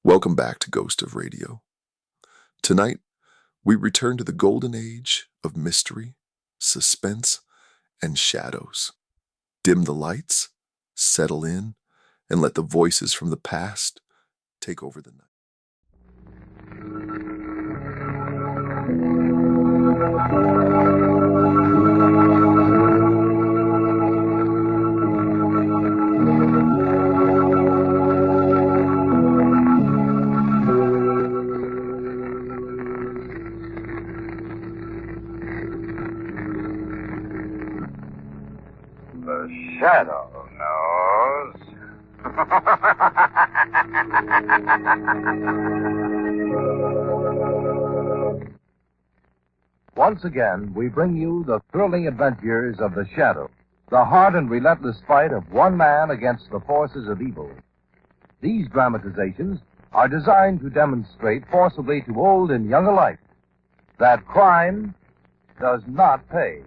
Welcome back to Ghost of Radio. Tonight, we return to the golden age of mystery, suspense, and shadows. Dim the lights, settle in, and let the voices from the past take over the night. Shadow knows. Once again, we bring you the thrilling adventures of the Shadow, the hard and relentless fight of one man against the forces of evil. These dramatizations are designed to demonstrate forcibly to old and young alike that crime does not pay.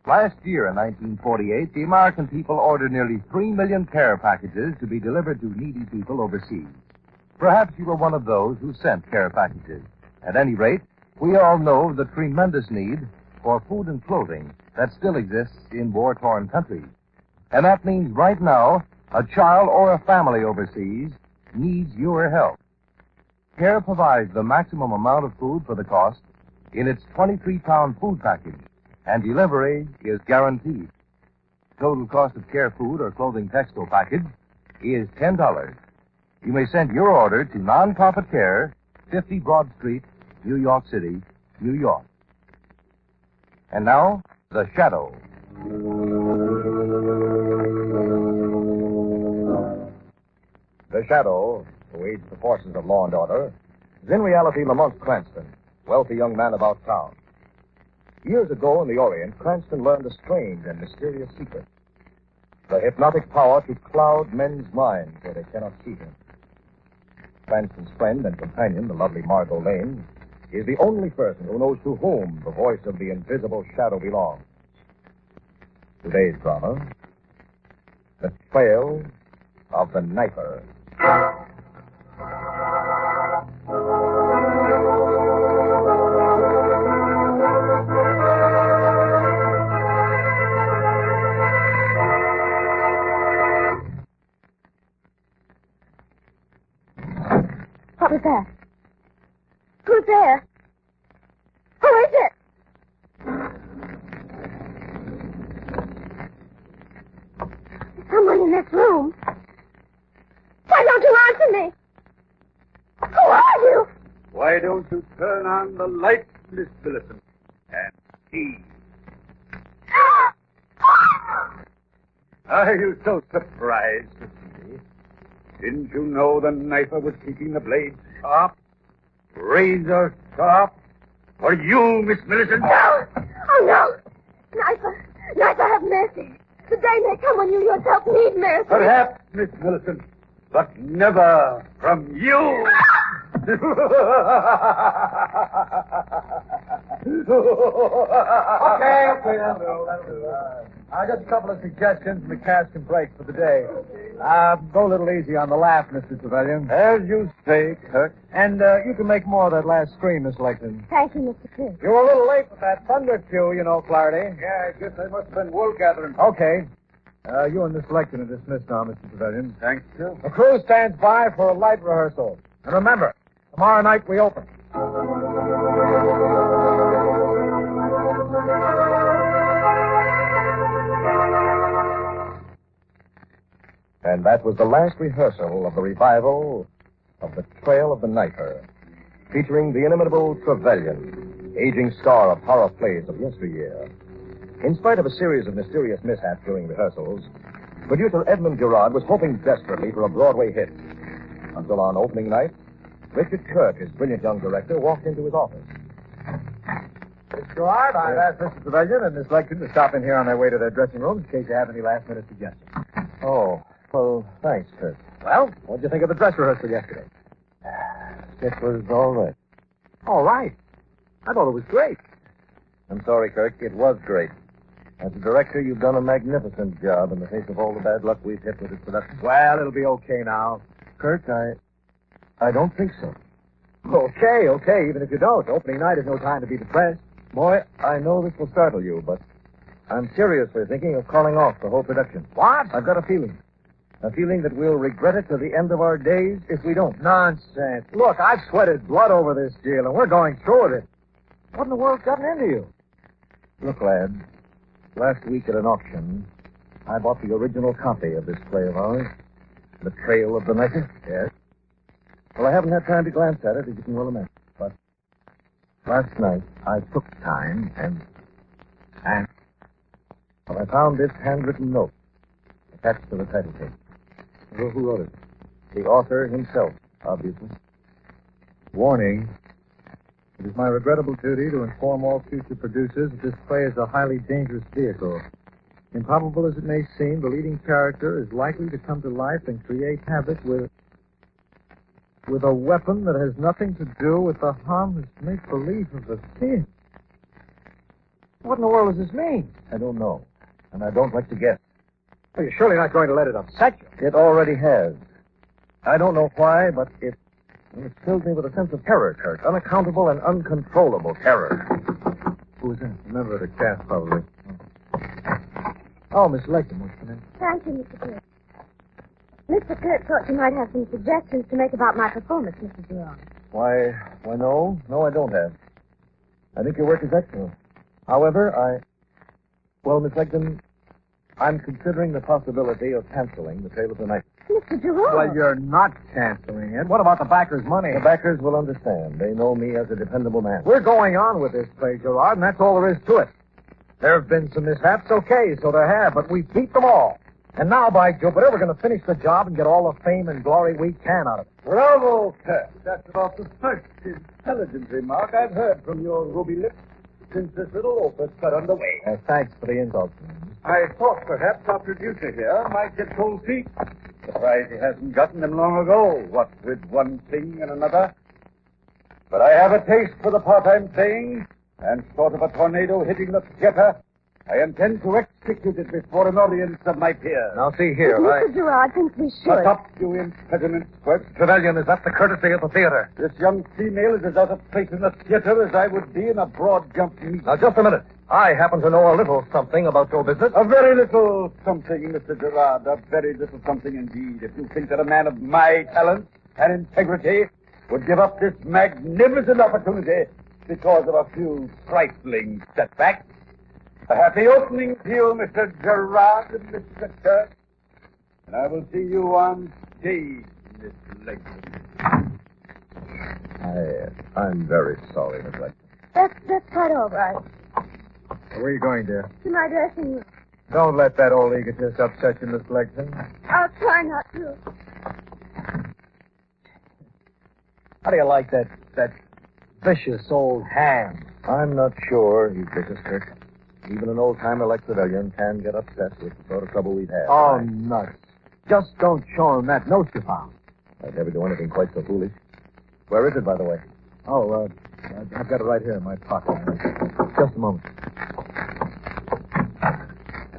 Last year, in 1948, the American people ordered nearly 3 million care packages to be delivered to needy people overseas. Perhaps you were one of those who sent care packages. At any rate, we all know the tremendous need for food and clothing that still exists in war-torn countries. And that means right now, a child or a family overseas needs your help. Care provides the maximum amount of food for the cost in its 23-pound food package, and delivery is guaranteed. Total cost of care food or clothing textile package is $10. You may send your order to Non-Profit Care, 50 Broad Street, New York City, New York. And now, The Shadow. The Shadow, who aids the forces of law and order, is in reality Lamont Cranston, wealthy young man about town. Years ago in the Orient, Cranston learned a strange and mysterious secret. The hypnotic power to cloud men's minds where they cannot see him. Cranston's friend and companion, the lovely Margot Lane, is the only person who knows to whom the voice of the invisible shadow belongs. Today's drama, The Trail of the Knifer. What was that? Who's there? Who is it? There's someone in this room. Why don't you answer me? Who are you? Why don't you turn on the light, Miss Millicent, and see? Are you so surprised to see me? Didn't you know the knifer was keeping the blade sharp? Razor sharp? For you, Miss Millicent? No! Oh, no! Knifer, have mercy. The day may come when you yourself need mercy. Perhaps, Miss Millicent, but never from you. Okay. That'll do. Just a couple of suggestions, and the cast can break for the day. Go a little easy on the laugh, Mr. Trevelyan. As you say, Kirk. And you can make more of that last scream, Miss Lexington. Thank you, Mr. Kirk. You were a little late with that thunder cue, you know, Clardy. Yeah, I guess I must have been wool gathering. Okay. You and Miss Lexington are dismissed now, Mr. Trevelyan. Thank you. The crew stands by for a light rehearsal. And remember, tomorrow night we open. And that was the last rehearsal of the revival of The Trail of the Knifer, featuring the inimitable Trevelyan, aging star of horror plays of yesteryear. In spite of a series of mysterious mishaps during rehearsals, producer Edmund Gerard was hoping desperately for a Broadway hit. Until on opening night, Richard Kirk, his brilliant young director, walked into his office. Miss Gerard, I've asked Mr. Trevelyan and Miss Lexington to stop in here on their way to their dressing rooms in case you have any last-minute suggestions. Oh, well, thanks, Kirk. Well, what'd you think of the dress rehearsal yesterday? It was all right. All right. I thought it was great. I'm sorry, Kirk. It was great. As a director, you've done a magnificent job in the face of all the bad luck we've hit with this production. Well, it'll be okay now. Kirk, I don't think so. Okay, even if you don't. Opening night is no time to be depressed. Boy, I know this will startle you, but I'm seriously thinking of calling off the whole production. What? I've got a feeling. A feeling that we'll regret it to the end of our days if we don't. Nonsense. Look, I've sweated blood over this deal, and we're going through with it. What in the world's gotten into you? Look, lad, last week at an auction, I bought the original copy of this play of ours, The Trail of the Night. Yes. Well, I haven't had time to glance at it, as you can well imagine. But last night, I took time and well, I found this handwritten note attached to the title page. Well, who wrote it? The author himself, obviously. Warning. It is my regrettable duty to inform all future producers that this play is a highly dangerous vehicle. Improbable as it may seem, the leading character is likely to come to life and create havoc with a weapon that has nothing to do with the harmless make-believe of the kid. What in the world does this mean? I don't know, and I don't like to guess. Well, you're surely not going to let it upset you. It already has. I don't know why, but it fills me with a sense of terror, Kirk. Unaccountable and uncontrollable terror. Who is that? A member of the cast, probably. Oh, Miss Legdon wants to come in. Thank you, Mr. Kirk. Mr. Kirk thought you might have some suggestions to make about my performance, Mr. Jerome. Why, no. No, I don't have. I think your work is excellent. However, Well, Miss Legdon, I'm considering the possibility of canceling The Trail of the Night. Mr. Jerome. Well, you're not canceling it. What about the backers' money? The backers will understand. They know me as a dependable man. We're going on with this play, Gerard, and that's all there is to it. There have been some mishaps, okay, so there have, but we beat them all. And now, by Jupiter, we're going to finish the job and get all the fame and glory we can out of it. Bravo, Kirk. That's about the first intelligent remark I've heard from your ruby lips since this little opus got underway. Thanks for the insult. I thought perhaps our producer here might get cold feet. Surprised he hasn't gotten them long ago, what with one thing and another. But I have a taste for the part I'm playing, and short of a tornado hitting the theater, I intend to execute it before an audience of my peers. Now, see here, Mr. Gerard thinks we should. Shut up, you impediment squirt. Trevelyan is at the courtesy of the theater. This young female is as out of place in the theater as I would be in a broad jump meet. Now, just a minute. I happen to know a little something about your business. A very little something, Mr. Gerard. A very little something indeed. If you think that a man of my talent and integrity would give up this magnificent opportunity because of a few trifling setbacks. A happy opening to you, Mr. Gerard and Mr. Kirk. And I will see you on stage, Miss Legdon. I'm very sorry, Miss Legdon. That's quite all right. Where are you going, dear? To my dressing room. Don't let that old egotist upset you, Miss Legdon. I'll try not to. How do you like that vicious old ham? I'm not sure he's vicious, Kirk. Even an old-timer like Trevelyan can get upset with the sort of trouble we've had. Oh, nuts. Just don't show him that note you found. I'd never do anything quite so foolish. Where is it, by the way? Oh, I've got it right here in my pocket. Just a moment.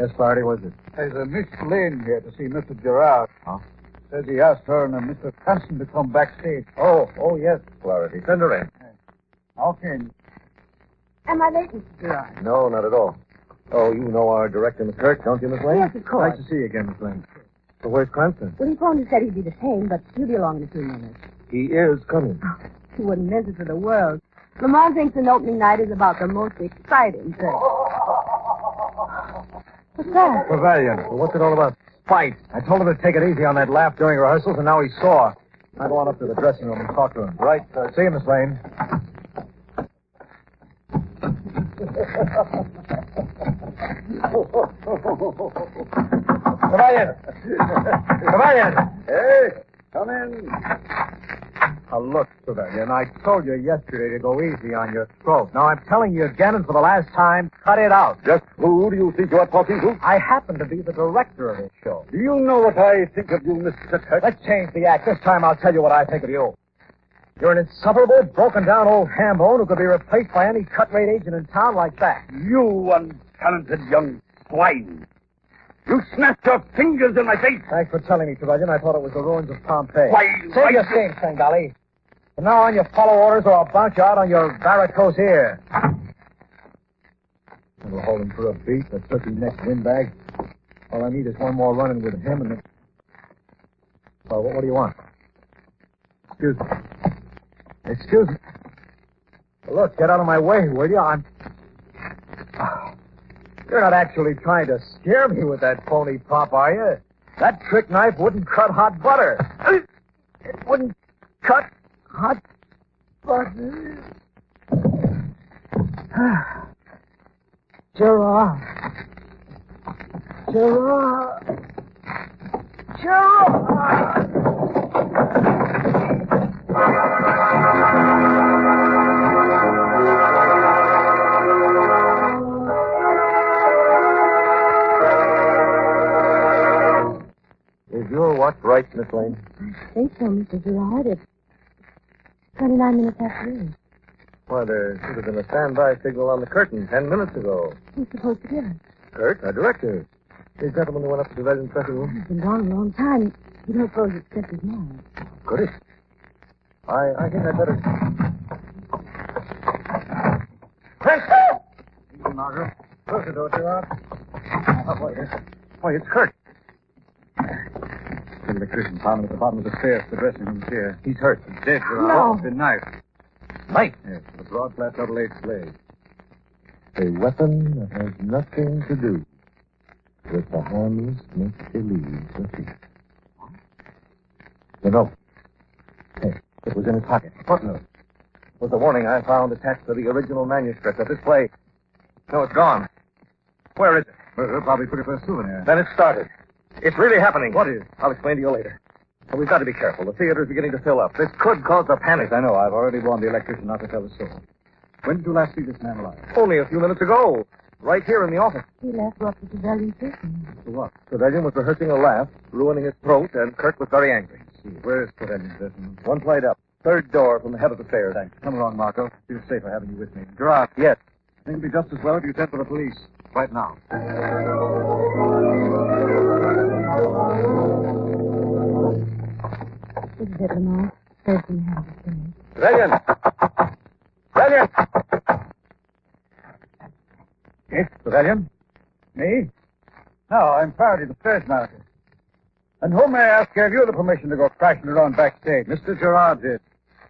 Yes, Flaherty, what is it? There's a Miss Lane here to see Mr. Gerard. Huh? Says he asked her and Mr. Cranston to come backstage. Oh, yes, Flaherty. Send her in. Okay. Am I late, Mr. Gerard? No, not at all. Oh, you know our director, Miss Kirk, don't you, Miss Lane? Yes, of course. Nice to see you again, Miss Lane. So where's Cranston? Well, he phoned and said he'd be the same, but he'll be along in a few minutes. He is coming. He wouldn't miss it for the world. Lamont thinks an opening night is about the most exciting thing. What's that? Trevelyan. Well, what's it all about? Fight. I told him to take it easy on that laugh during rehearsals, and now he's sore. I'll go on up to the dressing room and talk to him. Right. See you, Miss Lane. Trevelyan! Trevelyan! Hey, come in. Now, look, Trevelyan, I told you yesterday to go easy on your throat. Now, I'm telling you again, and for the last time, cut it out. Just who do you think you are talking to? I happen to be the director of this show. Do you know what I think of you, Mr. Kirk? Let's change the act. This time I'll tell you what I think of you. You're an insufferable, broken-down old ham-bone who could be replaced by any cut-rate agent in town like that. You untalented young swine. You snapped your fingers in my face. Thanks for telling me, Trevelyan. I thought it was the ruins of Pompeii. Why, Save your steam, Svengali. From now on, you follow orders or I'll bounce you out on your varicose ear. And we'll hold him for a beat, the turkey-necked windbag. All I need is one more run-in with him and then... Well, what do you want? Excuse me. Excuse me. Well, look, get out of my way, will you? You're not actually trying to scare me with that phony prop, are you? That trick knife wouldn't cut hot butter. It wouldn't cut hot butter. Gerard. Gerard. Gerard. Is your watch right, Miss Lane? I think so, Mr. Gerard. It's 29 minutes after 8. Why, there should have been a standby signal on the curtain 10 minutes ago. Who's supposed to give it? Kurt, our director. The gentleman who went up to the Trevelyan's dressing room. He's been gone a long time. You don't suppose it's just his man. Could it? I think I'd better... Chris! Easy, Margaret. Close the door, Gerard. Why, it's Kurt. The electrician found him at the bottom of the stairs to the dressing room chair. He's hurt. He's dead, Gerard. No. It's been knifed. Knife? Yes, with a broad, flat, double-edged blade. A weapon that has nothing to do with the harmless make-believe of it. The note. Hey, it was in his pocket. What note? It was the warning I found attached to the original manuscript of this play. No, it's gone. Where is it? Well, they'll probably put it for a souvenir. Then it started. It's really happening. What is? I'll explain to you later. But we've got to be careful. The theater's beginning to fill up. This could cause a panic. Yes, I know. I've already warned the electrician not to tell the soul. When did you last see this man alive? Only a few minutes ago. Right here in the office. He left Dr. Trevelyan's station. For what? Trevelyan was rehearsing a laugh, ruining his throat, and Kurt was very angry. See, where's Trevelyan's dressing room? One flight up. Third door from the head of the stairs. Thanks. Come along, Marco. Feel safer having you with me. Gerard, Yes. I think it'd be just as well if you sent for the police. Right now. This is it, Lamar. Third from the head of the stairs. Trevelyan! Trevelyan! Yes, Trevelyan? Me? No, I'm Faraday, the stage manager. And whom may I ask gave you the permission to go crashing around backstage? Mr. Gerard did.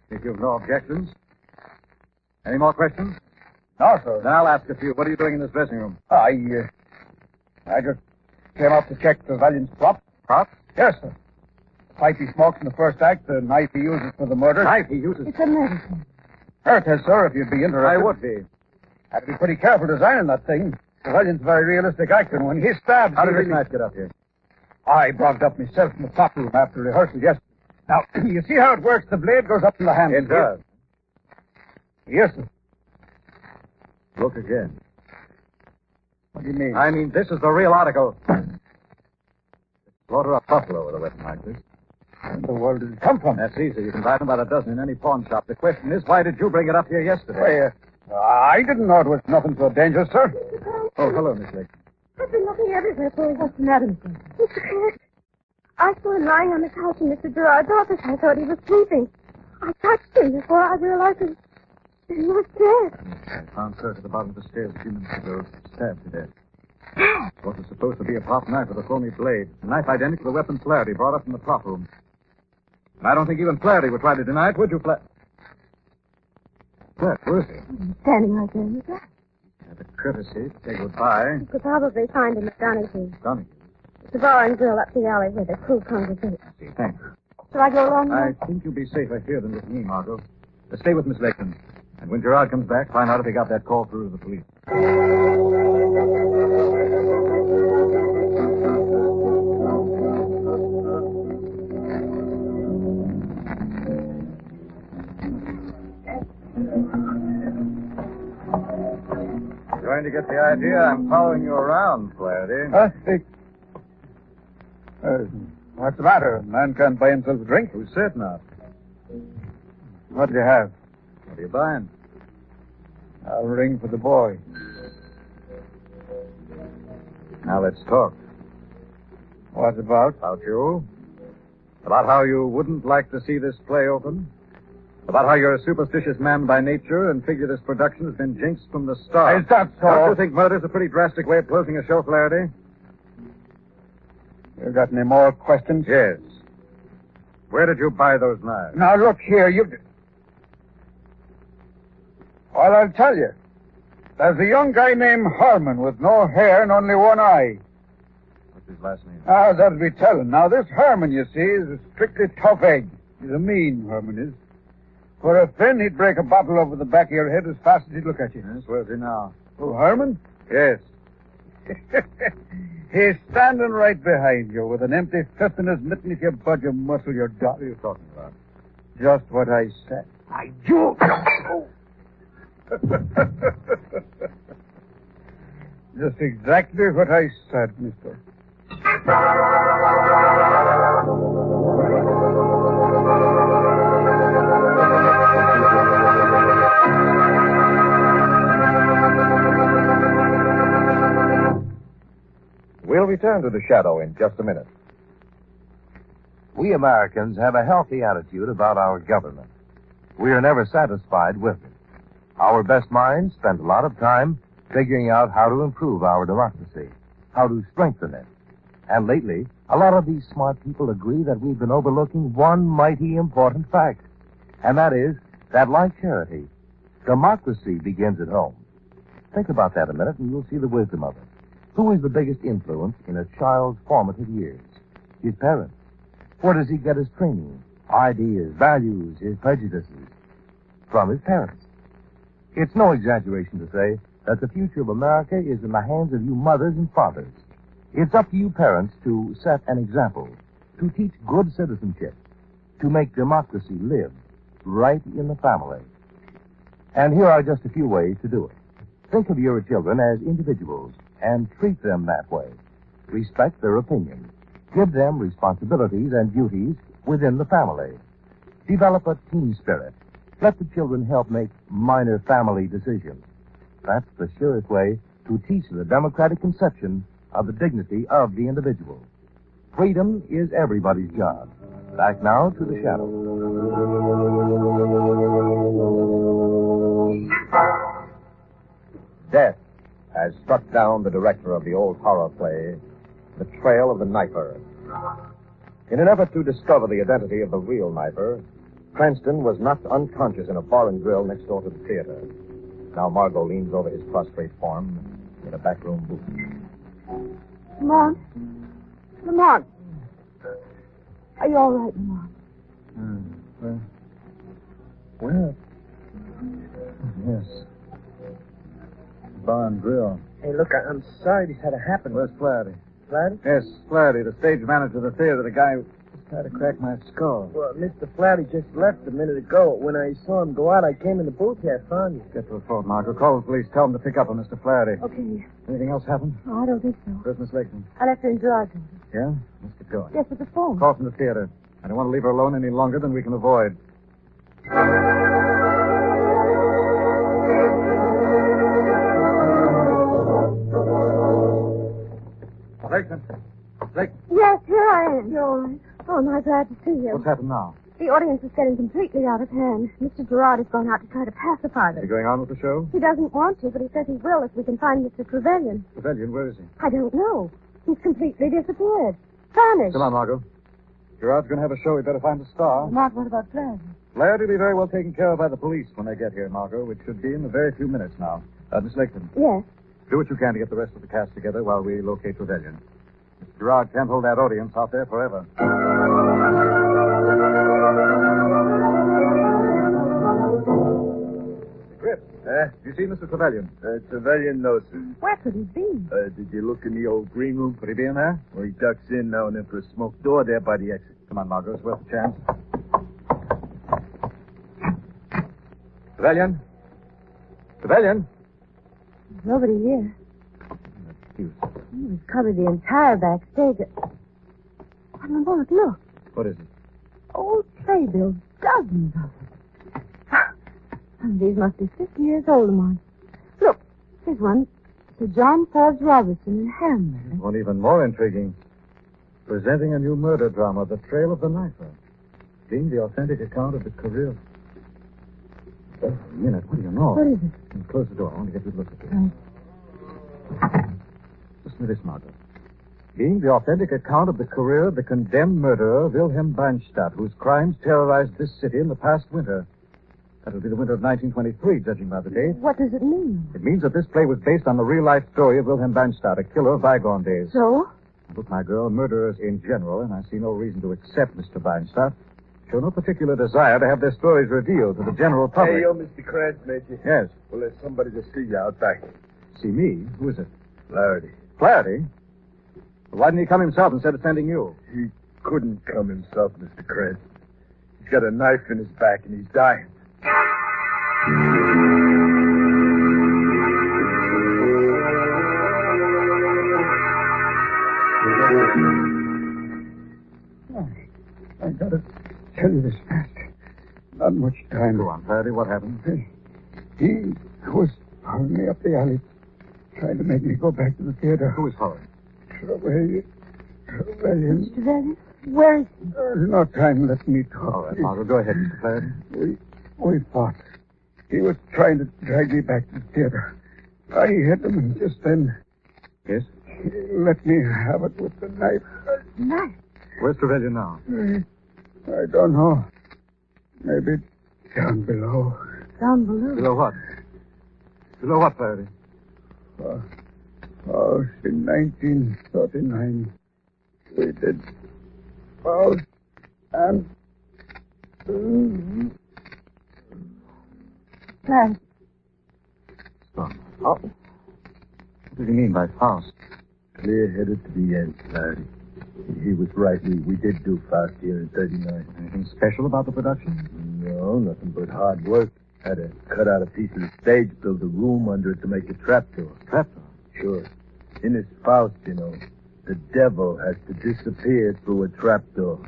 If you've no objections. Any more questions? No, sir. Then I'll ask a few. What are you doing in this dressing room? I just came up to check Trevelyan's prop. Prop? Yes, sir. The pipe he smokes in the first act, the knife he uses for the murder. Knife he uses. It's a medicine. Hurt has, sir, if you'd be interested. I would be. Had to be pretty careful designing that thing. Trevelyan's a very realistic actor, and when he stabs... How did he this really- knife get up here? I brought it up myself in the top room after rehearsal yesterday. Now, you see how it works? The blade goes up in the handle. It does. Yes, sir. Look again. What do you mean? I mean, this is the real article. Slaughter a buffalo with a weapon like this. Where in the world did it come from? That's easy. You can buy them by the dozen in any pawn shop. The question is, why did you bring it up here yesterday? I didn't know it was nothing so dangerous, sir. Oh, hello, Miss Lake. I've been looking everywhere for what's the matter, Mr. Mr. Kurt. I saw him lying on the couch in Mr. Gerard's office. I thought he was sleeping. I touched him before I realized that he was dead. I found Kurt at the bottom of the stairs a few minutes ago, stabbed to death. What was supposed to be a prop knife with a phony blade. A knife identical to the weapon Flaherty brought up from the prop room. And I don't think even Flaherty would try to deny it, would you, Flaherty? Where's he? He's standing right there in the grass. Had the courtesy to say goodbye. You could probably find him at Donahue. Donahue. It's a bar and grill up the alley where the crew congregate. Thanks. Shall I go along I with you? think you'll be safer here than with me, Margot. Stay with Miss Lakeland. And when Gerard comes back, find out if he got that call through to the police. Going to get the idea I'm following you around, Flaherty. What's the matter? A man can't buy himself a drink. Who said not? What do you have? What are you buying? I'll ring for the boy. Now let's talk. What about? About you. About how you wouldn't like to see this play open. About how you're a superstitious man by nature and figure this production has been jinxed from the start. Is that so? Don't you think murder's a pretty drastic way of closing a show, Flaherty? You got any more questions? Yes. Where did you buy those knives? Now, look here, Well, I'll tell you. There's a young guy named Harmon with no hair and only one eye. What's his last name? Ah, that'll be telling. Now, this Harmon, you see, is a strictly tough egg. He's a mean Harmon is. For a fin, he'd break a bottle over the back of your head as fast as he'd look at you. Yes, where's he now? Oh, Harmon? Yes. He's standing right behind you with an empty fist in his mitten. If you budge a muscle, you're done. What are you talking about? Just what I said. You! Just exactly what I said, mister. We'll return to the shadow in just a minute. We Americans have a healthy attitude about our government. We are never satisfied with it. Our best minds spend a lot of time figuring out how to improve our democracy, how to strengthen it. And lately, a lot of these smart people agree that we've been overlooking one mighty important fact. And that is that, like charity, democracy begins at home. Think about that a minute and you'll see the wisdom of it. Who is the biggest influence in a child's formative years? His parents. Where does he get his training, ideas, values, his prejudices? From his parents. It's no exaggeration to say that the future of America is in the hands of you mothers and fathers. It's up to you parents to set an example, to teach good citizenship, to make democracy live right in the family. And here are just a few ways to do it. Think of your children as individuals and treat them that way. Respect their opinion. Give them responsibilities and duties within the family. Develop a team spirit. Let the children help make minor family decisions. That's the surest way to teach the democratic conception of the dignity of the individual. Freedom is everybody's job. Back now to the shadow. Death has struck down the director of the old horror play, The Trail of the Knifer. In an effort to discover the identity of the real Knifer, Cranston was knocked unconscious in a bar and grill next door to the theater. Now Margot leans over his prostrate form in a backroom booth. Lamont. Lamont. Are you all right, Lamont? Well, yes. Bar and grill. Hey, look, I'm sorry this had to happen. Where's Flaherty? Flaherty? Yes, Flaherty, the stage manager of the theater, the guy who tried to crack my skull. Well, Mr. Flaherty just left a minute ago. When I saw him go out, I came in the booth here, found you. Get to the phone, Margot. Call the police. Tell them to pick up on Mr. Flaherty. Okay. Anything else happen? Oh, I don't think so. Where's Miss Lakeman? I left her in Gerard's. Yeah? Let's get going. Yes, with the phone. Call from the theater. I don't want to leave her alone any longer than we can avoid. Lakeman. Lakeman. Yes, here I am. You're all right. Oh, am I glad to see you. What's happened now? The audience is getting completely out of hand. Mr. Gerard has gone out to try to pacify Is he them. going on with the show? He doesn't want to, but he says he will if we can find Mr. Trevelyan. Trevelyan, where is he? I don't know. He's completely disappeared. Vanished. Come on, Margot. Gerard's going to have a show. We better find a star. Mark, what about Flaherty? Flaherty will be very well taken care of by the police when they get here, Margot, which should be in a very few minutes now. Miss Lakeman, Yes. do what you can to get the rest of the cast together while we locate Trevelyan. Mr. Gerard can't hold that audience out there forever. Grip, you see Mr. Trevelyan? Trevelyan, no, sir. Where could he be? Did you look in the old green room? Could he be in there? Well, he ducks in now and then for a smoke door there by the exit. Come on, Margot. It's worth a chance. Trevelyan? Trevelyan? There's nobody here. Excuse. We've covered the entire backstage. Oh, Lamont, look. What is it? Old playbills, dozens of them. And these must be 50 years old, Lamont. Look, here's one. Sir John Forbes Robertson in Hamlet. One even more intriguing. Presenting a new murder drama, The Trail of the Knifer. Being the authentic account of the career... Wait a minute, what do you know? What is it? Close the door. I want to get you to look at this. Listen to this, Margaret. Being the authentic account of the career of the condemned murderer, Wilhelm Beinstadt, whose crimes terrorized this city in the past winter. That would be the winter of 1923, judging by the date. What does it mean? It means that this play was based on the real-life story of Wilhelm Beinstadt, a killer of bygone days. So? Look, my girl, murderers in general, and I see no reason to accept Mr. Beinstadt, show no particular desire to have their stories revealed to the general public. Hey, Mr. Krantz, Major. Yes. Well, there's somebody to see you out back. See me? Who is it? Flaherty. Flaherty? Why didn't he come himself instead of sending you? He couldn't come himself, Mr. Krantz. He's got a knife in his back and he's dying. I gotta tell you this fast. Not much time. Go on, Flaherty. What happened? He was following me up the alley, trying to make me go back to the theater. Who is following? Trevelyan. Mr. Trevelyan, where is he? There's no time. Let me talk. All right, Margaret, go ahead, Mr. Flaherty. We fought. He was trying to drag me back to the theater. I hit him, and just then... Yes? He let me have it with the knife. Knife? Where's Trevelyan now? I don't know. Maybe down below. Down below. Below what? Below what, Flaherty? In 1939, we did Faust and... Clarence. Stop. Oh. What does he mean by Faust? Clear-headed to the end, Flaherty. He was right. We did do Faust here in 39. Anything special about the production? No, nothing but hard work. Had to cut out a piece of the stage, build a room under it to make a trapdoor. Trapdoor? Sure. In his Faust, you know, the devil has to disappear through a trapdoor.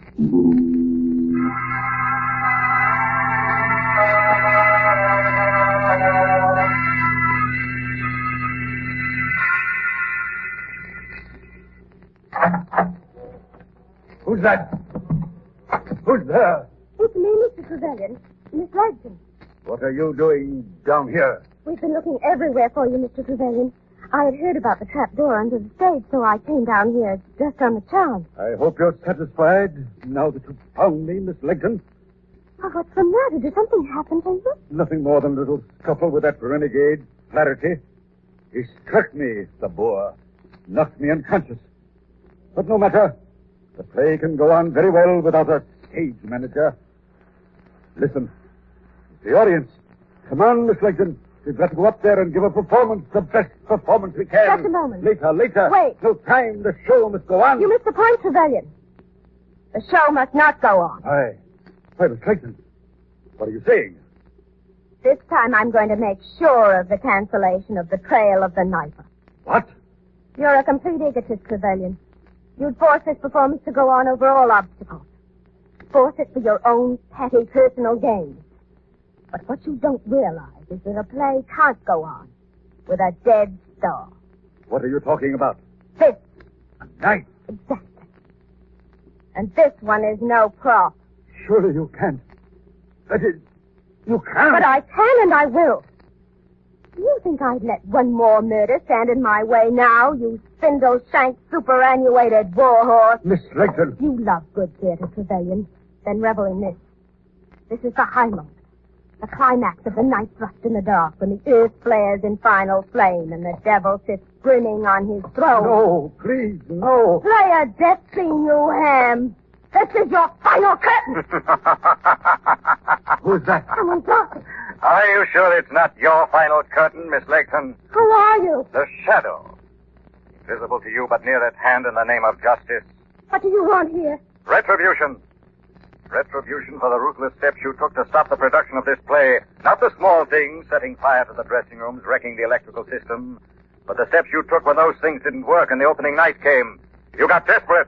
Who's that? Who's there? It's me, Mr. Trevelyan. Miss Legson. What are you doing down here? We've been looking everywhere for you, Mr. Trevelyan. I had heard about the trap door under the stage, so I came down here just on the chance. I hope you're satisfied now that you've found me, Miss Legton. Oh, what's the matter? Did something happen to you? Nothing more than a little scuffle with that renegade, Flaherty. He struck me, the boar. Knocked me unconscious. But no matter. The play can go on very well without a stage manager. Listen. The audience. Come on, Miss Legton. We've got to go up there and give a performance, the best performance we can. Just a moment. Later. Wait. No time. The show must go on. You missed the point, Trevelyan. The show must not go on. Aye. Why, Miss Legton, what are you saying? This time I'm going to make sure of the cancellation of the Trail of the Knifer. What? You're a complete egotist, Trevelyan. You'd force this performance to go on over all obstacles. Force it for your own petty personal gain. But what you don't realize is that a play can't go on with a dead star. What are you talking about? This. A knife? Exactly. And this one is no prop. Surely you can't. That is, you can't. But I can and I will. Do you think I'd let one more murder stand in my way now, you spindle-shanked, superannuated warhorse? Miss Legton. You love good theater, Trevelyan. Then revel in this. This is the high moment. The climax of the night thrust in the dark when the earth flares in final flame and the devil sits grinning on his throne. No, please, no. Play a death scene, you ham. This is your final curtain. Who's that? Someone's talking. Are you sure it's not your final curtain, Miss Legton? Who are you? The shadow. Visible to you but near at hand in the name of justice. What do you want here? Retribution. Retribution for the ruthless steps you took to stop the production of this play. Not the small things, setting fire to the dressing rooms, wrecking the electrical system, but the steps you took when those things didn't work and the opening night came. You got desperate.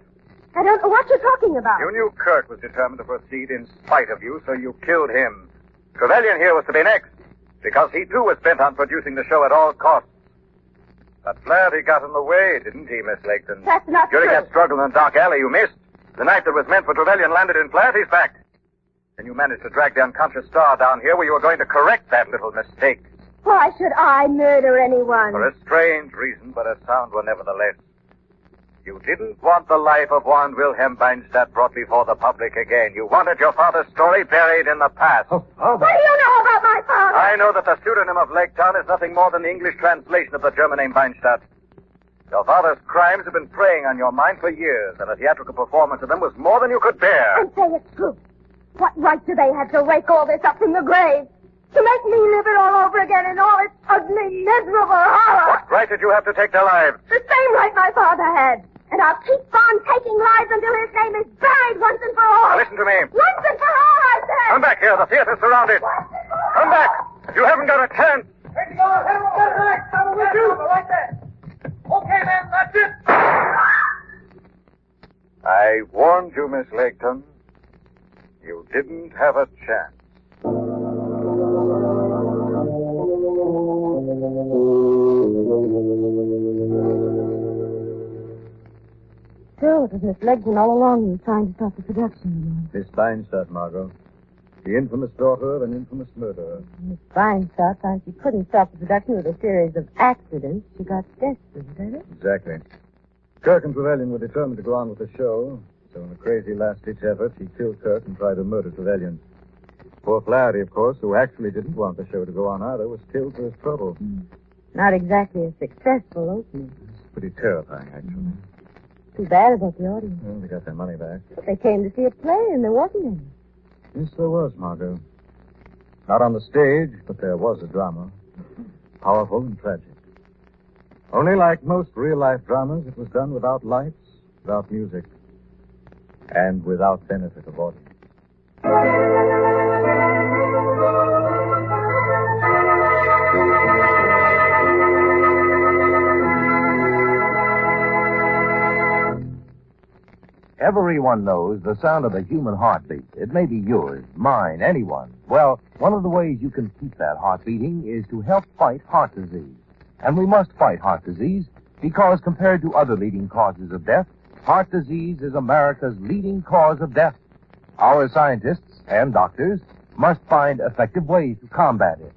I don't know what you're talking about. You knew Kirk was determined to proceed in spite of you, so you killed him. Trevelyan here was to be next, because he too was bent on producing the show at all costs. But Flaherty got in the way, didn't he, Miss Laketon? That's not During true. that struggle in the dark alley, you missed. The knife that was meant for Trevelyan landed in Flaherty's back. Then you managed to drag the unconscious Star down here where you were going to correct that little mistake. Why should I murder anyone? For a strange reason, but a sound one nevertheless. You didn't want the life of one Wilhelm Beinstadt brought before the public again. You wanted your father's story buried in the past. What do you know about my father? I know that the pseudonym of Laketown is nothing more than the English translation of the German name Beinstadt. Your father's crimes have been preying on your mind for years, and a theatrical performance of them was more than you could bear. And say it's true. What right do they have to rake all this up from the grave? To make me live it all over again in all its ugly, miserable horror? What right did you have to take their lives? The same right my father had. And I'll keep on taking lives until his name is buried once and for all. Now listen to me. Once and for all, I said. Come back here. The theater's surrounded. Come back. You haven't got a chance. Right there. Okay, man, that's it. I warned you, Miss Laketon. You didn't have a chance. Sure, it was Miss Legton all along who was trying to stop the production. Miss Beinstadt, Margot. The infamous daughter of an infamous murderer. Miss Beinstadt found she couldn't stop the production with a series of accidents. She got desperate, is that it? Exactly. Kirk and Trevelyan were determined to go on with the show, so in a crazy last-ditch effort, she killed Kirk and tried to murder Trevelyan. Poor Flaherty, of course, who actually didn't want the show to go on either, was killed for his trouble. Not exactly a successful opening. It's pretty terrifying, actually. Too bad about the audience. Well, they got their money back. But they came to see a play, and there wasn't any. Yes, there was, Margot. Not on the stage, but there was a drama. Powerful and tragic. Only like most real-life dramas, it was done without lights, without music, and without benefit of audience. Everyone knows the sound of a human heartbeat. It may be yours, mine, anyone. Well, one of the ways you can keep that heart beating is to help fight heart disease. And we must fight heart disease because compared to other leading causes of death, heart disease is America's leading cause of death. Our scientists and doctors must find effective ways to combat it.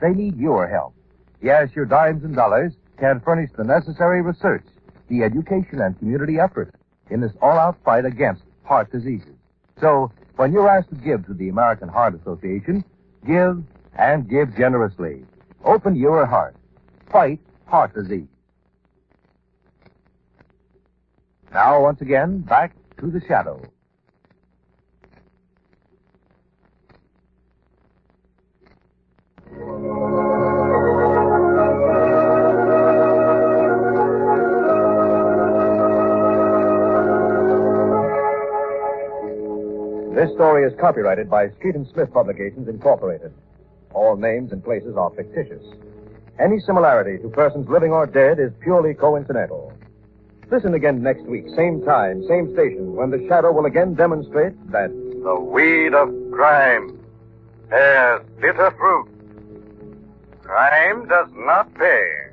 They need your help. Yes, your dimes and dollars can furnish the necessary research, the education and community effort in this all-out fight against heart diseases. So, when you're asked to give to the American Heart Association, give and give generously. Open your heart. Fight heart disease. Now, once again, back to the shadow. This story is copyrighted by Street and Smith Publications, Incorporated. All names and places are fictitious. Any similarity to persons living or dead is purely coincidental. Listen again next week, same time, same station, when the shadow will again demonstrate that The weed of crime bears bitter fruit. Crime does not pay.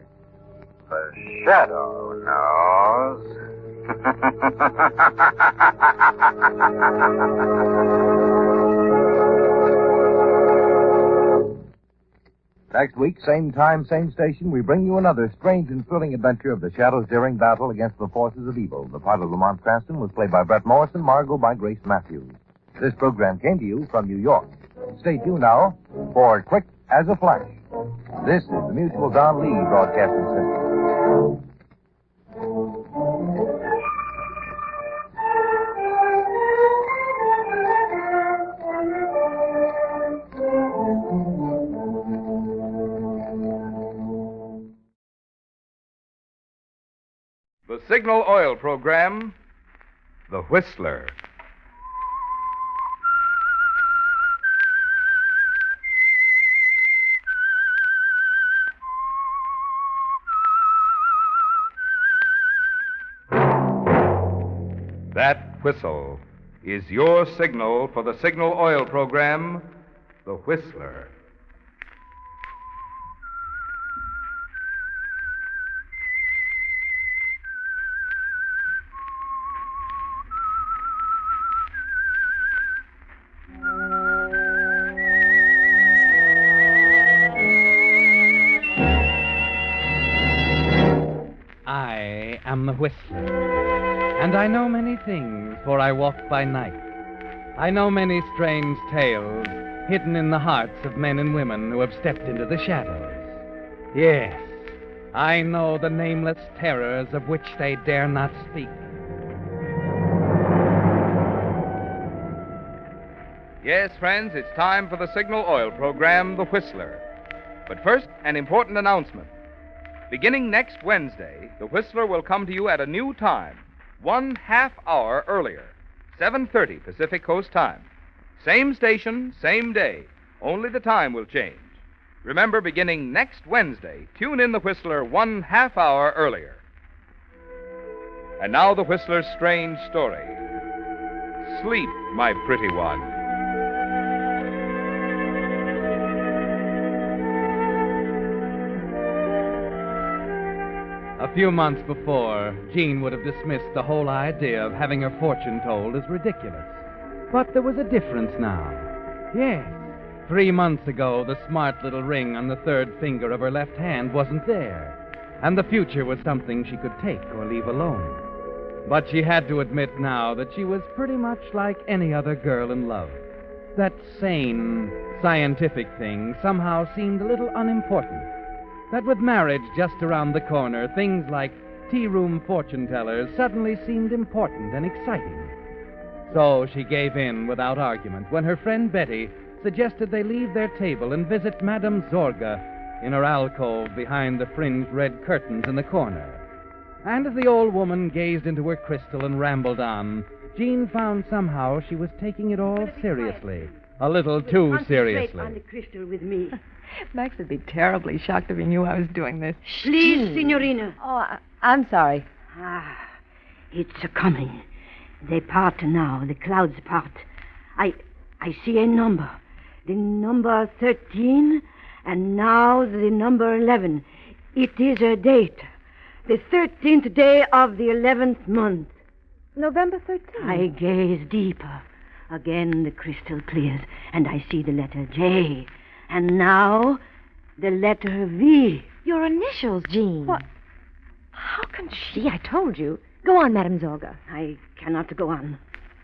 The shadow knows. Next week, same time, same station, we bring you another strange and thrilling adventure of the Shadow's daring battle against the forces of evil. The part of Lamont Cranston was played by Brett Morrison, Margot by Grace Matthews. This program came to you from New York. Stay tuned now for Quick as a Flash. This is the Mutual Don Lee Broadcasting System. The Signal Oil Program, The Whistler. That whistle is your signal for the Signal Oil Program, The Whistler. am the Whistler, and I know many things, for I walk by night. I know many strange tales hidden in the hearts of men and women who have stepped into the shadows. Yes, I know the nameless terrors of which they dare not speak. Yes, friends, it's time for the Signal Oil program, The Whistler. But first, an important announcement. Beginning next Wednesday, The Whistler will come to you at a new time, 1/2 hour earlier, 7:30 Pacific Coast time. Same station, same day. Only the time will change. Remember, beginning next Wednesday, tune in The Whistler 1/2 hour earlier. And now The Whistler's strange story. Sleep, my pretty one. A few months before, Jean would have dismissed the whole idea of having her fortune told as ridiculous. But there was a difference now. Yes, 3 months ago, the smart little ring on the third finger of her left hand wasn't there, and the future was something she could take or leave alone. But she had to admit now that she was pretty much like any other girl in love. That sane, scientific thing somehow seemed a little unimportant. That with marriage just around the corner, things like tea-room fortune-tellers suddenly seemed important and exciting. So she gave in without argument when her friend Betty suggested they leave their table and visit Madame Zorga in her alcove behind the fringed red curtains in the corner. And as the old woman gazed into her crystal and rambled on, Jean found somehow she was taking it all seriously. A little too seriously. On the crystal with me. Max would be terribly shocked if he knew I was doing this. Please, Signorina. Oh, I'm sorry. It's a-coming. They part now. The clouds part. I see a number. The number 13, and now the number 11. It is a date. The 13th day of the 11th month. November 13th. I gaze deeper. Again the crystal clears, and I see the letter J. And now, the letter V. Your initials, Jean. What? How can she? I told you. Go on, Madame Zorga. I cannot go on.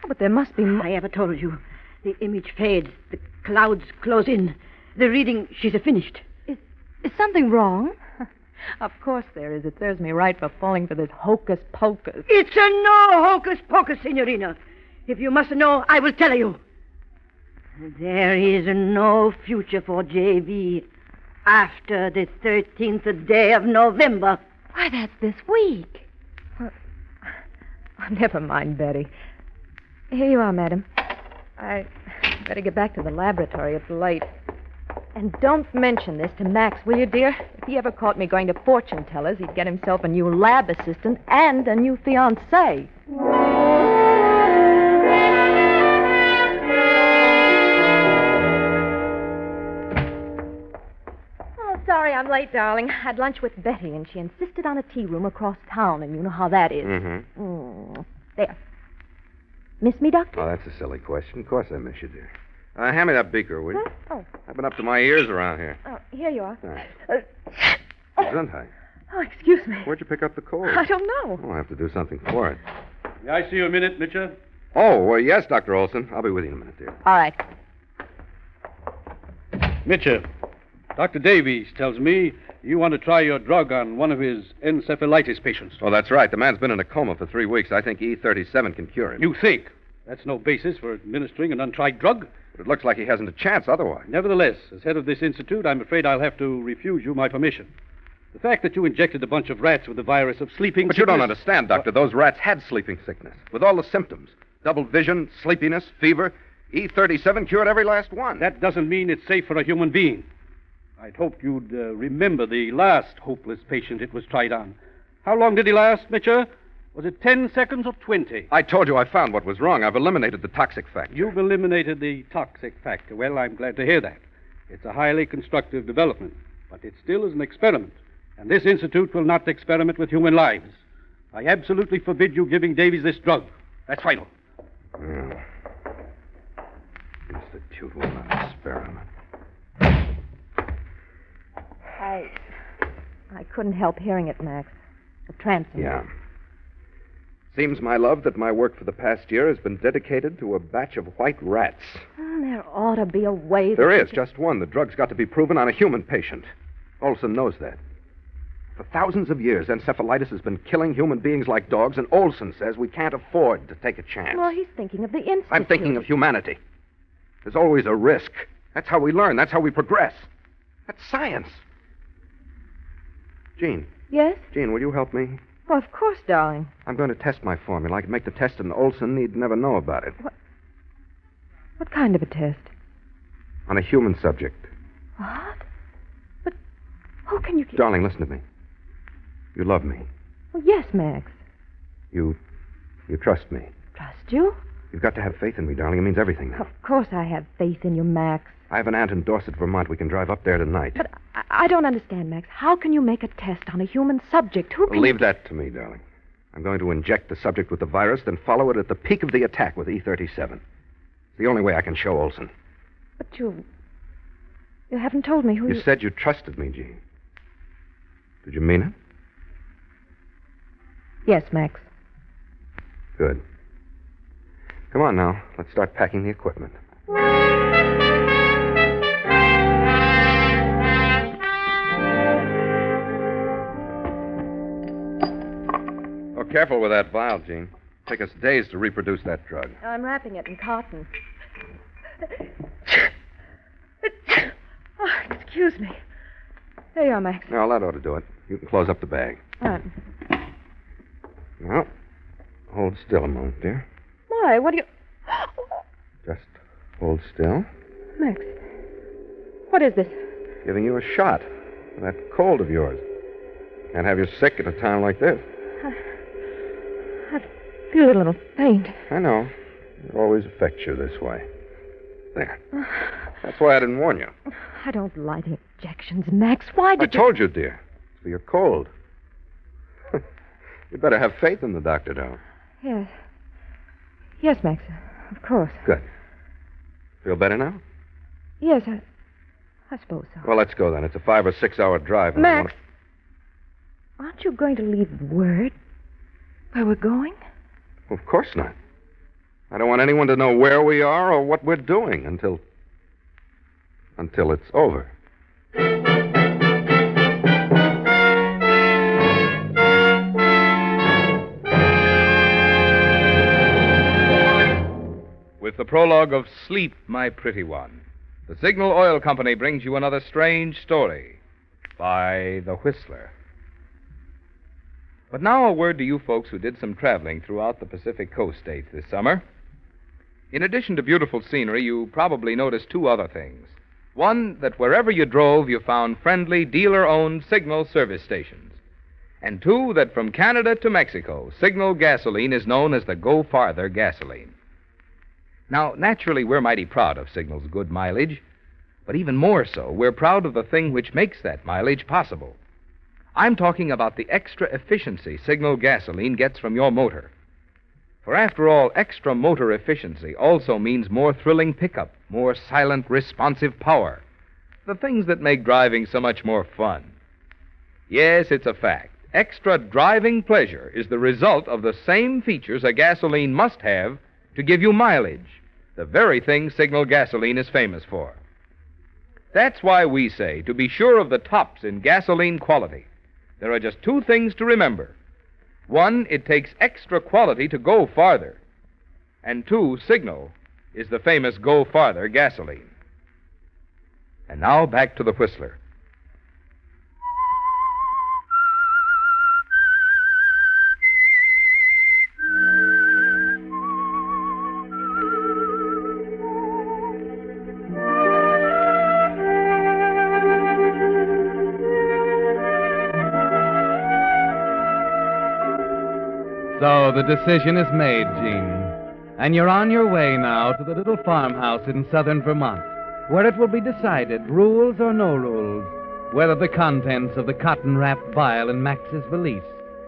Oh, but there must be more. I ever told you. The image fades. The clouds close in. The reading, she's finished. Is something wrong? Of course there is. It serves me right for falling for this hocus-pocus. It's a no hocus-pocus, Signorina. If you must know, I will tell you. There is no future for J.V. after the 13th day of November. Why, that's this week. Oh, never mind, Betty. Here you are, madam. I better get back to the laboratory. It's late. And don't mention this to Max, will you, dear? If he ever caught me going to fortune tellers, he'd get himself a new lab assistant and a new fiancée. Sorry I'm late, darling. I had lunch with Betty, and she insisted on a tea room across town, and you know how that is. Mm-hmm. There. Miss me, Doctor? Oh, that's a silly question. Of course I miss you, dear. Hand me that beaker, will you? Oh. I've been up to my ears around here. Oh, here you are. Thanks. Gesundheit. Oh, excuse me. Where'd you pick up the cold? I don't know. Oh, I'll have to do something for it. May I see you a minute, Mitchell? Oh, well, yes, Dr. Olson. I'll be with you in a minute, dear. All right. Mitchell, Dr. Davies tells me you want to try your drug on one of his encephalitis patients. Oh, that's right. The man's been in a coma for 3 weeks. I think E37 can cure him. You think? That's no basis for administering an untried drug. But it looks like he hasn't a chance otherwise. Nevertheless, as head of this institute, I'm afraid I'll have to refuse you my permission. The fact that you injected a bunch of rats with the virus of sleeping But sickness... you don't understand, Doctor. Those rats had sleeping sickness, with all the symptoms. Double vision, sleepiness, fever. E37 cured every last one. That doesn't mean it's safe for a human being. I'd hoped you'd remember the last hopeless patient it was tried on. How long did he last, Mitchell? Was it 10 seconds or 20? I told you I found what was wrong. I've eliminated the toxic factor. You've eliminated the toxic factor. Well, I'm glad to hear that. It's a highly constructive development, but it still is an experiment. And this institute will not experiment with human lives. I absolutely forbid you giving Davies this drug. That's final. Yeah. Institute will not experiment. I couldn't help hearing it, Max. A transom. Yeah. Seems, my love, that my work for the past year has been dedicated to a batch of white rats. There ought to be a way. There is, just one. The drug's got to be proven on a human patient. Olson knows that. For thousands of years, encephalitis has been killing human beings like dogs, and Olson says we can't afford to take a chance. Well, he's thinking of the institute. I'm thinking of humanity. There's always a risk. That's how we learn. That's how we progress. That's science. Jean. Yes? Jean, will you help me? Well, of course, darling. I'm going to test my formula. I can make the test, and Olson need never know about it. What kind of a test? On a human subject. What? But how can you... Darling, listen to me. You love me. Well, yes, Max. You trust me. Trust you? You've got to have faith in me, darling. It means everything now. Of course I have faith in you, Max. I have an aunt in Dorset, Vermont. We can drive up there tonight. But I don't understand, Max. How can you make a test on a human subject? Who can... Leave that to me, darling. I'm going to inject the subject with the virus, then follow it at the peak of the attack with E-37. It's the only way I can show Olson. But you haven't told me who you... You said you trusted me, Jean. Did you mean it? Yes, Max. Good. Come on now. Let's start packing the equipment. Oh, careful with that vial, Jean. Take us days to reproduce that drug. I'm wrapping it in cotton. Oh, excuse me. There you are, Max. No, that ought to do it. You can close up the bag. All right. Now, hold still a moment, dear. Why? What do you... Just hold still. Max, what is this? Giving you a shot for that cold of yours. Can't have you sick at a time like this. I feel a little faint. I know. It always affects you this way. There. That's why I didn't warn you. I don't like injections, Max. Why did I told you, dear. It's for your cold. You better have faith in the doctor, darling. Yes. Yes, Max. Of course. Good. Feel better now? Yes, I suppose so. Well, let's go then. It's a 5 or 6 hour drive. Max, aren't you going to leave word where we're going? Of course not. I don't want anyone to know where we are or what we're doing until it's over. With the prologue of Sleep, My Pretty One, the Signal Oil Company brings you another strange story by The Whistler. But now a word to you folks who did some traveling throughout the Pacific Coast states this summer. In addition to beautiful scenery, you probably noticed two other things. One, that wherever you drove, you found friendly, dealer-owned Signal service stations. And two, that from Canada to Mexico, Signal gasoline is known as the Go Farther gasoline. Now, naturally, we're mighty proud of Signal's good mileage, but even more so, we're proud of the thing which makes that mileage possible. I'm talking about the extra efficiency Signal gasoline gets from your motor. For after all, extra motor efficiency also means more thrilling pickup, more silent, responsive power. The things that make driving so much more fun. Yes, it's a fact. Extra driving pleasure is the result of the same features a gasoline must have to give you mileage, the very thing Signal gasoline is famous for. That's why we say, to be sure of the tops in gasoline quality, there are just two things to remember. One, it takes extra quality to go farther. And two, Signal is the famous Go Farther gasoline. And now back to the Whistler. So the decision is made, Jean. And you're on your way now to the little farmhouse in southern Vermont, where it will be decided, rules or no rules, whether the contents of the cotton-wrapped vial in Max's valise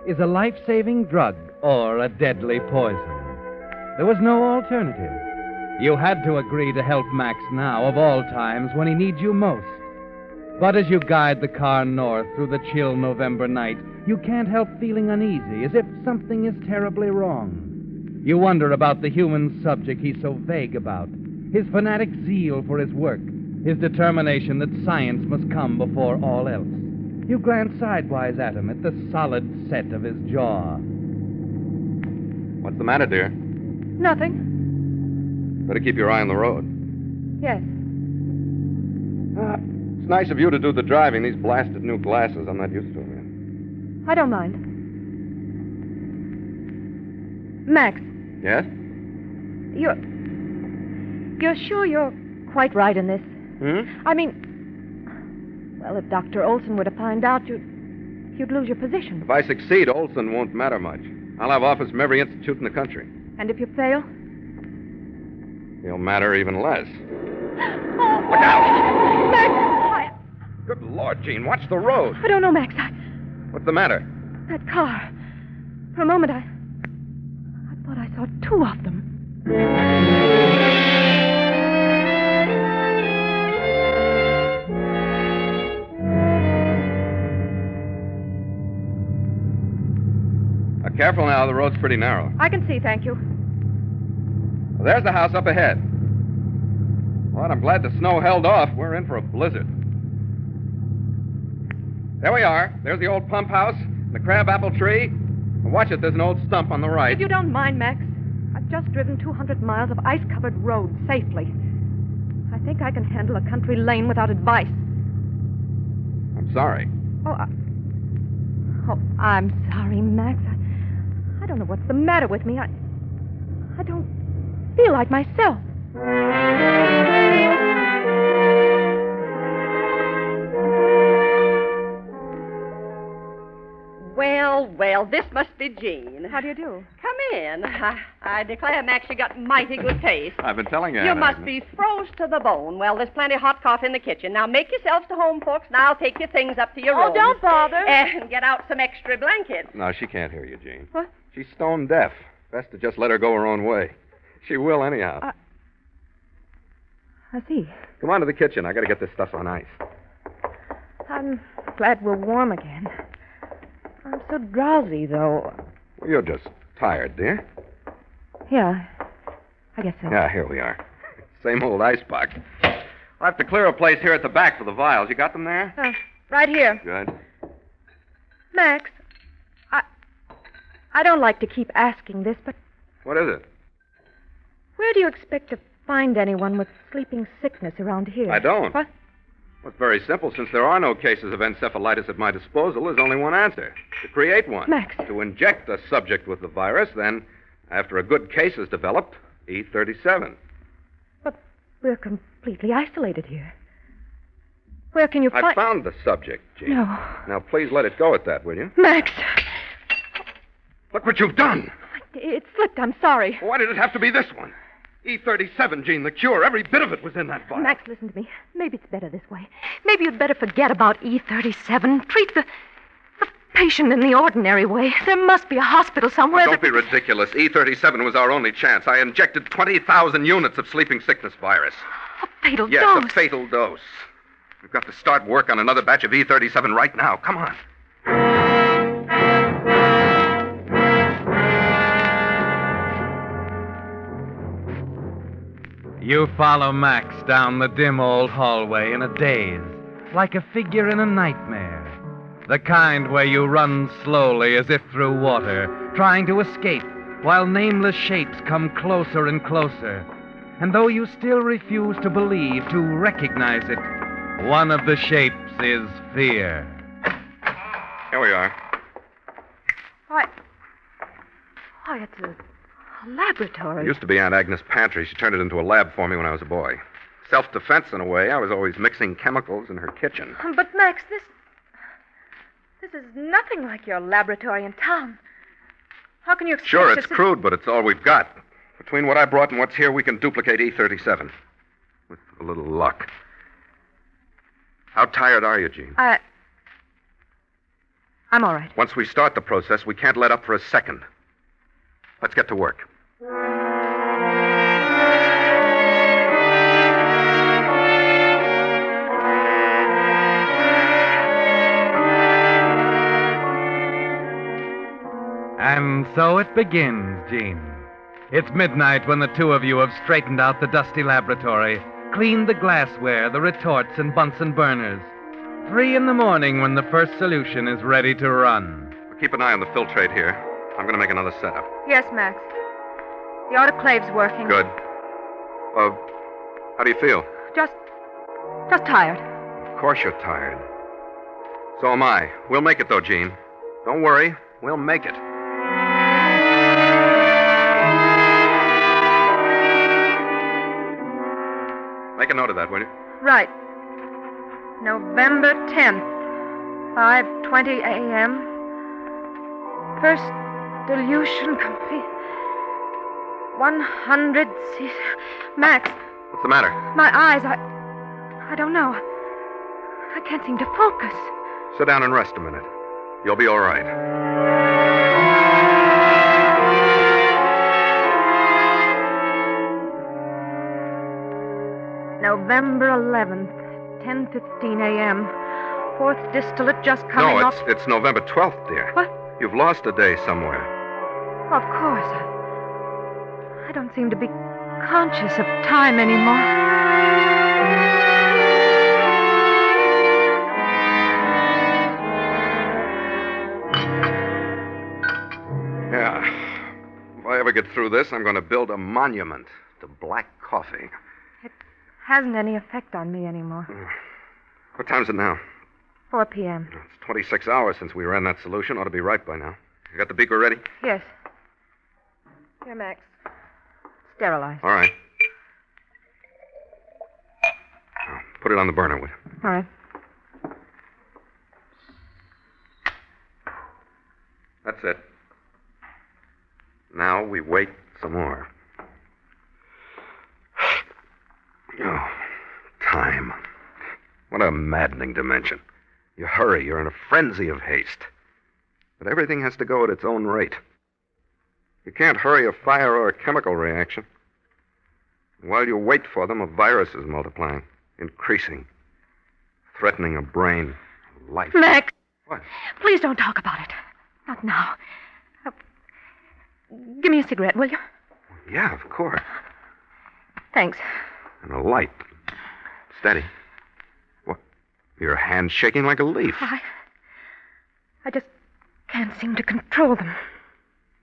is a life-saving drug or a deadly poison. There was no alternative. You had to agree to help Max now, of all times, when he needs you most. But as you guide the car north through the chill November night, you can't help feeling uneasy, as if something is terribly wrong. You wonder about the human subject he's so vague about, his fanatic zeal for his work, his determination that science must come before all else. You glance sidewise at him, at the solid set of his jaw. What's the matter, dear? Nothing. Better keep your eye on the road. Yes. It's nice of you to do the driving. These blasted new glasses, I'm not used to them yet. I don't mind. Max, Yes? you're sure you're quite right in this? I mean, well, if Dr. Olson were to find out, you'd lose your position. If I succeed, Olson won't matter much. I'll have offers from every institute in the country. And if you fail? He'll matter even less. Oh, Look out! Max! Good Lord, Gene, watch the road. I don't know, Max. What's the matter? That car. For a moment, I thought I saw two of them. Careful now, the road's pretty narrow. I can see, thank you. Well, there's the house up ahead. Well, I'm glad the snow held off. We're in for a blizzard. There we are. There's the old pump house, and the crabapple tree. And watch it, there's an old stump on the right. If you don't mind, Max, I've just driven 200 miles of ice-covered road safely. I think I can handle a country lane without advice. I'm sorry. Oh, I'm sorry, Max. I don't know what's the matter with me. I don't feel like myself. Well, this must be Jean. How do you do? Come in. I declare, Max, you got mighty good taste. I've been telling you. You must be froze to the bone. Well, there's plenty of hot coffee in the kitchen. Now, make yourselves to home, folks, and I'll take your things up to your room. Oh, don't bother. And get out some extra blankets. No, she can't hear you, Gene. What? She's stone deaf. Best to just let her go her own way. She will anyhow. I see. Come on to the kitchen. I got to get this stuff on ice. I'm glad we're warm again. I'm so drowsy, though. Well, you're just tired, dear. Yeah, I guess so. Yeah, here we are. Same old icebox. I'll have to clear a place here at the back for the vials. You got them there? Right here. Good. Max, I don't like to keep asking this, but What is it? where do you expect to find anyone with sleeping sickness around here? I don't. What? Well, it's very simple. Since there are no cases of encephalitis at my disposal, there's only one answer. To create one. Max. To inject a subject with the virus, then, after a good case is developed, E37. But we're completely isolated here. Where can you I find... found the subject, Jean. No. Now, please let it go at that, will you? Max! Look what you've done. It slipped. I'm sorry. Why did it have to be this one? E37, Jean, the cure. Every bit of it was in that vial. Max, listen to me. Maybe it's better this way. Maybe you'd better forget about E37. Treat the patient in the ordinary way. There must be a hospital somewhere. Don't be ridiculous. E37 was our only chance. I injected 20,000 units of sleeping sickness virus. A fatal Yes, dose. a fatal dose. We've got to start work on another batch of E37 right now. Come on. You follow Max down the dim old hallway in a daze, like a figure in a nightmare. The kind where you run slowly as if through water, trying to escape, while nameless shapes come closer and closer. And though you still refuse to believe, to recognize it, one of the shapes is fear. Here we are. Why, it's a laboratory. It used to be Aunt Agnes' pantry. She turned it into a lab for me when I was a boy. Self-defense, in a way. I was always mixing chemicals in her kitchen. But, Max, this is nothing like your laboratory in town. How can you expect Sure, to it's crude, but it's all we've got. Between what I brought and what's here, we can duplicate E37. With a little luck. How tired are you, Jean? I'm all right. Once we start the process, we can't let up for a second. Let's get to work. so it begins, Gene. It's midnight when the two of you have straightened out the dusty laboratory, cleaned the glassware, the retorts, and Bunsen burners. 3 in the morning when the first solution is ready to run. Keep an eye on the filtrate here. I'm going to make another setup. Yes, Max. The autoclave's working. Good. How do you feel? Just tired. Of course you're tired. So am I. We'll make it, though, Gene. Don't worry. We'll make it. Make a note of that, will you? Right. November 10th, 5:20 a.m. First dilution complete. 100 c. Max. What's the matter? My eyes, I don't know. I can't seem to focus. Sit down and rest a minute. You'll be all right. November 11th, 10:15 a.m. Fourth distillate just coming No, off. it's November 12th, dear. What? You've lost a day somewhere. Of course. I don't seem to be conscious of time anymore. Yeah. If I ever get through this, I'm going to build a monument to black coffee. Hasn't any effect on me anymore. What time's it now? 4 p.m. It's 26 hours since we ran that solution. Ought to be right by now. You got the beaker ready? Yes. Here, Max. Sterilized. All right. Now, put it on the burner, will you? All right. That's it. Now we wait some more. Oh, time. What a maddening dimension. You hurry, you're in a frenzy of haste. But everything has to go at its own rate. You can't hurry a fire or a chemical reaction. While you wait for them, a virus is multiplying, increasing, threatening a brain, life. Max! What? Please don't talk about it. Not now. Give me a cigarette, will you? Yeah, of course. Thanks. And a light. Steady. What? Your hand's shaking like a leaf. I just can't seem to control them.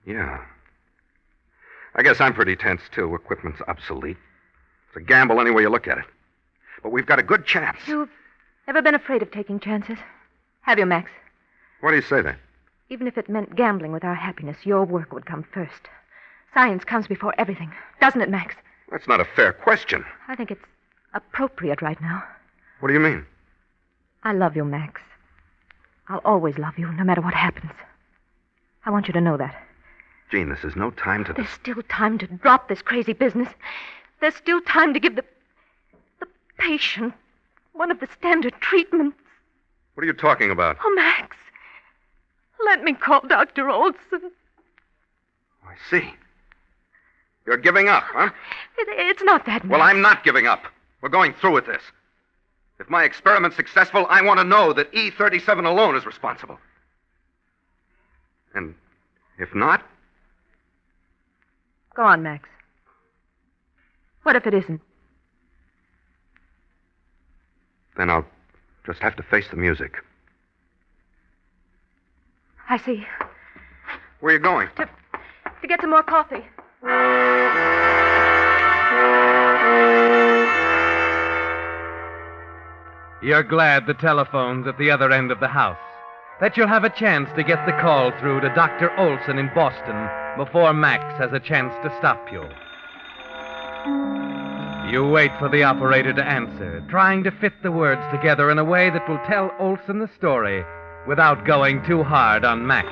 Yeah. I guess I'm pretty tense, too. Equipment's obsolete. It's a gamble any way you look at it. But we've got a good chance. You've never been afraid of taking chances? Have you, Max? Why do you say that? Even if it meant gambling with our happiness, your work would come first. Science comes before everything. Doesn't it, Max? That's not a fair question. I think it's appropriate right now. What do you mean? I love you, Max. I'll always love you, no matter what happens. I want you to know that. Jean, this is no time to... There's still time to drop this crazy business. There's still time to give the patient one of the standard treatments. What are you talking about? Oh, Max. Let me call Dr. Olson. I see. You're giving up, huh? It's not that, Max. Well, I'm not giving up. We're going through with this. If my experiment's successful, I want to know that E37 alone is responsible. And if not... Go on, Max. What if it isn't? Then I'll just have to face the music. I see. Where are you going? To get some more coffee. You're glad the telephone's at the other end of the house, that you'll have a chance to get the call through to Dr. Olson in Boston before Max has a chance to stop you. You wait for the operator to answer, trying to fit the words together in a way that will tell Olson the story without going too hard on Max.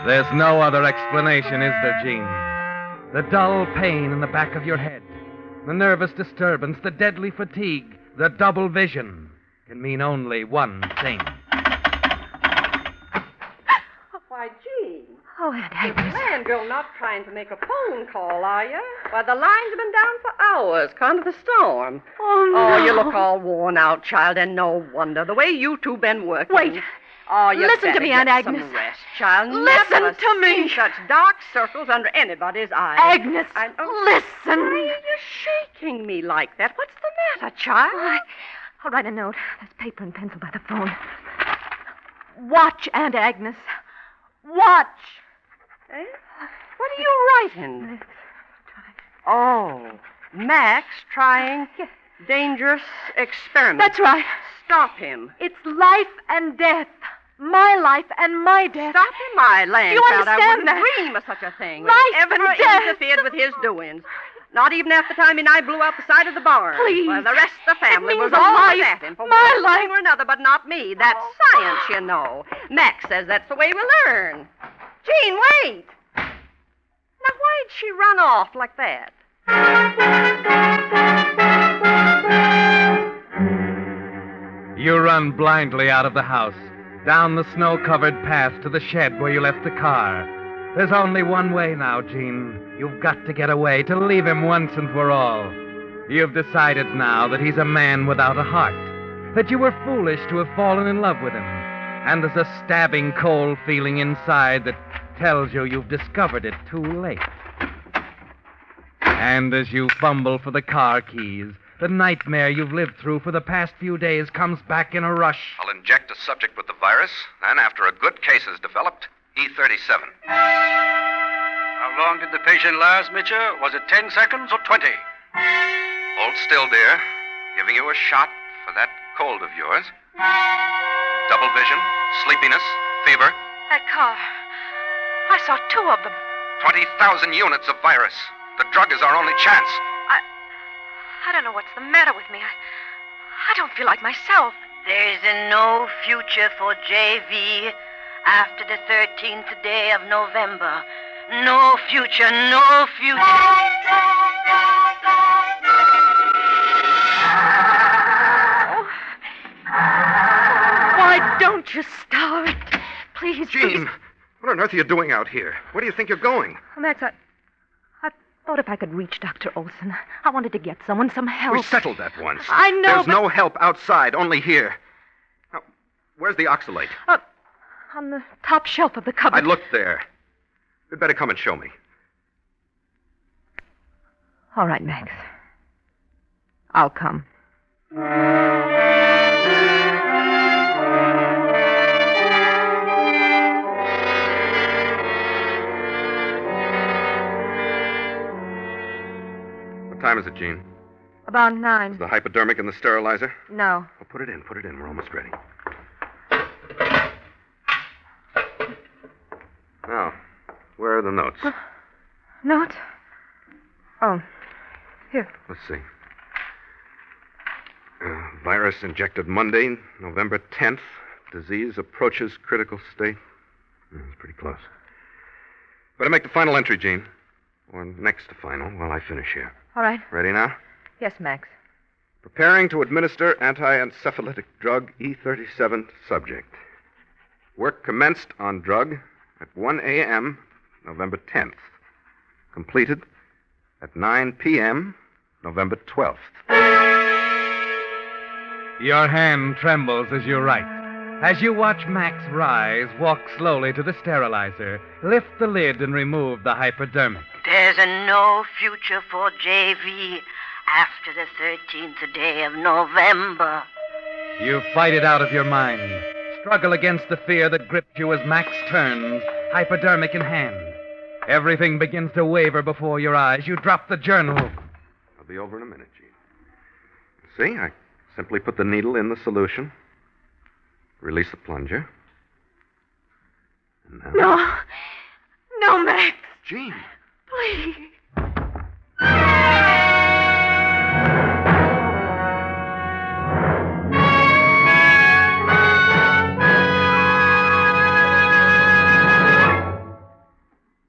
There's no other explanation, is there, Gene? The dull pain in the back of your head, the nervous disturbance, the deadly fatigue, the double vision can mean only one thing. Why, Gene. Oh, Aunt Agnes. Man, girl, not trying to make a phone call, are you? Why, the lines have been down for hours, kind of the storm. Oh, no. Oh, you look all worn out, child, and no wonder. The way you two been working. Wait. Oh, you Listen to better me, get Aunt some Agnes. rest, child. Listen Never to me. seen such dark circles under anybody's eyes. Agnes, Listen. listen. Why are you shaking me like that? What's the matter, child? I'll write a note. There's paper and pencil by the phone. Watch, Aunt Agnes. Watch. Eh? What are you writing? Oh, Max trying dangerous experiment. That's right. Stop him. It's life and death. My life and my death. Stop him, my land. You child. I understand wouldn't that? dream of such a thing. Life Ever and death. interfered with his doings. Not even after Tommy and I blew out the side of the barn. Please. Well, the rest of the family It was means all life. at him for My one life. thing or another, but not me. That's science, you know. Max says that's the way we learn. Jean, wait. Now, why'd she run off like that? You run blindly out of the house, down the snow-covered path to the shed where you left the car. There's only one way now, Jean. You've got to get away, to leave him once and for all. You've decided now that he's a man without a heart, that you were foolish to have fallen in love with him, and there's a stabbing cold feeling inside that tells you you've discovered it too late. And as you fumble for the car keys, the nightmare you've lived through for the past few days comes back in a rush. I'll inject a subject with the virus, then after a good case is developed, E37. How long did the patient last, Mitchell? Was it 10 seconds or 20? Hold still, dear. Giving you a shot for that cold of yours. Double vision, sleepiness, fever. That car. I saw 2 of them. 20,000 units of virus. The drug is our only chance. I don't know what's the matter with me. I don't feel like myself. There's no future for JV after the 13th day of November. No future, no future. Why don't you start? Please, Jean, what on earth are you doing out here? Where do you think you're going? Max, I thought if I could reach Dr. Olson, I wanted to get some help. We settled that once. I know, There's no help outside, only here. Now, where's the oxalate? On the top shelf of the cupboard. I looked there. You'd better come and show me. All right, Max. I'll come. What time is it, Jean? About 9. Is the hypodermic in the sterilizer? No. Well, put it in. We're almost ready. Now, where are the notes? Note? Oh, here. Let's see. Virus injected Monday, November 10th. Disease approaches critical state. It's pretty close. Better make the final entry, Jean. Or next to final while I finish here. All right. Ready now? Yes, Max. Preparing to administer anti-encephalitic drug E37 subject. Work commenced on drug at 1 a.m., November 10th. Completed at 9 p.m., November 12th. Your hand trembles as you write. As you watch Max rise, walk slowly to the sterilizer, lift the lid and remove the hypodermic. There's no future for JV after the 13th day of November. You fight it out of your mind. Struggle against the fear that gripped you as Max turns, hypodermic in hand. Everything begins to waver before your eyes. You drop the journal. I'll be over in a minute, Gene. See, I simply put the needle in the solution, release the plunger. And now... No, Max. Gene. Please.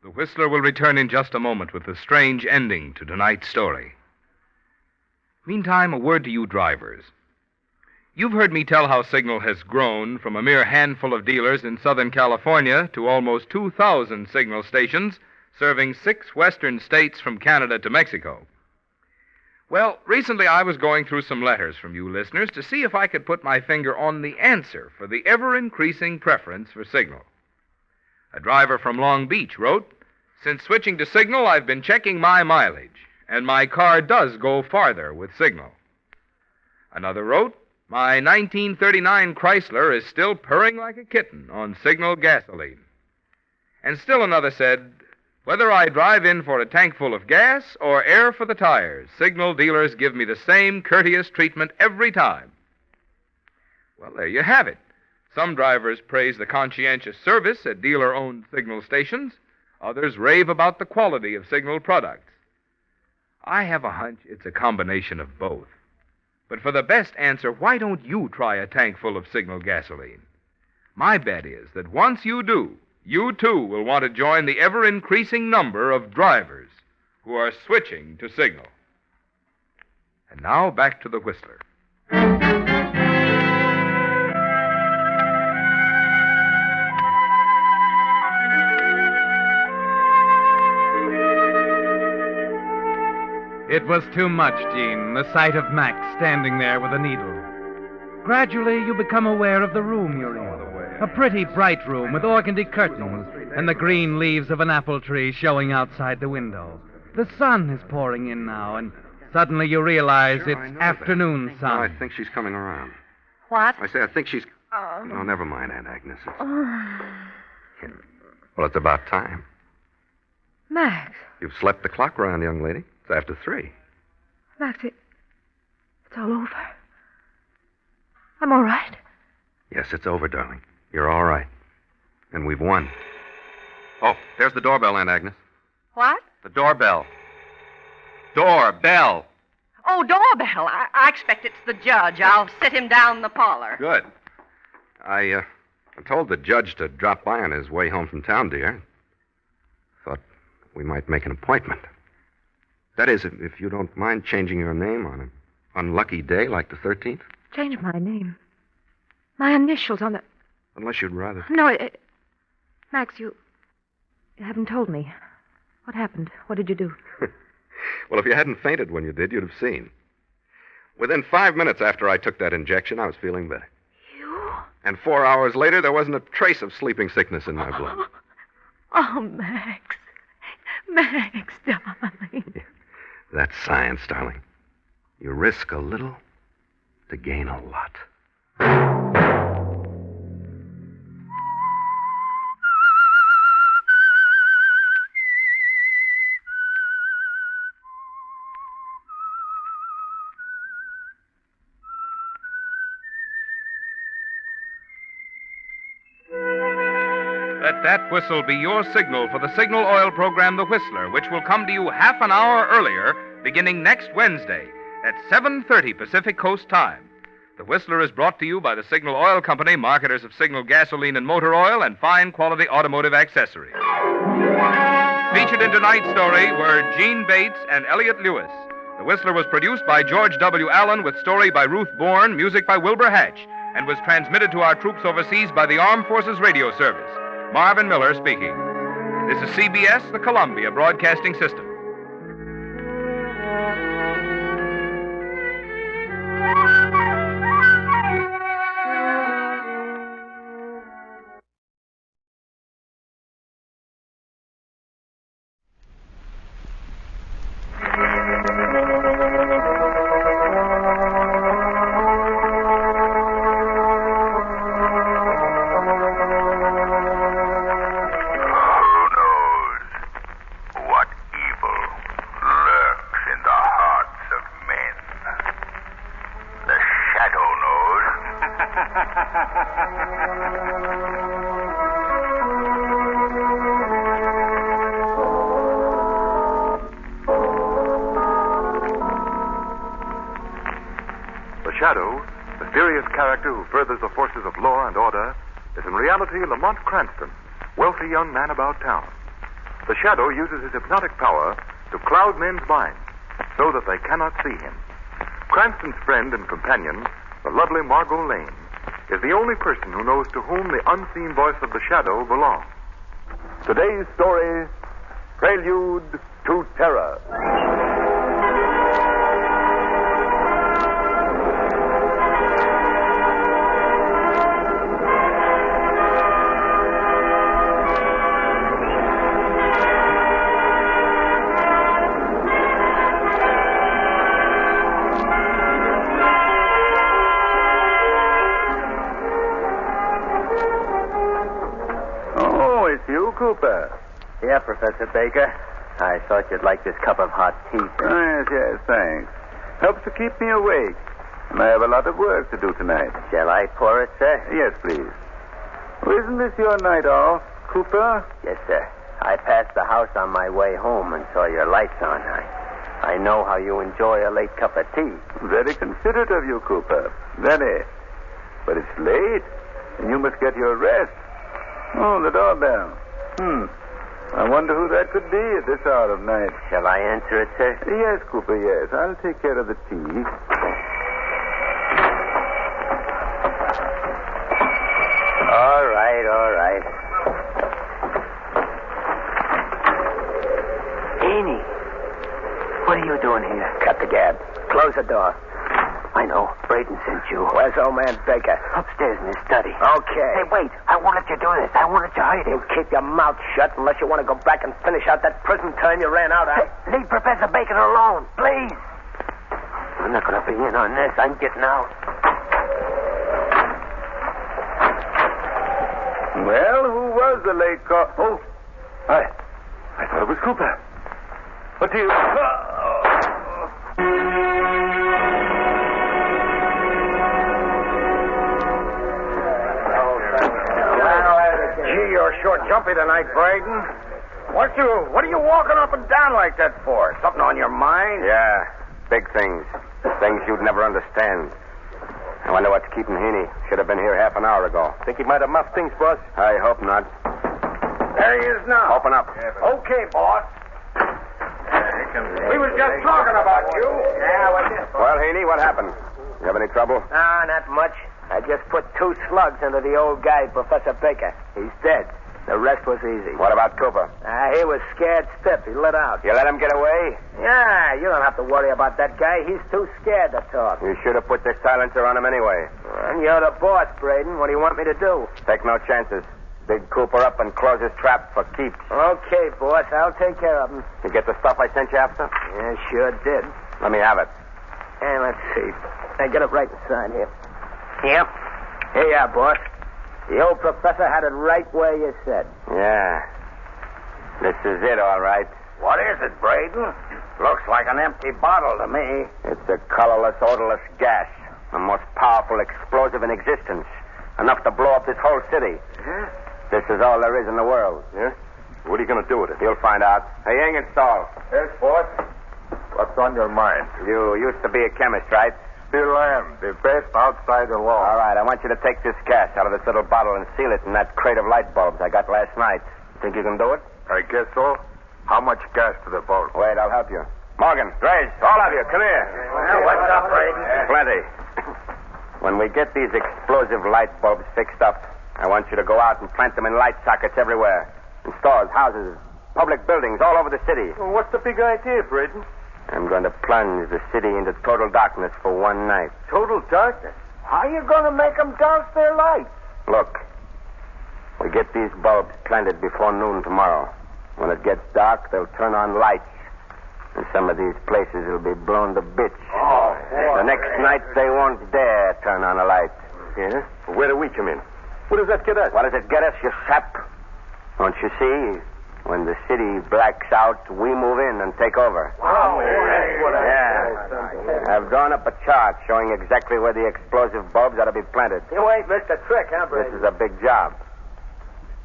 The Whistler will return in just a moment with the strange ending to tonight's story. Meantime, a word to you drivers. You've heard me tell how Signal has grown from a mere handful of dealers in Southern California to almost 2,000 Signal stations serving 6 western states from Canada to Mexico. Well, recently I was going through some letters from you listeners to see if I could put my finger on the answer for the ever-increasing preference for Signal. A driver from Long Beach wrote, "Since switching to Signal, I've been checking my mileage, and my car does go farther with Signal." Another wrote, "My 1939 Chrysler is still purring like a kitten on Signal gasoline." And still another said, "Whether I drive in for a tank full of gas or air for the tires, Signal dealers give me the same courteous treatment every time." Well, there you have it. Some drivers praise the conscientious service at dealer-owned Signal stations. Others rave about the quality of Signal products. I have a hunch it's a combination of both. But for the best answer, why don't you try a tank full of Signal gasoline? My bet is that once you do, you too will want to join the ever-increasing number of drivers who are switching to Signal. And now back to the Whistler. It was too much, Gene, the sight of Max standing there with a needle. Gradually, you become aware of the room you're in. A pretty bright room with organdy curtains and the green leaves of an apple tree showing outside the window. The sun is pouring in now, and suddenly you realize it's afternoon sun. No, I think she's coming around. What? I say, I think she's... Oh. No, never mind, Aunt Agnes. Well, it's about time. Max. You've slept the clock round, young lady. It's after 3. Max, it's all over. I'm all right. Yes, it's over, darling. You're all right. And we've won. Oh, there's the doorbell, Aunt Agnes. What? The doorbell. Doorbell. Oh, doorbell. I expect it's the judge. I'll sit him down in the parlor. Good. I told the judge to drop by on his way home from town, dear. Thought we might make an appointment. That is, if you don't mind changing your name on an unlucky day like the 13th. Change my name. My initials on the... Unless you'd rather... No, Max, you haven't told me. What happened? What did you do? Well, if you hadn't fainted when you did, you'd have seen. Within 5 minutes after I took that injection, I was feeling better. You? And 4 hours later, there wasn't a trace of sleeping sickness in my blood. Oh, Max. Max, darling. Yeah, that's science, darling. You risk a little to gain a lot. Let that whistle be your signal for the Signal Oil program, The Whistler, which will come to you half an hour earlier, beginning next Wednesday at 7:30 Pacific Coast Time. The Whistler is brought to you by the Signal Oil Company, marketers of Signal gasoline and motor oil and fine quality automotive accessories. Featured in tonight's story were Gene Bates and Elliot Lewis. The Whistler was produced by George W. Allen with story by Ruth Bourne, music by Wilbur Hatch, and was transmitted to our troops overseas by the Armed Forces Radio Service. Marvin Miller speaking. This is CBS, the Columbia Broadcasting System. Shadow, mysterious character who furthers the forces of law and order, is in reality Lamont Cranston, wealthy young man about town. The Shadow uses his hypnotic power to cloud men's minds so that they cannot see him. Cranston's friend and companion, the lovely Margot Lane, is the only person who knows to whom the unseen voice of the Shadow belongs. Today's story, Prelude to Terror. Cooper. Yeah, Professor Baker. I thought you'd like this cup of hot tea. Yes, thanks. Helps to keep me awake. And I have a lot of work to do tonight. Shall I pour it, sir? Yes, please. Oh, isn't this your night off, Cooper? Yes, sir. I passed the house on my way home and saw your lights on. I know how you enjoy a late cup of tea. Very considerate of you, Cooper. Very. But it's late, and you must get your rest. Oh, the doorbell. I wonder who that could be at this hour of night. Shall I answer it, sir? Yes, Cooper, yes. I'll take care of the tea. All right. Amy, what are you doing here? Cut the gab. Close the door. I know. Braden sent you. Where's old man Baker? Upstairs in his study. Okay. Hey, wait. I won't let you do this. I won't let you hide him. You keep your mouth shut unless you want to go back and finish out that prison term you ran out on. Hey, leave Professor Baker alone, please. I'm not going to be in on this. I'm getting out. Well, who was the late call? Oh, I thought it was Cooper. What do you... Gee, you're sure jumpy tonight, Braden. What are you walking up and down like that for? Something on your mind? Yeah, big things. Things you'd never understand. I wonder what's keeping Heaney. Should have been here half an hour ago. Think he might have muffed things, boss? I hope not. There he is now. Open up. Okay, boss. We was just talking about you. Yeah, Well, Heaney, what happened? You have any trouble? Ah, not much. I just put 2 slugs into the old guy, Professor Baker. He's dead. The rest was easy. What about Cooper? He was scared stiff. He lit out. You let him get away? Yeah, you don't have to worry about that guy. He's too scared to talk. You should have put the silencer on him anyway. And you're the boss, Braden. What do you want me to do? Take no chances. Dig Cooper up and close his trap for keeps. Okay, boss. I'll take care of him. You get the stuff I sent you after? Yeah, sure did. Let me have it. And let's see. I got it right inside here. Yep. Here you are, boss. The old professor had it right where you said. Yeah. This is it, all right. What is it, Braden? Looks like an empty bottle to me. It's a colorless, odorless gas. The most powerful explosive in existence. Enough to blow up this whole city. Huh? This is all there is in the world. Yeah? What are you going to do with it? You'll find out. Hey, Ingerstall. Yes, boss. What's on your mind? You used to be a chemist, right? Still am. The best outside the law. All right, I want you to take this gas out of this little bottle and seal it in that crate of light bulbs I got last night. Think you can do it? I guess so. How much gas to the bulb? Wait, I'll help you. Morgan, Grace, all of you, come here. Well, what's up, Braden? Plenty. When we get these explosive light bulbs fixed up, I want you to go out and plant them in light sockets everywhere. In stores, houses, public buildings, all over the city. Well, what's the big idea, Braden? I'm going to plunge the city into total darkness for one night. Total darkness? How are you going to make them douse their lights? Look, we get these bulbs planted before noon tomorrow. When it gets dark, they'll turn on lights. And some of these places will be blown to bits. Oh, boy. The next night, they won't dare turn on a light. Yeah? Where do we come in? What does that get us? What does it get us, you sap? Don't you see? When the city blacks out, we move in and take over. Wow. Yeah. I've drawn up a chart showing exactly where the explosive bulbs are to be planted. You ain't missed a trick, huh, Braden? This is a big job.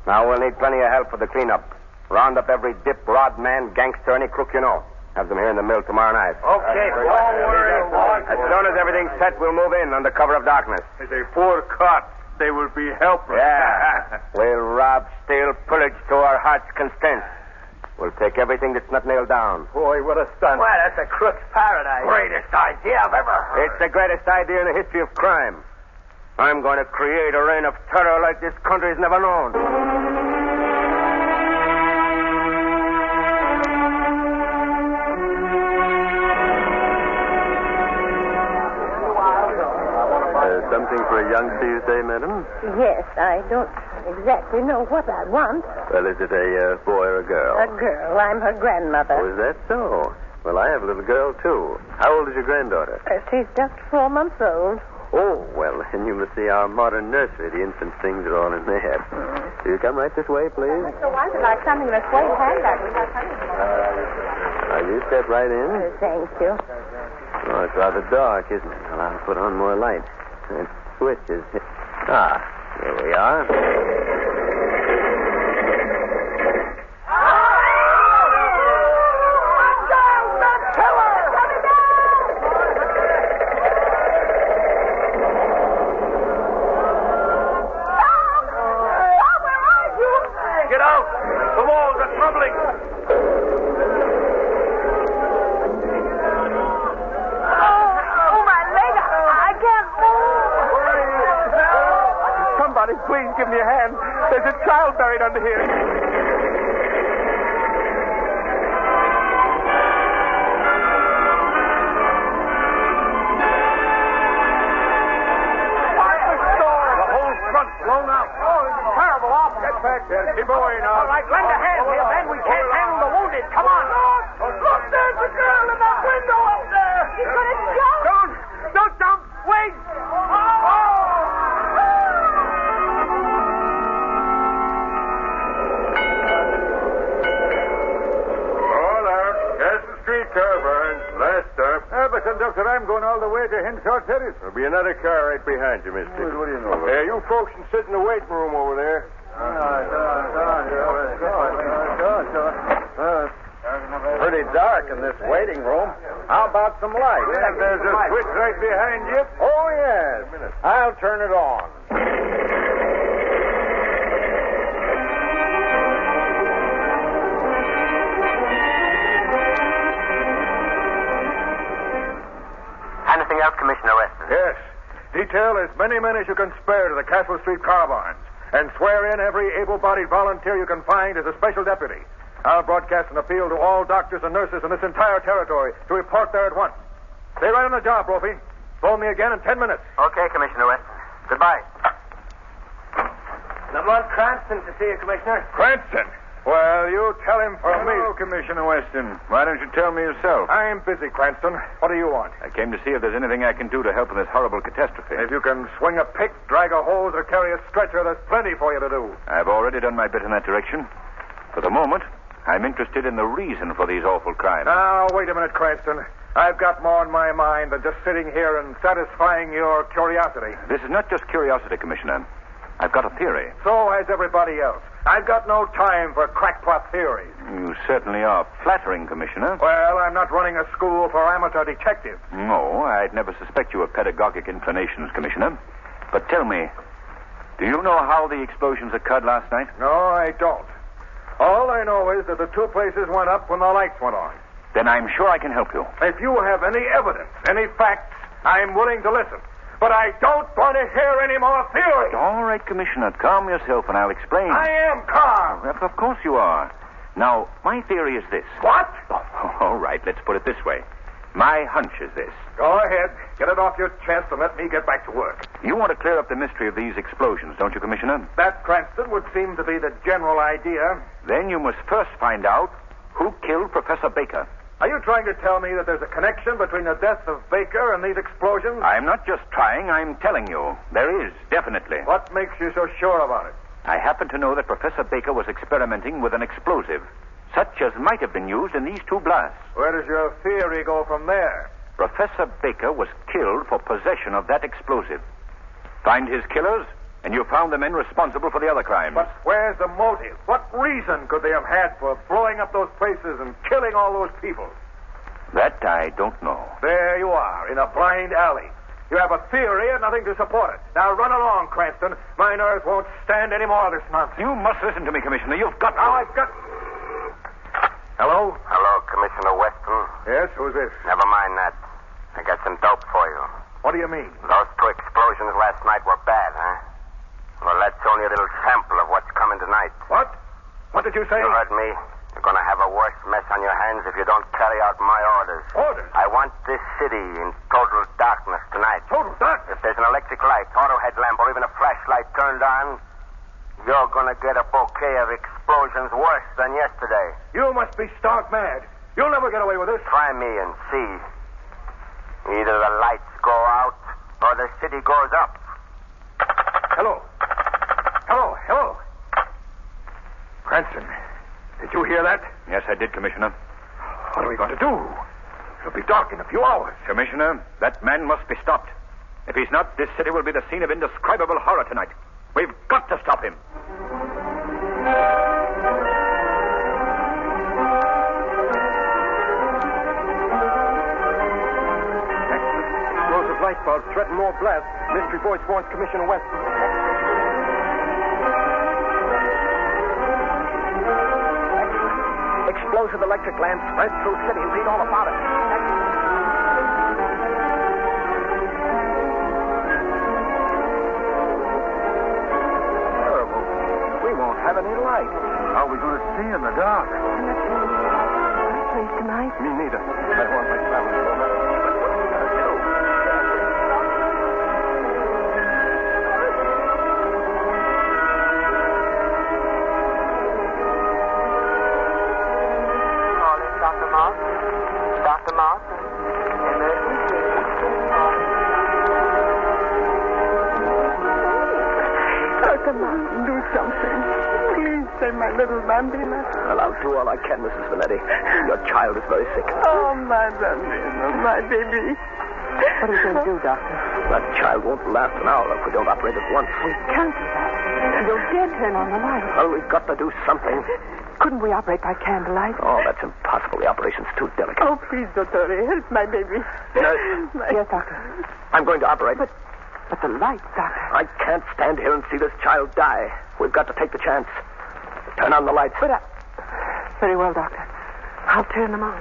Now we'll need plenty of help for the cleanup. Round up every dip, rod man, gangster, any crook you know. Have them here in the mill tomorrow night. Okay, don't worry, boss. As soon as everything's set, we'll move in under cover of darkness. They poor cots. They will be helpless. Yeah. We'll rob, steal, pillage to our heart's content. We'll take everything that's not nailed down. Boy, what a stunt. Well, that's a crook's paradise. Greatest idea I've ever heard. It's the greatest idea in the history of crime. I'm going to create a reign of terror like this country's never known. Something for a youngster, you say, madam? Yes, I don't exactly know what I want. Well, is it a boy or a girl? A girl. I'm her grandmother. Oh, is that so? Well, I have a little girl, too. How old is your granddaughter? She's just 4 months old. Oh, well, then you must see our modern nursery. The infant things are all in there. Will you come right this way, please? Mr. White would like something in a suede handbag. We have something. You step right in. Thank you. Oh, it's rather dark, isn't it? Well, I'll put on more light. That switch is... Ah, here we are. Get out! The walls are crumbling! Oh, my leg! I can't move! Somebody, please give me a hand. There's a child buried under here. The whole front's blown out. Oh, this is terrible, awful. Get back there. Keep away now. All right, lend a hand here, Ben. We can't handle the wounded. Come on. Look, there's a girl in that window up there. She's going to jump. Don't jump. Wait. Oh, there. Yes, the streetcar burns. Last stop. But conductor, I'm going all the way to Henshaw Terrace. There'll be another car right behind you, mister. What do you know? You folks can sit in the waiting room over there. Pretty dark in this waiting room. How about some light? There's a switch right behind you. Oh, yes. I'll turn it on. Anything else, Commissioner Weston? Yes. Detail as many men as you can spare to the Castle Street car barns. And swear in every able-bodied volunteer you can find as a special deputy. I'll broadcast an appeal to all doctors and nurses in this entire territory to report there at once. Stay right on the job, Brophy. Phone me again in 10 minutes. Okay, Commissioner Weston. Goodbye. Lamont Cranston to see you, Commissioner. Cranston? Well, you tell him for me. Hello, Commissioner Weston. Why don't you tell me yourself? I'm busy, Cranston. What do you want? I came to see if there's anything I can do to help in this horrible catastrophe. If you can swing a pick, drag a hose, or carry a stretcher, there's plenty for you to do. I've already done my bit in that direction. For the moment, I'm interested in the reason for these awful crimes. Now, wait a minute, Cranston. I've got more on my mind than just sitting here and satisfying your curiosity. This is not just curiosity, Commissioner. I've got a theory. So has everybody else. I've got no time for crackpot theories. You certainly are flattering, Commissioner. Well, I'm not running a school for amateur detectives. No, I'd never suspect you of pedagogic inclinations, Commissioner. But tell me, do you know how the explosions occurred last night? No, I don't. All I know is that the two places went up when the lights went on. Then I'm sure I can help you. If you have any evidence, any facts, I'm willing to listen. But I don't want to hear any more theory. All right, Commissioner, calm yourself and I'll explain. I am calm. Of course you are. Now, my theory is this. What? Oh, all right, let's put it this way. My hunch is this. Go ahead. Get it off your chest and let me get back to work. You want to clear up the mystery of these explosions, don't you, Commissioner? That, Cranston, would seem to be the general idea. Then you must first find out who killed Professor Baker. Are you trying to tell me that there's a connection between the death of Baker and these explosions? I'm not just trying, I'm telling you. There is, definitely. What makes you so sure about it? I happen to know that Professor Baker was experimenting with an explosive, such as might have been used in these two blasts. Where does your theory go from there? Professor Baker was killed for possession of that explosive. Find his killers, and you found the men responsible for the other crimes. But where's the motive? What reason could they have had for blowing up those places and killing all those people? That I don't know. There you are, in a blind alley. You have a theory and nothing to support it. Now run along, Cranston. My nerves won't stand any more of this nonsense. You must listen to me, Commissioner. You've got to. Now I've got... Hello? Hello, Commissioner Weston. Yes, who's this? Never mind that. I got some dope for you. What do you mean? Those two explosions last night were bad, huh? Well, that's only a little sample of what's coming tonight. What? What did you say? You heard me. You're going to have a worse mess on your hands if you don't carry out my orders. Orders? I want this city in total darkness tonight. Total darkness? If there's an electric light, auto headlamp, or even a flashlight turned on, you're going to get a bouquet of explosions worse than yesterday. You must be stark mad. You'll never get away with this. Try me and see. Either the lights go out, or before the city goes up. Hello. Cranston, did you hear that? Yes, I did, Commissioner. What are we going to do? It'll be dark in a few hours. Commissioner, that man must be stopped. If he's not, this city will be the scene of indescribable horror tonight. We've got to stop him. Rows of light bulbs threaten more blasts. Mystery voice warns Commissioner West. Explosive electric lamps spread through city. Read all about it. Terrible. We won't have any light. How are we going to see in the dark? Place tonight. Me neither. I want my traveling clothes. But what are we going to do? Dr. Moss? Dr. Moss? Emergency. Dr. Moss, do something. Please save my little bambina. Well, I'll do all I can, Mrs. Vanetti. Your child is very sick. Oh, my bambina, my baby. What are we going to do, Doctor? That child won't last an hour if we don't operate at once. We can't do that. You'll dare turn on the light. Well, we've got to do something. Couldn't we operate by candlelight? Oh, that's impossible. The operation's too delicate. Oh, please, Dottore, help my baby. Nurse. Yes, Doctor. I'm going to operate. But the light, Doctor. I can't stand here and see this child die. We've got to take the chance. Turn on the lights. But very well, Doctor. I'll turn them on.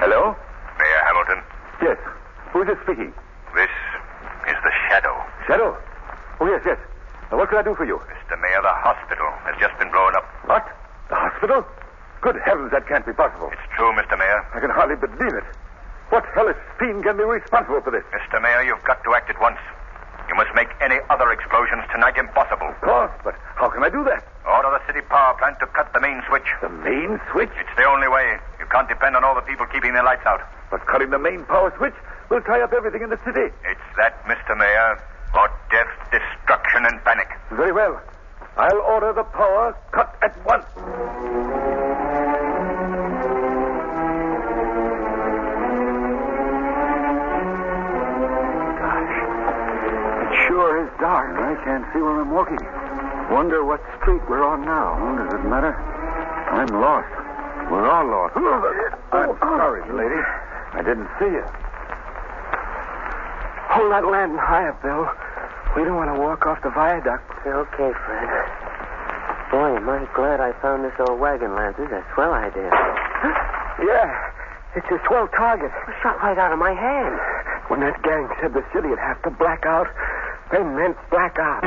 Hello? Mayor Hamilton, Yes. Who's this speaking? this is the Shadow. Shadow? Oh, yes. What can I do for you? Mr. Mayor, the hospital has just been blown up. What? The hospital? Good heavens, that can't be possible. It's true, Mr. Mayor. I can hardly believe it. What hellish fiend can be responsible for this? Mr. Mayor, you've got to act at once. You must make any other explosions tonight impossible. Of course, but how can I do that? Order the city power plant to cut the main switch. The main switch? It's the only way. You can't depend on all the people keeping their lights out. But cutting the main power switch will tie up everything in the city. It's that, Mr. Mayor, or death, destruction, and panic. Very well. I'll order the power cut at once. Sure is dark. I can't see where I'm walking. Wonder what street we're on now. Well, does it matter? I'm lost. We're all lost. I'm sorry, lady. I didn't see you. Hold that lantern higher, Bill. We don't want to walk off the viaduct. Okay, Fred. Boy, am I glad I found this old wagon, Lancers. That's a swell idea. Yeah, it's a swell target. It shot right out of my hand. When that gang said the city'd have to black out, they meant black out.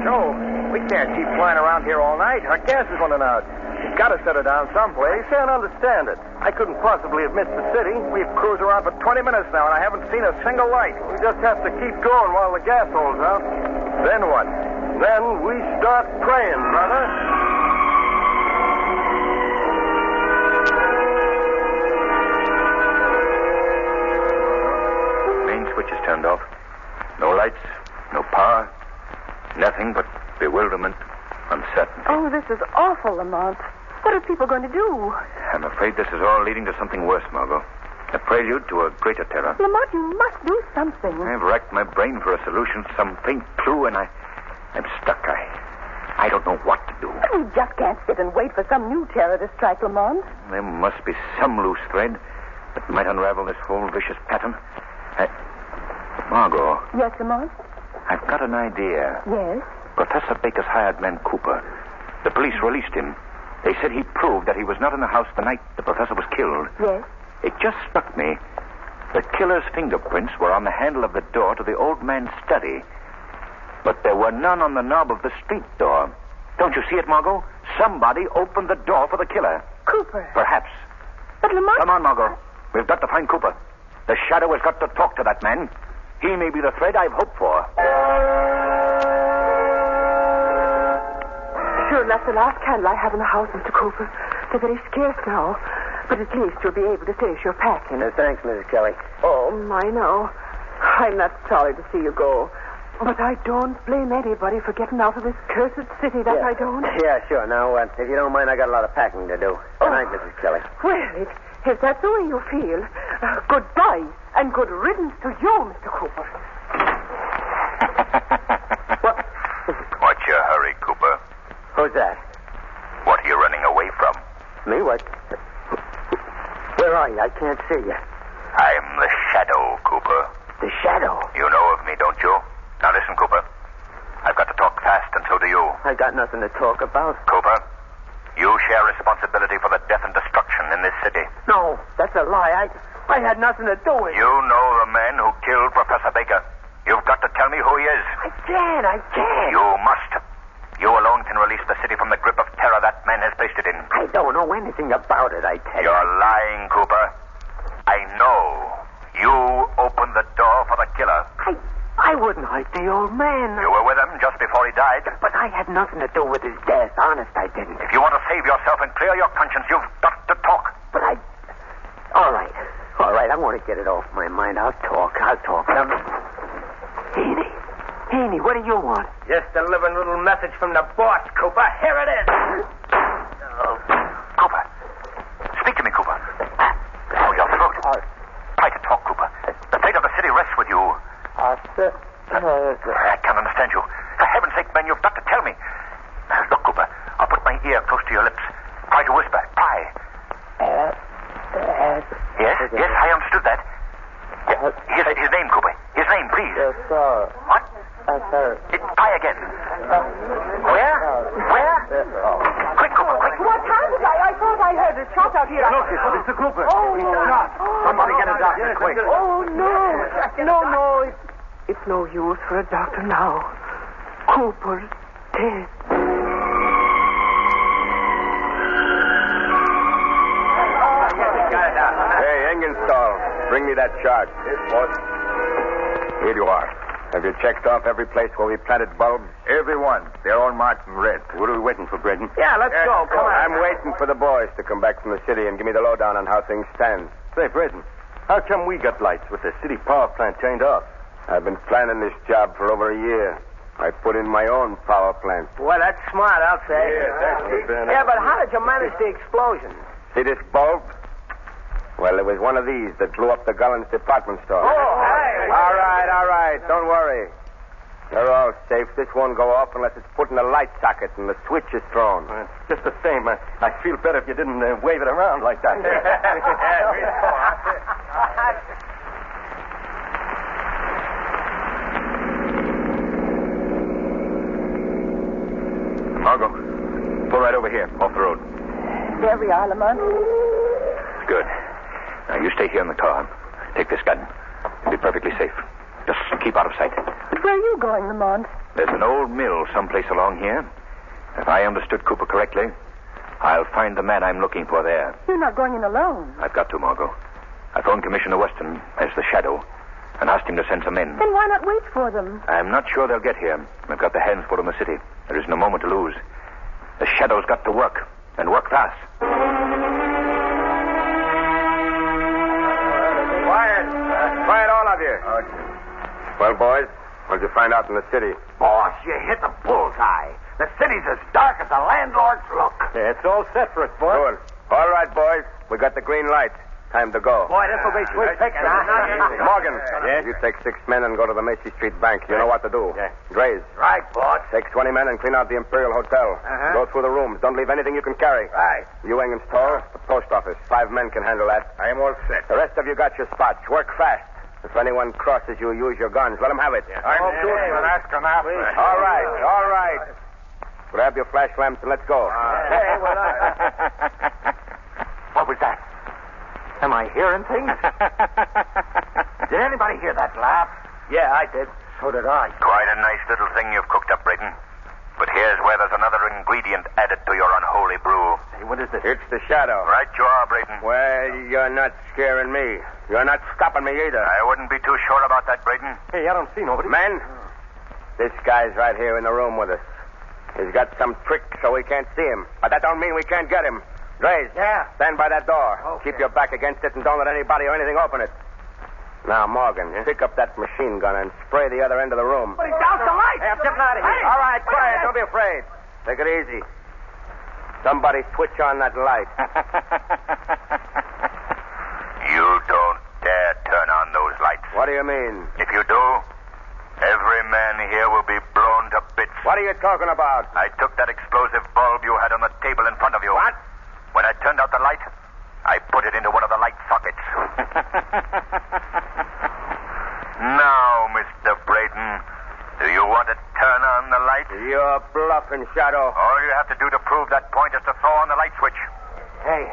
Joe, we can't keep flying around here all night. Our gas is running out. You've got to set her down someplace. I can't understand it. I couldn't possibly have missed the city. We've cruised around for 20 minutes now, and I haven't seen a single light. We just have to keep going while the gas holds out. Then what? Then we start praying, brother. Switch is turned off. No lights, no power, nothing but bewilderment, uncertainty. Oh, this is awful, Lamont. What are people going to do? I'm afraid this is all leading to something worse, Margot. A prelude to a greater terror. Lamont, you must do something. I've racked my brain for a solution, some faint clue, and I'm stuck. I don't know what to do. But we just can't sit and wait for some new terror to strike, Lamont. There must be some loose thread that might unravel this whole vicious pattern. Margot. Yes, Lamont? I've got an idea. Yes? Professor Baker's hired man, Cooper. The police released him. They said he proved that he was not in the house the night the professor was killed. Yes? It just struck me. The killer's fingerprints were on the handle of the door to the old man's study. But there were none on the knob of the street door. Don't you see it, Margot? Somebody opened the door for the killer. Cooper. Perhaps. But Lamont... Come on, Margot. We've got to find Cooper. The Shadow has got to talk to that man. He may be the thread I've hoped for. that's the last candle I have in the house, Mr. Cooper. They're very scarce now. But at least you'll be able to finish your packing. Thanks, Mrs. Kelly. Oh, my, no. I'm not sorry to see you go. But I don't blame anybody for getting out of this cursed city, that I don't. Yeah, sure. Now, if you don't mind, I got a lot of packing to do. Good night, Mrs. Kelly. Well, if that's the way you feel, goodbye and good riddance to you, Mr. Cooper. What's your hurry, Cooper? Who's that? What are you running away from? Me? What? Where are you? I can't see you. I'm the Shadow, Cooper. The Shadow? You know of me, don't you? Now listen, Cooper. I've got to talk fast, and so do you. I got nothing to talk about. Cooper, you share responsibility for the death and destruction in this city. No, that's a lie. I had nothing to do with it. You know the man who killed Professor Baker. You've got to tell me who he is. I can't. You must. You alone can release the city from the grip of terror that man has placed it in. I don't know anything about it, I tell you. You're lying, Cooper. I know. You opened the door for the killer. I wouldn't hurt the old man. You were with him just before he died. But I had nothing to do with his death. Honest, I didn't. If you want to save yourself and clear your conscience, you've got to talk. But All right. I want to get it off my mind. I'll talk. Haney, what do you want? Just delivering a little message from the boss, Cooper. Here it is. Cooper. Speak to me, Cooper. Oh, your throat. Try to talk, Cooper. The fate of the city rests with you. I can't understand you. For heaven's sake, man, you've got to tell me. Look, Cooper, I'll put my ear close to your lips. Try to whisper. Try. Yes, I understood that. His name, Cooper. His name, please. Yes, sir. What? Yes, sir. Try again. Where? Quick, Cooper, quick. What happened? I thought I heard a shot out here. Look, it's Mr. Cooper. Oh, He's no. shot. Somebody get a doctor, quick. Oh, no. It's no use for a doctor now. Cooper's dead. Hey, Engenstall, bring me that chart. Yes, boss. Here you are. Have you checked off every place where we planted bulbs? Every one. They're all marked in red. What are we waiting for, Braden? Yeah, let's go. Come on. I'm waiting for the boys to come back from the city and give me the lowdown on how things stand. Say, Braden, how come we got lights with the city power plant turned off? I've been planning this job for over a year. I put in my own power plant. Well, that's smart, I'll say. Yeah, but how did you manage the explosion? See this bulb? Well, it was one of these that blew up the Gullens department store. Oh, hey. All right. Don't worry. They're all safe. This won't go off unless it's put in a light socket and the switch is thrown. Just the same, I feel better if you didn't wave it around like that. Margot, pull right over here, off the road. There we are, Lamont. Good. Now, you stay here in the car. Take this gun. You'll be perfectly safe. Just keep out of sight. But where are you going, Lamont? There's an old mill someplace along here. If I understood Cooper correctly, I'll find the man I'm looking for there. You're not going in alone. I've got to, Margot. I phoned Commissioner Weston as the Shadow and asked him to send some men. Then why not wait for them? I'm not sure they'll get here. I've got the hands full in the city. There isn't a moment to lose. The Shadow's got to work, and work fast. Quiet, all of you. Well, boys, what'd you find out in the city? Boss, you hit the bullseye. The city's as dark as the landlord's look. Yeah, it's all set for us, boys. Good. All right, boys. We got the green light. Time to go. Boy, this will be sweet picking, huh? Morgan, you take 6 men and go to the Macy Street Bank. You know what to do. Yeah. Grays. Right, boss. Take 20 men and clean out the Imperial Hotel. Go through the rooms. Don't leave anything you can carry. Right. You, Engenstall, the post office. 5 men can handle that. I am all set. The rest of you got your spots. Work fast. If anyone crosses you, use your guns. Let them have it. I'm shooting and asking after. All right. Grab your flash lamps and let's go. What was that? Am I hearing things? Did anybody hear that laugh? Yeah, I did. So did I. Quite a nice little thing you've cooked up, Braden. But here's where there's another ingredient added to your unholy brew. Hey, what is this? It's the Shadow. Right you are, Braden. Well, you're not scaring me. You're not stopping me either. I wouldn't be too sure about that, Braden. Hey, I don't see nobody. Men, this guy's right here in the room with us. He's got some trick so we can't see him. But that don't mean we can't get him. Drays. Yeah? Stand by that door. Okay. Keep your back against it and don't let anybody or anything open it. Now, Morgan, pick up that machine gun and spray the other end of the room. But he's doused the light. Hey, I'm getting out of here. All right, quiet. Don't be afraid. Take it easy. Somebody switch on that light. You don't dare turn on those lights. What do you mean? If you do, every man here will be blown to bits. What are you talking about? I took that explosive bulb you had on the table in front of you. What? When I turned out the light, I put it into one of the light sockets. Now, Mr. Braden, do you want to turn on the light? You're bluffing, Shadow. All you have to do to prove that point is to throw on the light switch. Hey,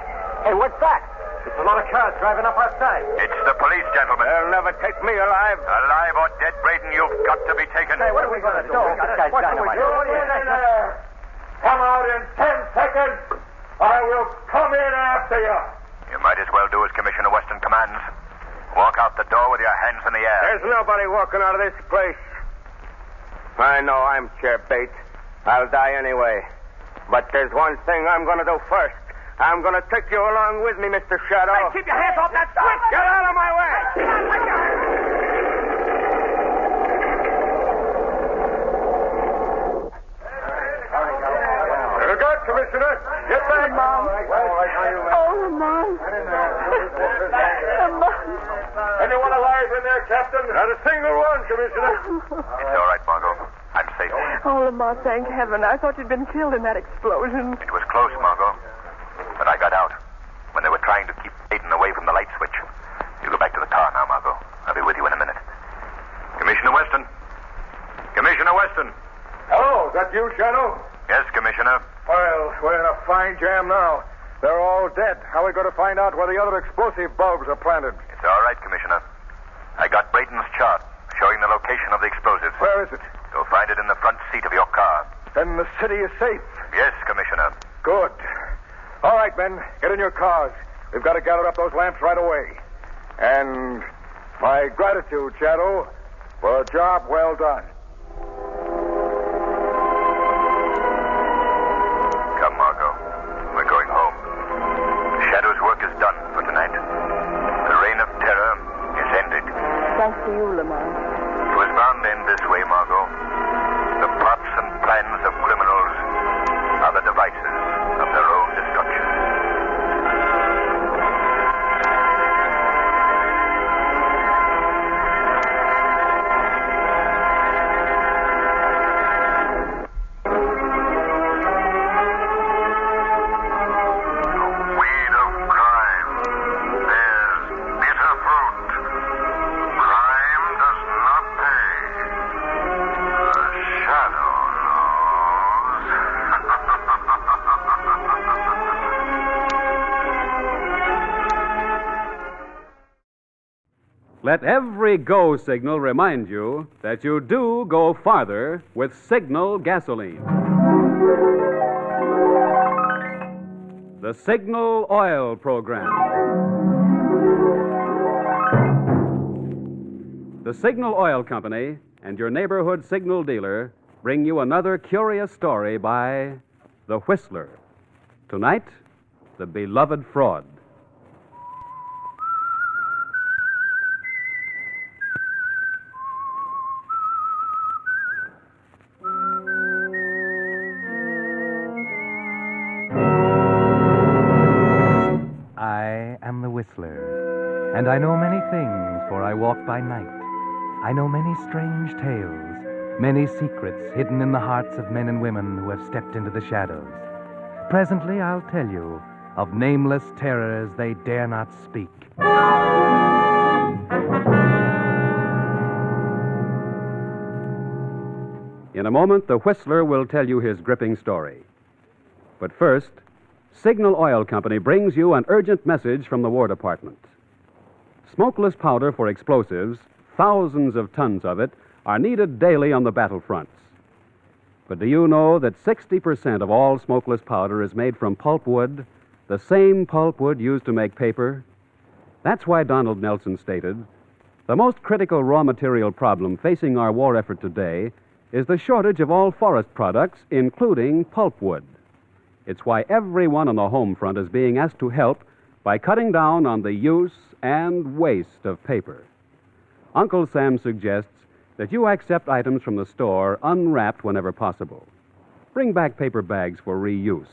what's that? It's a lot of cars driving up outside. It's the police, gentlemen. They'll never take me alive. Alive or dead, Braden, you've got to be taken. Hey, what are we going to do? This guy's dynamite. Come out in 10 seconds. I will come in after you. You might as well do as Commissioner Weston commands. Walk out the door with your hands in the air. There's nobody walking out of this place. I know I'm chair bait. I'll die anyway. But there's one thing I'm going to do first. I'm going to take you along with me, Mr. Shadow. Hey, keep your hands off that switch! Get out of my way! Look out, Commissioner. Get back. Lamont. Oh, Lamont. Lamont. Anyone alive in there, Captain? Not a single one, Commissioner. It's all right, Margot. I'm safe. Oh, Lamont, thank heaven. I thought you'd been killed in that explosion. It was close, Margot. But I got out when they were trying to keep Aiden away from the light switch. You go back to the car now, Margot. I'll be with you in a minute. Commissioner Weston. Commissioner Weston. Hello, is that you, Shadow? Yes, Commissioner. Well, we're in a fine jam now. They're all dead. How are we going to find out where the other explosive bulbs are planted? It's all right, Commissioner. I got Braden's chart showing the location of the explosives. Where is it? You'll find it in the front seat of your car. Then the city is safe. Yes, Commissioner. Good. All right, men, get in your cars. We've got to gather up those lamps right away. And my gratitude, Shadow, for a job well done. Come, Margot. We're going home. Shadow's work is done for tonight. The reign of terror is ended. Thanks to you, Lamont. It was bound to end this way, Margot. The plots and plans of criminals are the devices of their own destruction. Let every go signal remind you that you do go farther with Signal gasoline. The Signal Oil Program. The Signal Oil Company and your neighborhood signal dealer bring you another curious story by The Whistler. Tonight, The Beloved Fraud. I am the Whistler, and I know many things, for I walk by night. I know many strange tales, many secrets hidden in the hearts of men and women who have stepped into the shadows. Presently, I'll tell you of nameless terrors they dare not speak. In a moment, the Whistler will tell you his gripping story. But first, Signal Oil Company brings you an urgent message from the War Department. Smokeless powder for explosives, thousands of tons of it, are needed daily on the battlefronts. But do you know that 60% of all smokeless powder is made from pulpwood, the same pulpwood used to make paper? That's why Donald Nelson stated, "The most critical raw material problem facing our war effort today is the shortage of all forest products, including pulpwood. It's why everyone on the home front is being asked to help by cutting down on the use and waste of paper. Uncle Sam suggests that you accept items from the store unwrapped whenever possible. Bring back paper bags for reuse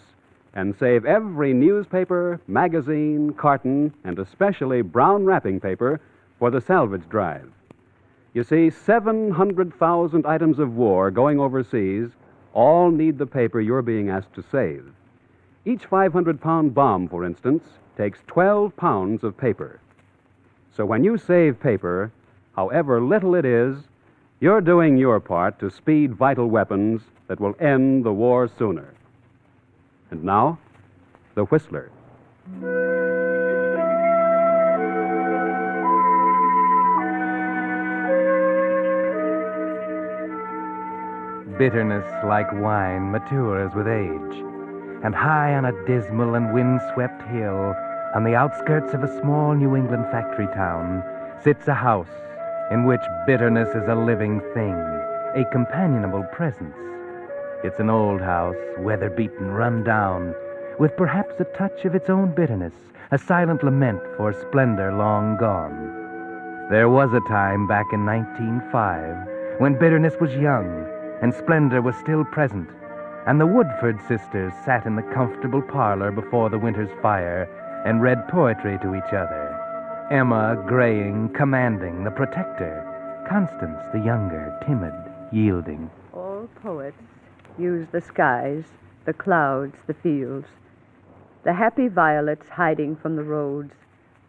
and save every newspaper, magazine, carton, and especially brown wrapping paper for the salvage drive. You see, 700,000 items of war going overseas all need the paper you're being asked to save. Each 500-pound bomb, for instance, takes 12 pounds of paper. So when you save paper, however little it is, you're doing your part to speed vital weapons that will end the war sooner. And now, The Whistler. Bitterness, like wine, matures with age. And high on a dismal and wind-swept hill, on the outskirts of a small New England factory town, sits a house in which bitterness is a living thing, a companionable presence. It's an old house, weather-beaten, run down, with perhaps a touch of its own bitterness, a silent lament for splendor long gone. There was a time back in 1905 when bitterness was young and splendor was still present, and the Woodford sisters sat in the comfortable parlor before the winter's fire and read poetry to each other. Emma, graying, commanding, the protector. Constance, the younger, timid, yielding. All poets use the skies, the clouds, the fields, the happy violets hiding from the roads,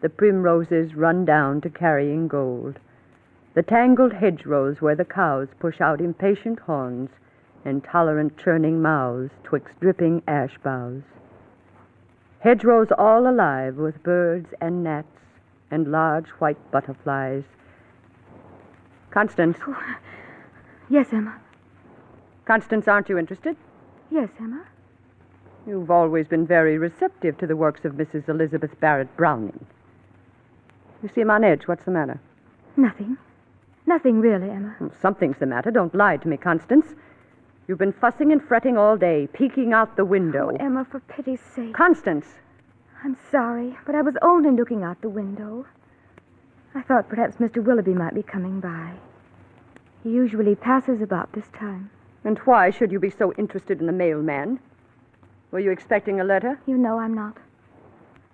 the primroses run down to carrying gold, the tangled hedgerows where the cows push out impatient horns, intolerant churning mouths twixt dripping ash boughs. Hedgerows all alive with birds and gnats and large white butterflies. Constance. Oh. Yes, Emma. Constance, aren't you interested? Yes, Emma. You've always been very receptive to the works of Mrs. Elizabeth Barrett Browning. You seem on edge. What's the matter? Nothing. Nothing really, Emma. Something's the matter. Don't lie to me, Constance. You've been fussing and fretting all day, peeking out the window. Oh, Emma, for pity's sake. Constance! I'm sorry, but I was only looking out the window. I thought perhaps Mr. Willoughby might be coming by. He usually passes about this time. And why should you be so interested in the mailman? Were you expecting a letter? You know I'm not.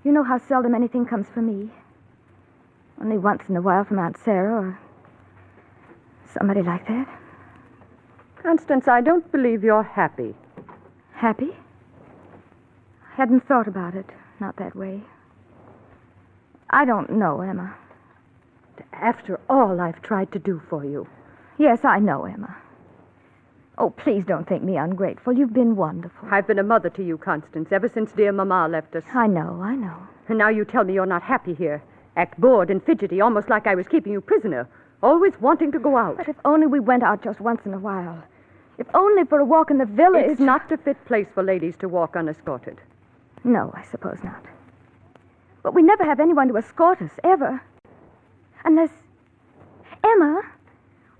You know how seldom anything comes for me. Only once in a while from Aunt Sarah or somebody like that. Constance, I don't believe you're happy. Happy? I hadn't thought about it. Not that way. I don't know, Emma. After all I've tried to do for you. Yes, I know, Emma. Oh, please don't think me ungrateful. You've been wonderful. I've been a mother to you, Constance, ever since dear Mama left us. I know. And now you tell me you're not happy here. Act bored and fidgety, almost like I was keeping you prisoner. Always wanting to go out. But if only we went out just once in a while. If only for a walk in the village. It's not a fit place for ladies to walk unescorted. No, I suppose not. But we never have anyone to escort us, ever. Unless... Emma,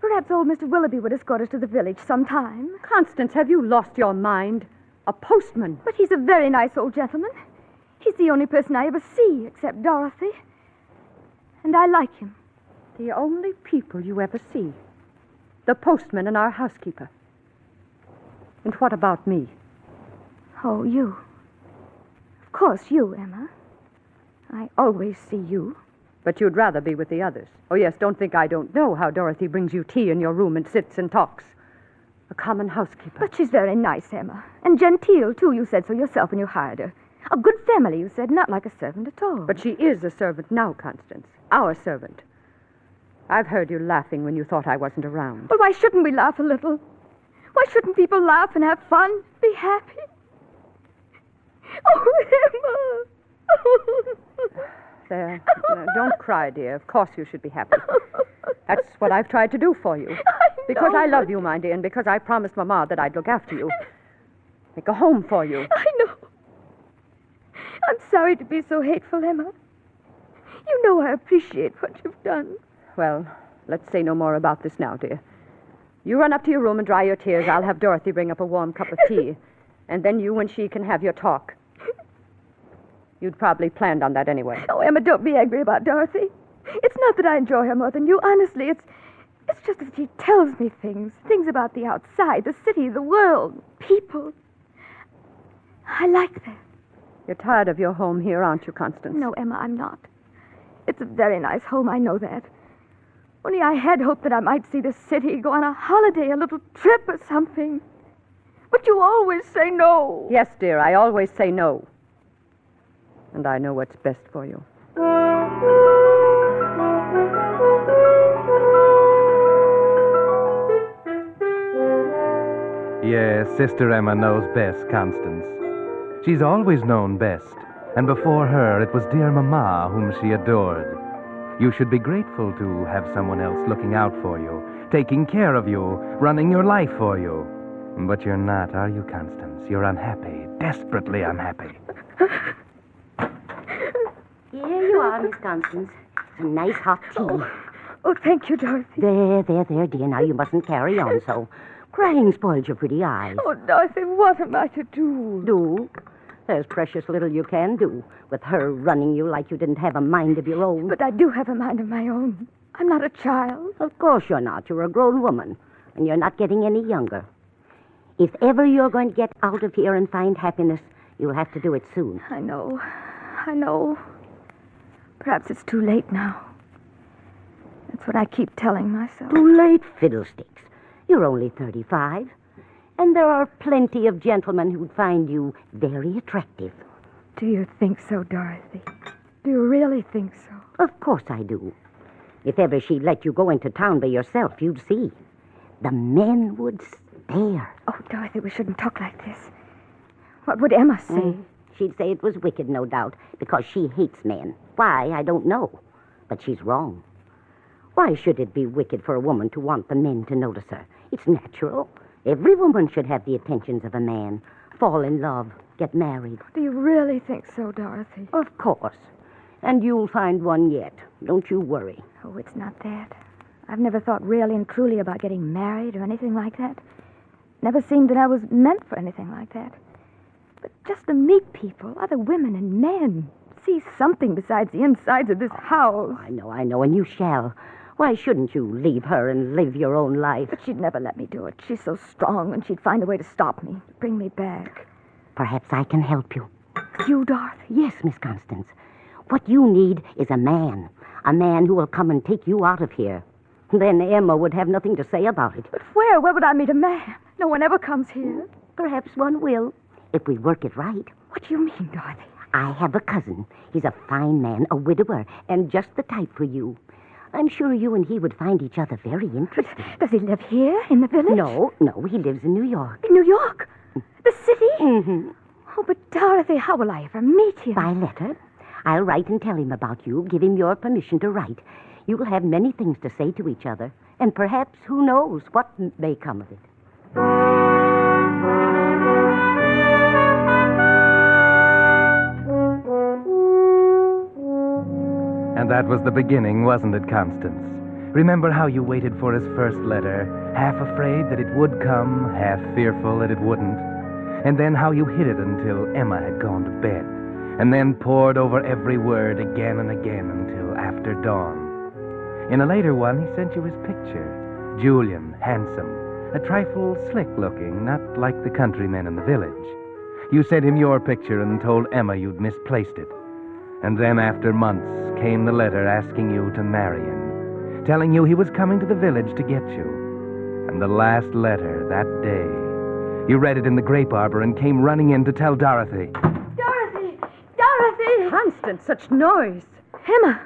perhaps old Mr. Willoughby would escort us to the village sometime. Constance, have you lost your mind? A postman. But he's a very nice old gentleman. He's the only person I ever see, except Dorothy. And I like him. The only people you ever see. The postman and our housekeeper. And what about me? Oh, you. Of course, you, Emma. I always see you. But you'd rather be with the others. Oh, yes, don't think I don't know how Dorothy brings you tea in your room and sits and talks. A common housekeeper. But she's very nice, Emma. And genteel, too. You said so yourself when you hired her. A good family, you said, not like a servant at all. But she is a servant now, Constance. Our servant. I've heard you laughing when you thought I wasn't around. Well, why shouldn't we laugh a little? Why shouldn't people laugh and have fun, be happy? Oh, Emma! There. Don't cry, dear. Of course you should be happy. That's what I've tried to do for you. Because I love you, my dear, and because I promised Mama that I'd look after you. Make a home for you. I know. I'm sorry to be so hateful, Emma. You know I appreciate what you've done. Well, let's say no more about this now, dear. You run up to your room and dry your tears. I'll have Dorothy bring up a warm cup of tea. And then you and she can have your talk. You'd probably planned on that anyway. Oh, Emma, don't be angry about Dorothy. It's not that I enjoy her more than you. Honestly, it's just that she tells me things. Things about the outside, the city, the world, people. I like that. You're tired of your home here, aren't you, Constance? No, Emma, I'm not. It's a very nice home, I know that. Only I had hoped that I might see the city, go on a holiday, a little trip or something. But you always say no. Yes, dear, I always say no. And I know what's best for you. Yes, Sister Emma knows best, Constance. She's always known best. And before her, it was dear Mama whom she adored. You should be grateful to have someone else looking out for you, taking care of you, running your life for you. But you're not, are you, Constance? You're unhappy, desperately unhappy. Here you are, Miss Constance. Some nice hot tea. Oh, thank you, Dorothy. There, dear. Now you mustn't carry on so. Crying spoils your pretty eyes. Oh, Dorothy, what am I to do? Do? There's precious little you can do with her running you like you didn't have a mind of your own. But I do have a mind of my own. I'm not a child. Of course you're not. You're a grown woman, and you're not getting any younger. If ever you're going to get out of here and find happiness, you'll have to do it soon. I know. Perhaps it's too late now. That's what I keep telling myself. Too late, fiddlesticks. You're only 35. And there are plenty of gentlemen who'd find you very attractive. Do you think so, Dorothy? Do you really think so? Of course I do. If ever she'd let you go into town by yourself, you'd see. The men would stare. Oh, Dorothy, we shouldn't talk like this. What would Emma say? She'd say it was wicked, no doubt, because she hates men. Why, I don't know. But she's wrong. Why should it be wicked for a woman to want the men to notice her? It's natural. Every woman should have the attentions of a man, fall in love, get married. Do you really think so, Dorothy? Of course. And you'll find one yet. Don't you worry. Oh, it's not that. I've never thought really and truly about getting married or anything like that. Never seemed that I was meant for anything like that. But just to meet people, other women and men, see something besides the insides of this house. I know, and you shall. Why shouldn't you leave her and live your own life? But she'd never let me do it. She's so strong, and she'd find a way to stop me, to bring me back. Perhaps I can help you. You, Dorothy? Yes, Miss Constance. What you need is a man who will come and take you out of here. Then Emma would have nothing to say about it. But where? Where would I meet a man? No one ever comes here. Perhaps one will, if we work it right. What do you mean, Dorothy? I have a cousin. He's a fine man, a widower, and just the type for you. I'm sure you and he would find each other very interesting. Does he live here, in the village? No, he lives in New York. In New York? The city? Mm-hmm. Oh, but Dorothy, how will I ever meet him? By letter. I'll write and tell him about you, give him your permission to write. You will have many things to say to each other, and perhaps, who knows, what may come of it. And that was the beginning, wasn't it, Constance? Remember how you waited for his first letter, half afraid that it would come, half fearful that it wouldn't? And then how you hid it until Emma had gone to bed, and then pored over every word again and again until after dawn. In a later one, he sent you his picture. Julian, handsome, a trifle slick-looking, not like the countrymen in the village. You sent him your picture and told Emma you'd misplaced it. And then, after months, came the letter asking you to marry him, telling you he was coming to the village to get you. And the last letter, that day, you read it in the grape arbor and came running in to tell Dorothy. Dorothy! Dorothy! Constance, such noise. Emma!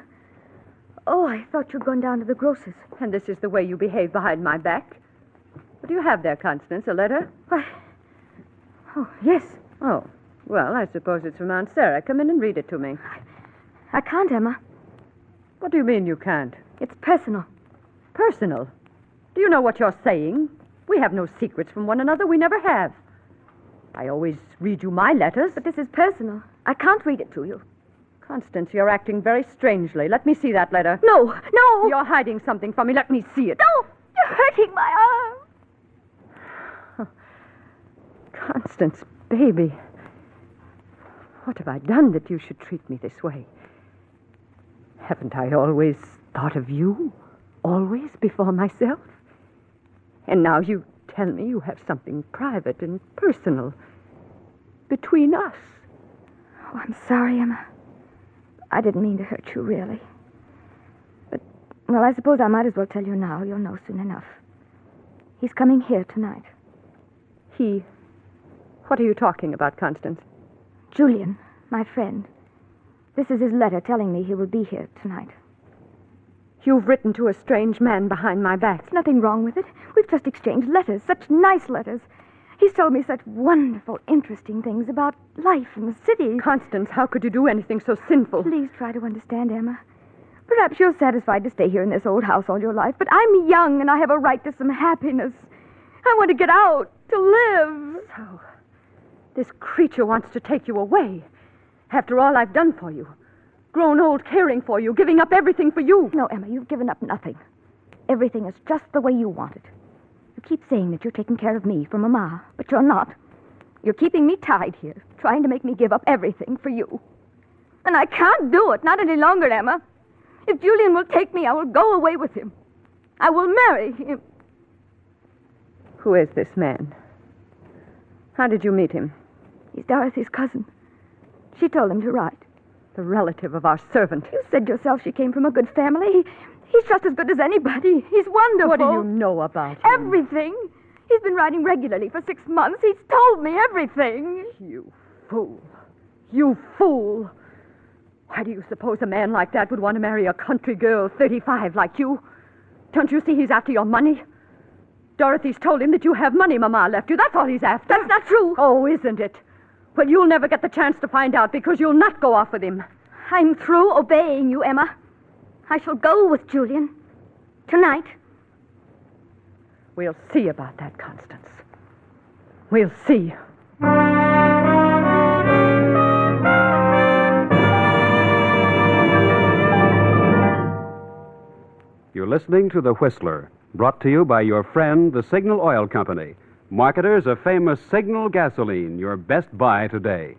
Oh, I thought you'd gone down to the grocer's. And this is the way you behave behind my back? What do you have there, Constance? A letter? Why? Oh, yes. Oh, well, I suppose it's from Aunt Sarah. Come in and read it to me. I can't, Emma. What do you mean you can't? It's personal. Personal? Do you know what you're saying? We have no secrets from one another. We never have. I always read you my letters. But this is personal. I can't read it to you. Constance, you're acting very strangely. Let me see that letter. No! You're hiding something from me. Let me see it. No! You're hurting my arm. Constance, baby. What have I done that you should treat me this way? Haven't I always thought of you? Always before myself? And now you tell me you have something private and personal between us. Oh, I'm sorry, Emma. I didn't mean to hurt you, really. But, well, I suppose I might as well tell you now. You'll know soon enough. He's coming here tonight. He? What are you talking about, Constance? Julian, my friend. This is his letter telling me he will be here tonight. You've written to a strange man behind my back. There's nothing wrong with it. We've just exchanged letters, such nice letters. He's told me such wonderful, interesting things about life in the city. Constance, how could you do anything so sinful? Please try to understand, Emma. Perhaps you're satisfied to stay here in this old house all your life, but I'm young and I have a right to some happiness. I want to get out, to live. So, this creature wants to take you away. After all I've done for you. Grown old caring for you, giving up everything for you. No, Emma, you've given up nothing. Everything is just the way you want it. You keep saying that you're taking care of me for Mama, but you're not. You're keeping me tied here, trying to make me give up everything for you. And I can't do it, not any longer, Emma. If Julian will take me, I will go away with him. I will marry him. Who is this man? How did you meet him? He's Dorothy's cousin. She told him to write. The relative of our servant. You said yourself she came from a good family. He's just as good as anybody. He's wonderful. What do you know about him? Everything. He's been writing regularly for 6 months. He's told me everything. You fool. You fool. Why do you suppose a man like that would want to marry a country girl 35 like you? Don't you see he's after your money? Dorothy's told him that you have money Mama left you. That's all he's after. That's not true. Oh, isn't it? Well, you'll never get the chance to find out because you'll not go off with him. I'm through obeying you, Emma. I shall go with Julian. Tonight. We'll see about that, Constance. We'll see. You're listening to The Whistler, brought to you by your friend, the Signal Oil Company, marketers of famous Signal gasoline, your best buy today.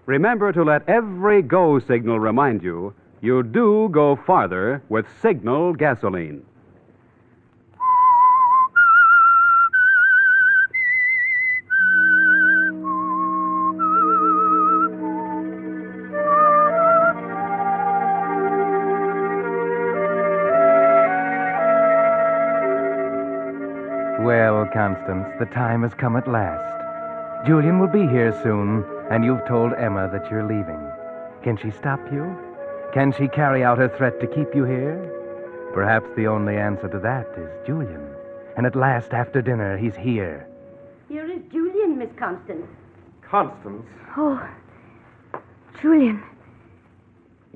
Remember to let every go signal remind you do go farther with Signal gasoline. Well, Constance, the time has come at last. Julian will be here soon, and you've told Emma that you're leaving. Can she stop you? Can she carry out her threat to keep you here? Perhaps the only answer to that is Julian. And at last, after dinner, he's here. Here is Julian, Miss Constance. Constance? Oh, Julian.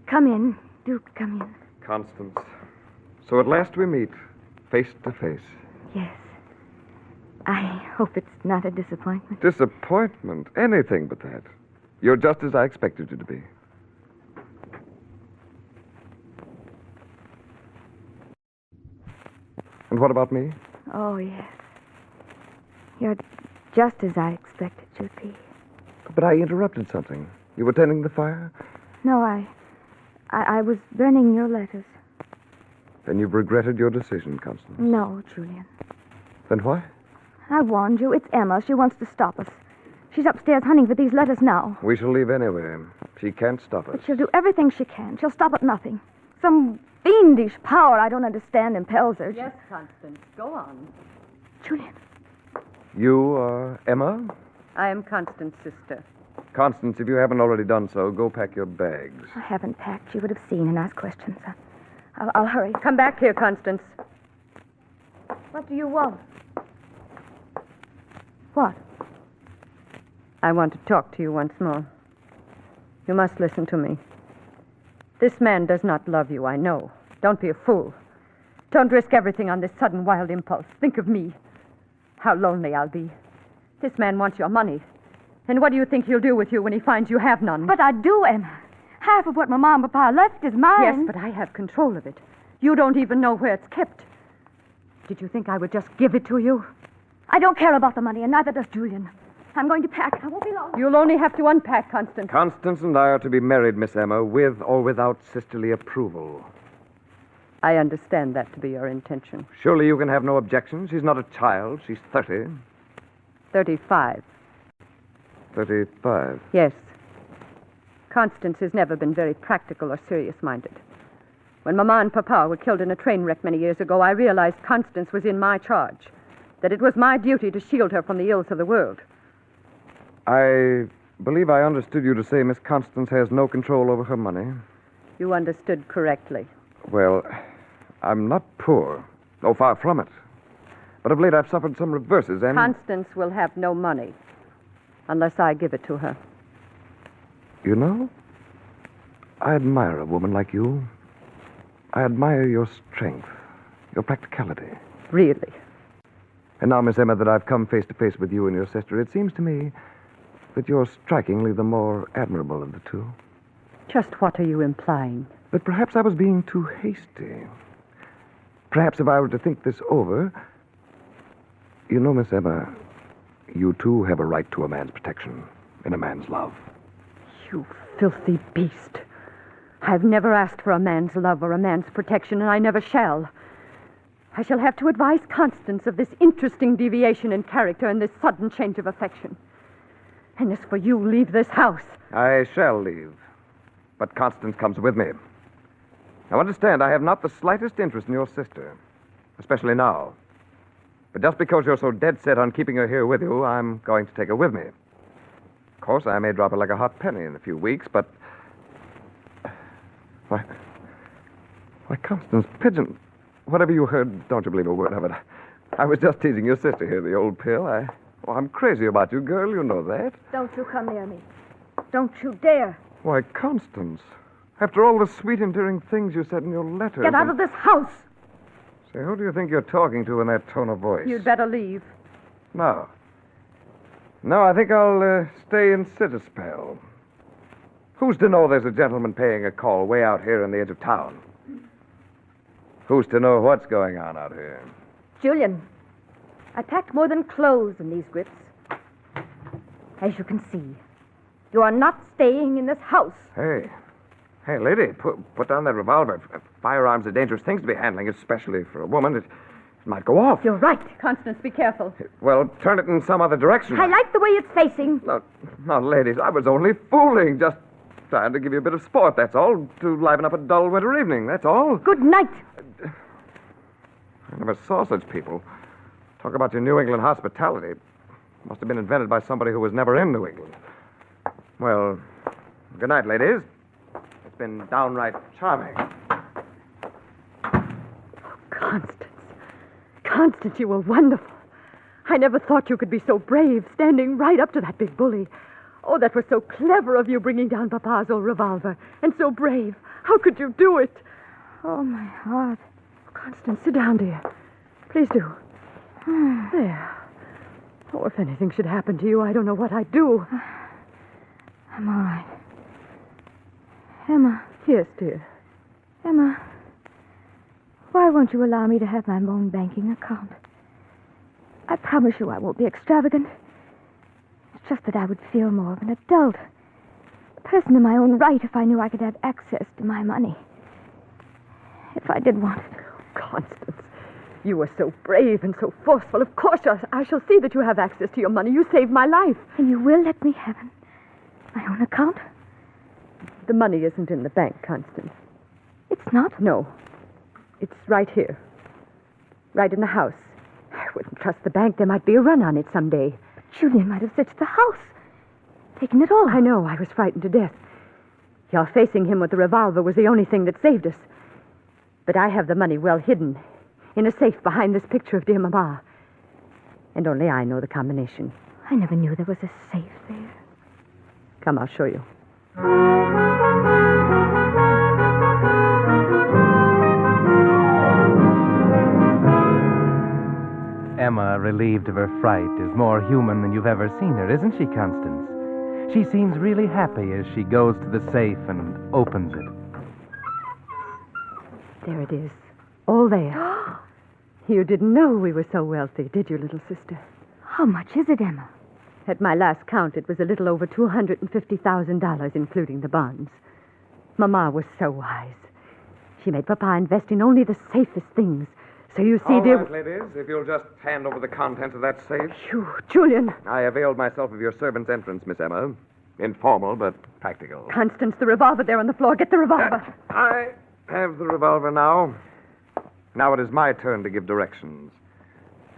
Come in. Do come in. Constance. So at last we meet, face to face. Yes. I hope it's not a disappointment. Disappointment? Anything but that. You're just as I expected you to be. And what about me? Oh, yes. You're just as I expected you'd be. But I interrupted something. You were tending the fire? No, I was burning your letters. Then you've regretted your decision, Constance. No, Julian. Then why? I warned you. It's Emma. She wants to stop us. She's upstairs hunting for these letters now. We shall leave anyway. She can't stop us. But she'll do everything she can. She'll stop at nothing. Some fiendish power I don't understand impels her. Yes, Constance. Go on. Julian. You are Emma? I am Constance's sister. Constance, if you haven't already done so, go pack your bags. I haven't packed. You would have seen and asked questions. I'll hurry. Come back here, Constance. What do you want? What? I want to talk to you once more. You must listen to me. This man does not love you, I know. Don't be a fool. Don't risk everything on this sudden wild impulse. Think of me. How lonely I'll be. This man wants your money. And what do you think he'll do with you when he finds you have none? But I do, Emma. Half of what Mama and Papa left is mine. Yes, but I have control of it. You don't even know where it's kept. Did you think I would just give it to you? I don't care about the money, and neither does Julian. I'm going to pack. I won't be long. You'll only have to unpack, Constance. Constance and I are to be married, Miss Emma, with or without sisterly approval. I understand that to be your intention. Surely you can have no objection. She's not a child. She's 30. 35. 35. Yes. Constance has never been very practical or serious-minded. When Mama and Papa were killed in a train wreck many years ago, I realized Constance was in my charge, that it was my duty to shield her from the ills of the world. I believe I understood you to say Miss Constance has no control over her money. You understood correctly. Well, I'm not poor. Oh, far from it. But of late I've suffered some reverses, and... Constance will have no money unless I give it to her. You know, I admire a woman like you. I admire your strength, your practicality. Really? And now, Miss Emma, that I've come face to face with you and your sister, it seems to me that you're strikingly the more admirable of the two. Just what are you implying? That perhaps I was being too hasty. Perhaps if I were to think this over... You know, Miss Emma, you too have a right to a man's protection and a man's love. You filthy beast. I've never asked for a man's love or a man's protection, and I never shall. I shall have to advise Constance of this interesting deviation in character and this sudden change of affection. And as for you, leave this house. I shall leave. But Constance comes with me. Now, understand, I have not the slightest interest in your sister, especially now. But just because you're so dead set on keeping her here with you, I'm going to take her with me. Of course, I may drop her like a hot penny in a few weeks, but... Why, Constance, Pigeon, whatever you heard, don't you believe a word of it. I was just teasing your sister here, the old pill. I'm crazy about you, girl, you know that. Don't you come near me. Don't you dare. Why, Constance, after all the sweet, endearing things you said in your letter... Get out of this house! Say, who do you think you're talking to in that tone of voice? You'd better leave. No. No, I think I'll stay and sit a spell. Who's to know there's a gentleman paying a call way out here on the edge of town? Who's to know what's going on out here? Julian, I packed more than clothes in these grips. As you can see, you are not staying in this house. Hey, lady, put down that revolver. Firearms are dangerous things to be handling, especially for a woman. It might go off. You're right. Constance, be careful. Well, turn it in some other direction. I like the way it's facing. No, ladies, I was only fooling. Just trying to give you a bit of sport, that's all. To liven up a dull winter evening, that's all. Good night. I never saw such people. Talk about your New England hospitality. Must have been invented by somebody who was never in New England. Well, good night, ladies. It's been downright charming. Constance, you were wonderful. I never thought you could be so brave, standing right up to that big bully. Oh, that was so clever of you, bringing down Papa's old revolver. And so brave. How could you do it? Oh, my heart. Constance, sit down, dear. Please do. There. Oh, if anything should happen to you, I don't know what I'd do. I'm all right. Emma. Yes, dear. Emma, why won't you allow me to have my own banking account? I promise you I won't be extravagant. It's just that I would feel more of an adult. A person in my own right if I knew I could have access to my money. If I did want it. Constance, you were so brave and so forceful. Of course, I shall see that you have access to your money. You saved my life. And you will let me have my own account? The money isn't in the bank, Constance. It's not? No. It's right here. Right in the house. I wouldn't trust the bank. There might be a run on it someday. But Julian might have searched the house. Taken it all. I know. I was frightened to death. Your facing him with the revolver was the only thing that saved us. But I have the money well hidden in a safe behind this picture of dear Mama. And only I know the combination. I never knew there was a safe there. Come, I'll show you. Emma, relieved of her fright, is more human than you've ever seen her, isn't she, Constance? She seems really happy as she goes to the safe and opens it. There it is. All there. You didn't know we were so wealthy, did you, little sister? How much is it, Emma? At my last count, it was a little over $250,000, including the bonds. Mama was so wise. She made Papa invest in only the safest things. So you see, All dear... right, ladies, if you'll just hand over the contents of that safe. Phew, Julian. I availed myself of your servant's entrance, Miss Emma. Informal, but practical. Constance, the revolver there on the floor. Get the revolver. I have the revolver now. Now it is my turn to give directions.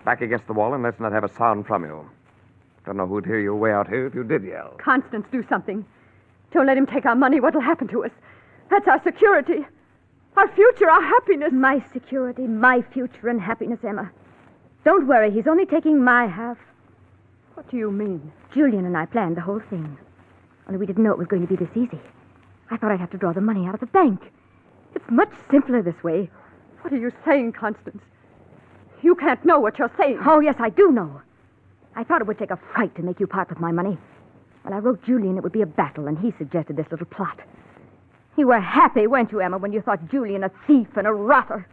Back against the wall, and let's not have a sound from you. Don't know who'd hear you way out here if you did yell. Constance, do something. Don't let him take our money. What'll happen to us? That's our security. Our future, our happiness. My security, my future and happiness, Emma. Don't worry, he's only taking my half. What do you mean? Julian and I planned the whole thing. Only we didn't know it was going to be this easy. I thought I'd have to draw the money out of the bank. It's much simpler this way. What are you saying, Constance? You can't know what you're saying. Oh, yes, I do know. I thought it would take a fright to make you part with my money. When I wrote Julian it would be a battle, and he suggested this little plot. You were happy, weren't you, Emma, when you thought Julian a thief and a rotter?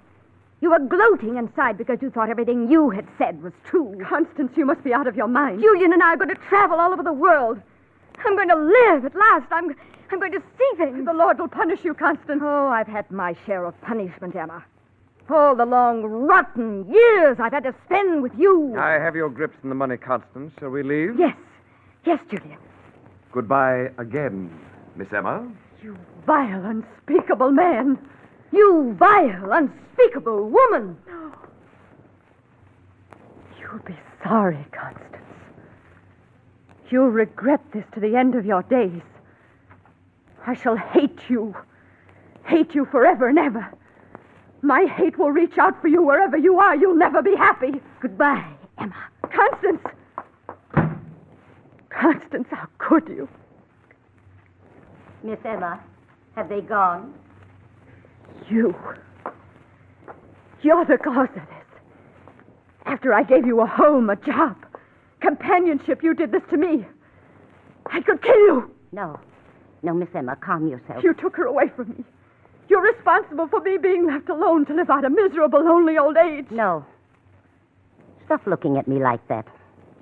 You were gloating inside because you thought everything you had said was true. Constance, you must be out of your mind. Julian and I are going to travel all over the world. I'm going to live at last. I'm going to see things. The Lord will punish you, Constance. Oh, I've had my share of punishment, Emma. All the long, rotten years I've had to spend with you. I have your grips in the money, Constance. Shall we leave? Yes. Yes, Julian. Goodbye again, Miss Emma. You vile, unspeakable man. You vile, unspeakable woman. You'll be sorry, Constance. You'll regret this to the end of your days. I shall hate you. Hate you forever and ever. My hate will reach out for you wherever you are. You'll never be happy. Goodbye, Emma. Constance! Constance, how could you? Miss Emma, have they gone? You're the cause of this. After I gave you a home, a job, companionship, you did this to me. I could kill you. No, Miss Emma, calm yourself. You took her away from me. You're responsible for me being left alone to live out a miserable, lonely old age. No. Stop looking at me like that.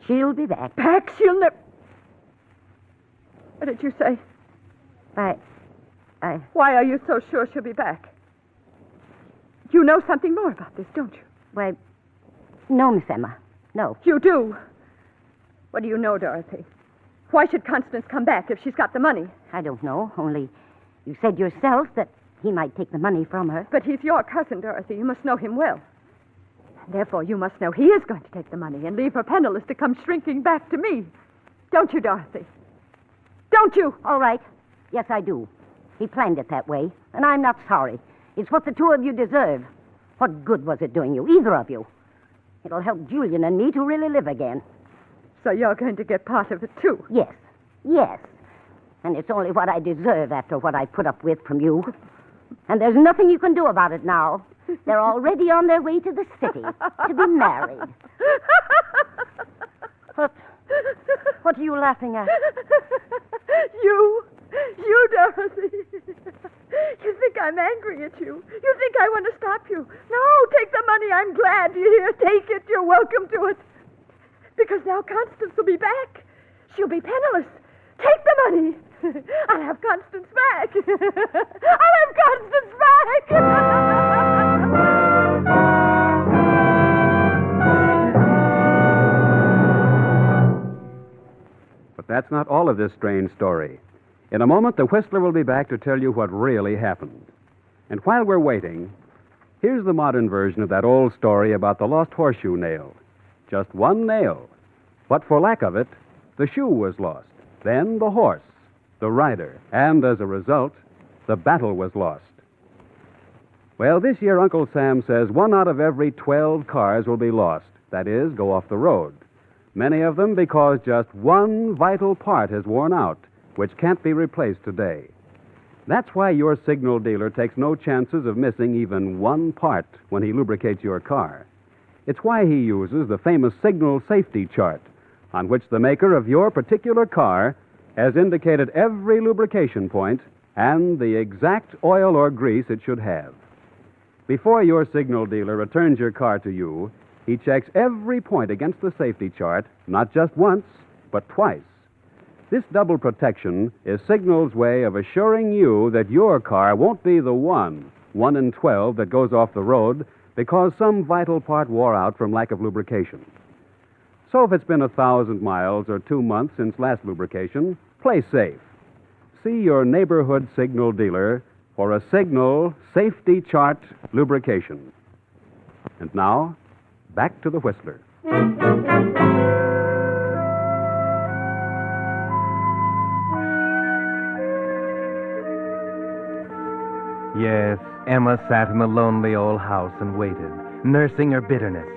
She'll be back. Back? She'll never... What did you say? Why are you so sure she'll be back? You know something more about this, don't you? Why, no, Miss Emma. No. You do? What do you know, Dorothy? Why should Constance come back if she's got the money? I don't know, only you said yourself that he might take the money from her. But he's your cousin, Dorothy. You must know him well. Therefore, you must know he is going to take the money and leave her penniless to come shrinking back to me. Don't you, Dorothy? Don't you? All right. Yes, I do. He planned it that way, and I'm not sorry. It's what the two of you deserve. What good was it doing you, either of you? It'll help Julian and me to really live again. So you're going to get part of it, too? Yes. And it's only what I deserve after what I put up with from you. And there's nothing you can do about it now. They're already on their way to the city to be married. What are you laughing at? You, Dorothy. You think I'm angry at you. You think I want to stop you. No, take the money. I'm glad you're here. Take it. You're welcome to it. Because now Constance will be back. She'll be penniless. Take the money. I'll have Constance back. I'll have Constance back. But that's not all of this strange story. In a moment, the Whistler will be back to tell you what really happened. And while we're waiting, here's the modern version of that old story about the lost horseshoe nail. Just one nail. But for lack of it, the shoe was lost. Then the horse, the rider, and as a result, the battle was lost. Well, this year Uncle Sam says 1 out of every 12 cars will be lost. That is, go off the road. Many of them because just one vital part has worn out, which can't be replaced today. That's why your signal dealer takes no chances of missing even one part when he lubricates your car. It's why he uses the famous signal safety chart, on which the maker of your particular car has indicated every lubrication point and the exact oil or grease it should have. Before your signal dealer returns your car to you, He checks every point against the safety chart, not just once, but twice. This double protection is Signal's way of assuring you that your car won't be the one in 12 that goes off the road because some vital part wore out from lack of lubrication. So if it's been 1,000 miles or 2 months since last lubrication, play safe. See your neighborhood Signal dealer for a Signal Safety Chart lubrication. And now, back to the Whistler. Yes, Emma sat in the lonely old house and waited, nursing her bitterness.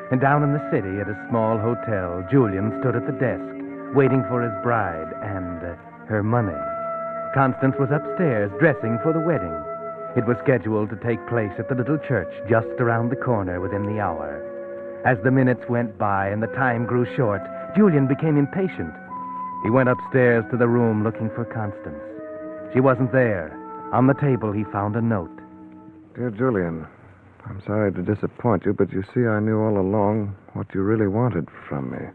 And down in the city at a small hotel, Julian stood at the desk, waiting for his bride and her money. Constance was upstairs, dressing for the wedding. It was scheduled to take place at the little church just around the corner within the hour. As the minutes went by and the time grew short, Julian became impatient. He went upstairs to the room looking for Constance. She wasn't there. On the table, he found a note. Dear Julian, I'm sorry to disappoint you, but you see, I knew all along what you really wanted from me.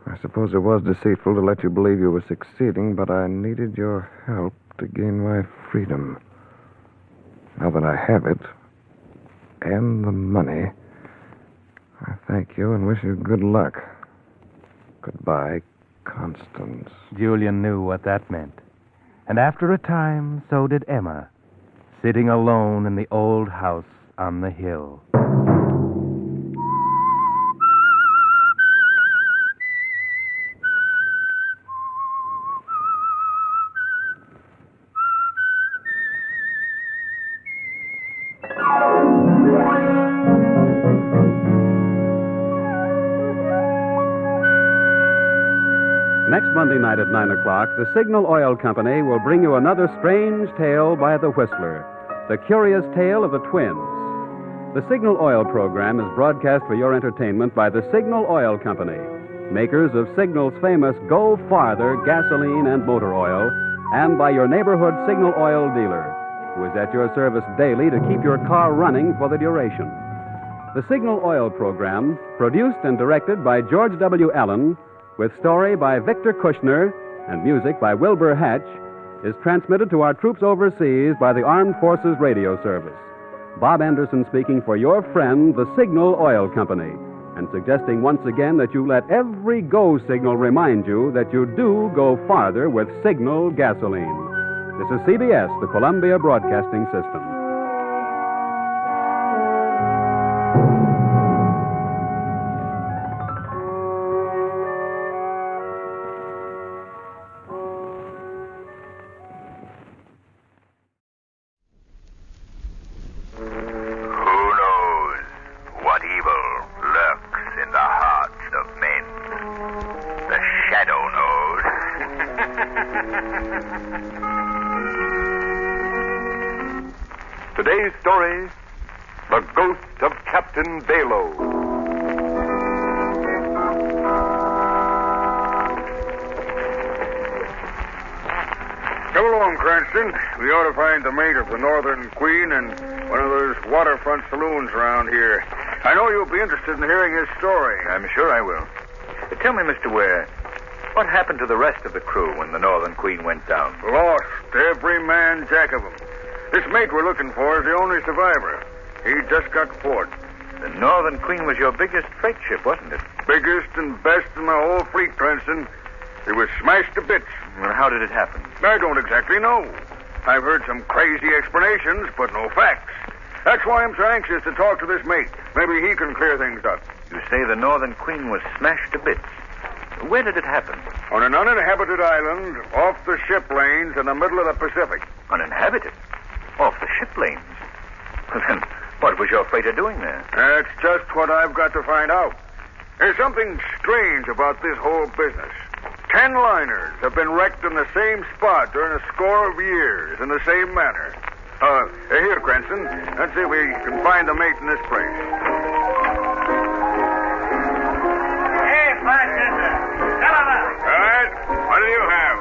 I suppose it was deceitful to let you believe you were succeeding, but I needed your help to gain my freedom. Now that I have it, and the money, I thank you and wish you good luck. Goodbye, Constance. Julian knew what that meant. And after a time, so did Emma, sitting alone in the old house on the hill. Next Monday night at 9 o'clock, the Signal Oil Company will bring you another strange tale by the Whistler, the curious tale of the twins. The Signal Oil program is broadcast for your entertainment by the Signal Oil Company, makers of Signal's famous Go Farther gasoline and motor oil, and by your neighborhood Signal Oil dealer, who is at your service daily to keep your car running for the duration. The Signal Oil program, produced and directed by George W. Allen, with story by Victor Kushner and music by Wilbur Hatch, is transmitted to our troops overseas by the Armed Forces Radio Service. Bob Anderson speaking for your friend, the Signal Oil Company, and suggesting once again that you let every go signal remind you that you do go farther with Signal gasoline. This is CBS, the Columbia Broadcasting System. Today's story, The Ghost of Captain Bayloe. Come along, Cranston. We ought to find the mate of the Northern Queen and one of those waterfront saloons around here. I know you'll be interested in hearing his story. I'm sure I will. Tell me, Mr. Ware, what happened to the rest of the crew when the Northern Queen went down? Lost, every man jack of them. This mate we're looking for is the only survivor. He just got port. The Northern Queen was your biggest freight ship, wasn't it? Biggest and best in the whole fleet, Cranston. It was smashed to bits. Well, how did it happen? I don't exactly know. I've heard some crazy explanations, but no facts. That's why I'm so anxious to talk to this mate. Maybe he can clear things up. You say the Northern Queen was smashed to bits. Where did it happen? On an uninhabited island off the ship lanes in the middle of the Pacific. Uninhabited? Off the ship lanes? Then what was your freighter doing there? That's just what I've got to find out. There's something strange about this whole business. 10 liners have been wrecked in the same spot during a score of years in the same manner. Here, Cranston. Let's see if we can find the mate in this place. Hey, bartender. Come on. All right. What do you have?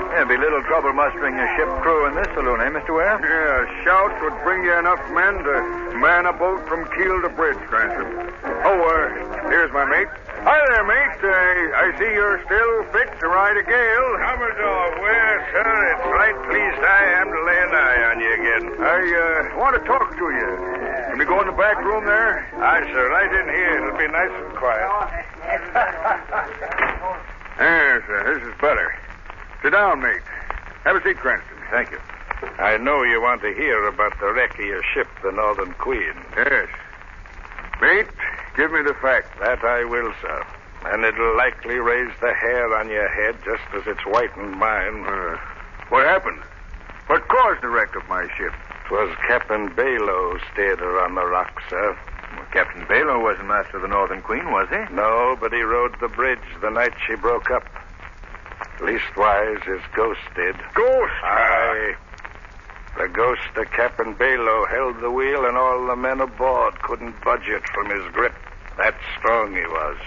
There'll be little little trouble mustering your ship crew in this saloon, eh, Mr. Ware? Yeah, shouts would bring you enough men to man a boat from keel to bridge, Cranston. Oh, here's my mate. Hi there, mate. I see you're still fit to ride a gale. Commodore Ware, sir, it's right pleased I am to lay an eye on you again. I want to talk to you. Can we go in the back room there? Aye, sir, right in here. It'll be nice and quiet. Yes, this is better. Sit down, mate. Have a seat, Cranston. Thank you. I know you want to hear about the wreck of your ship, the Northern Queen. Yes. Mate, give me the facts. That I will, sir. And it'll likely raise the hair on your head just as it's whitened mine. What happened? What caused the wreck of my ship? 'Twas Captain Bayloe steered her on the rocks, sir. Well, Captain Bayloe wasn't master of the Northern Queen, was he? No, but he rode the bridge the night she broke up. Leastwise, his ghost did. Ghost? Aye. The ghost of Captain Bayloe held the wheel, and all the men aboard couldn't budge it from his grip. That strong he was.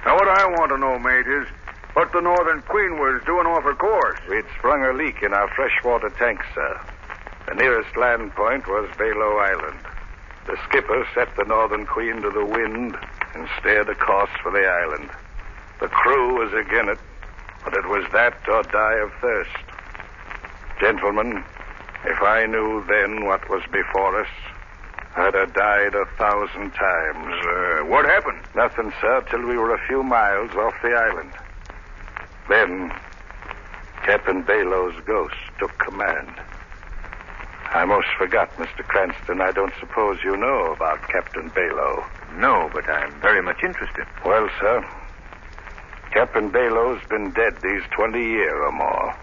Now, what I want to know, mate, is what the Northern Queen was doing off her course. We'd sprung a leak in our freshwater tanks, sir. The nearest land point was Bayloe Island. The skipper set the Northern Queen to the wind and steered a course for the island. The crew was again it, but it was that or die of thirst. Gentlemen, if I knew then what was before us, I'd have died 1,000 times. What happened? Nothing, sir, till we were a few miles off the island. Then, Captain Bayloe's ghost took command. I most forgot, Mr. Cranston. I don't suppose you know about Captain Bayloe. No, but I'm very much interested. Well, sir, Captain Bayloe's been dead these 20 years or more.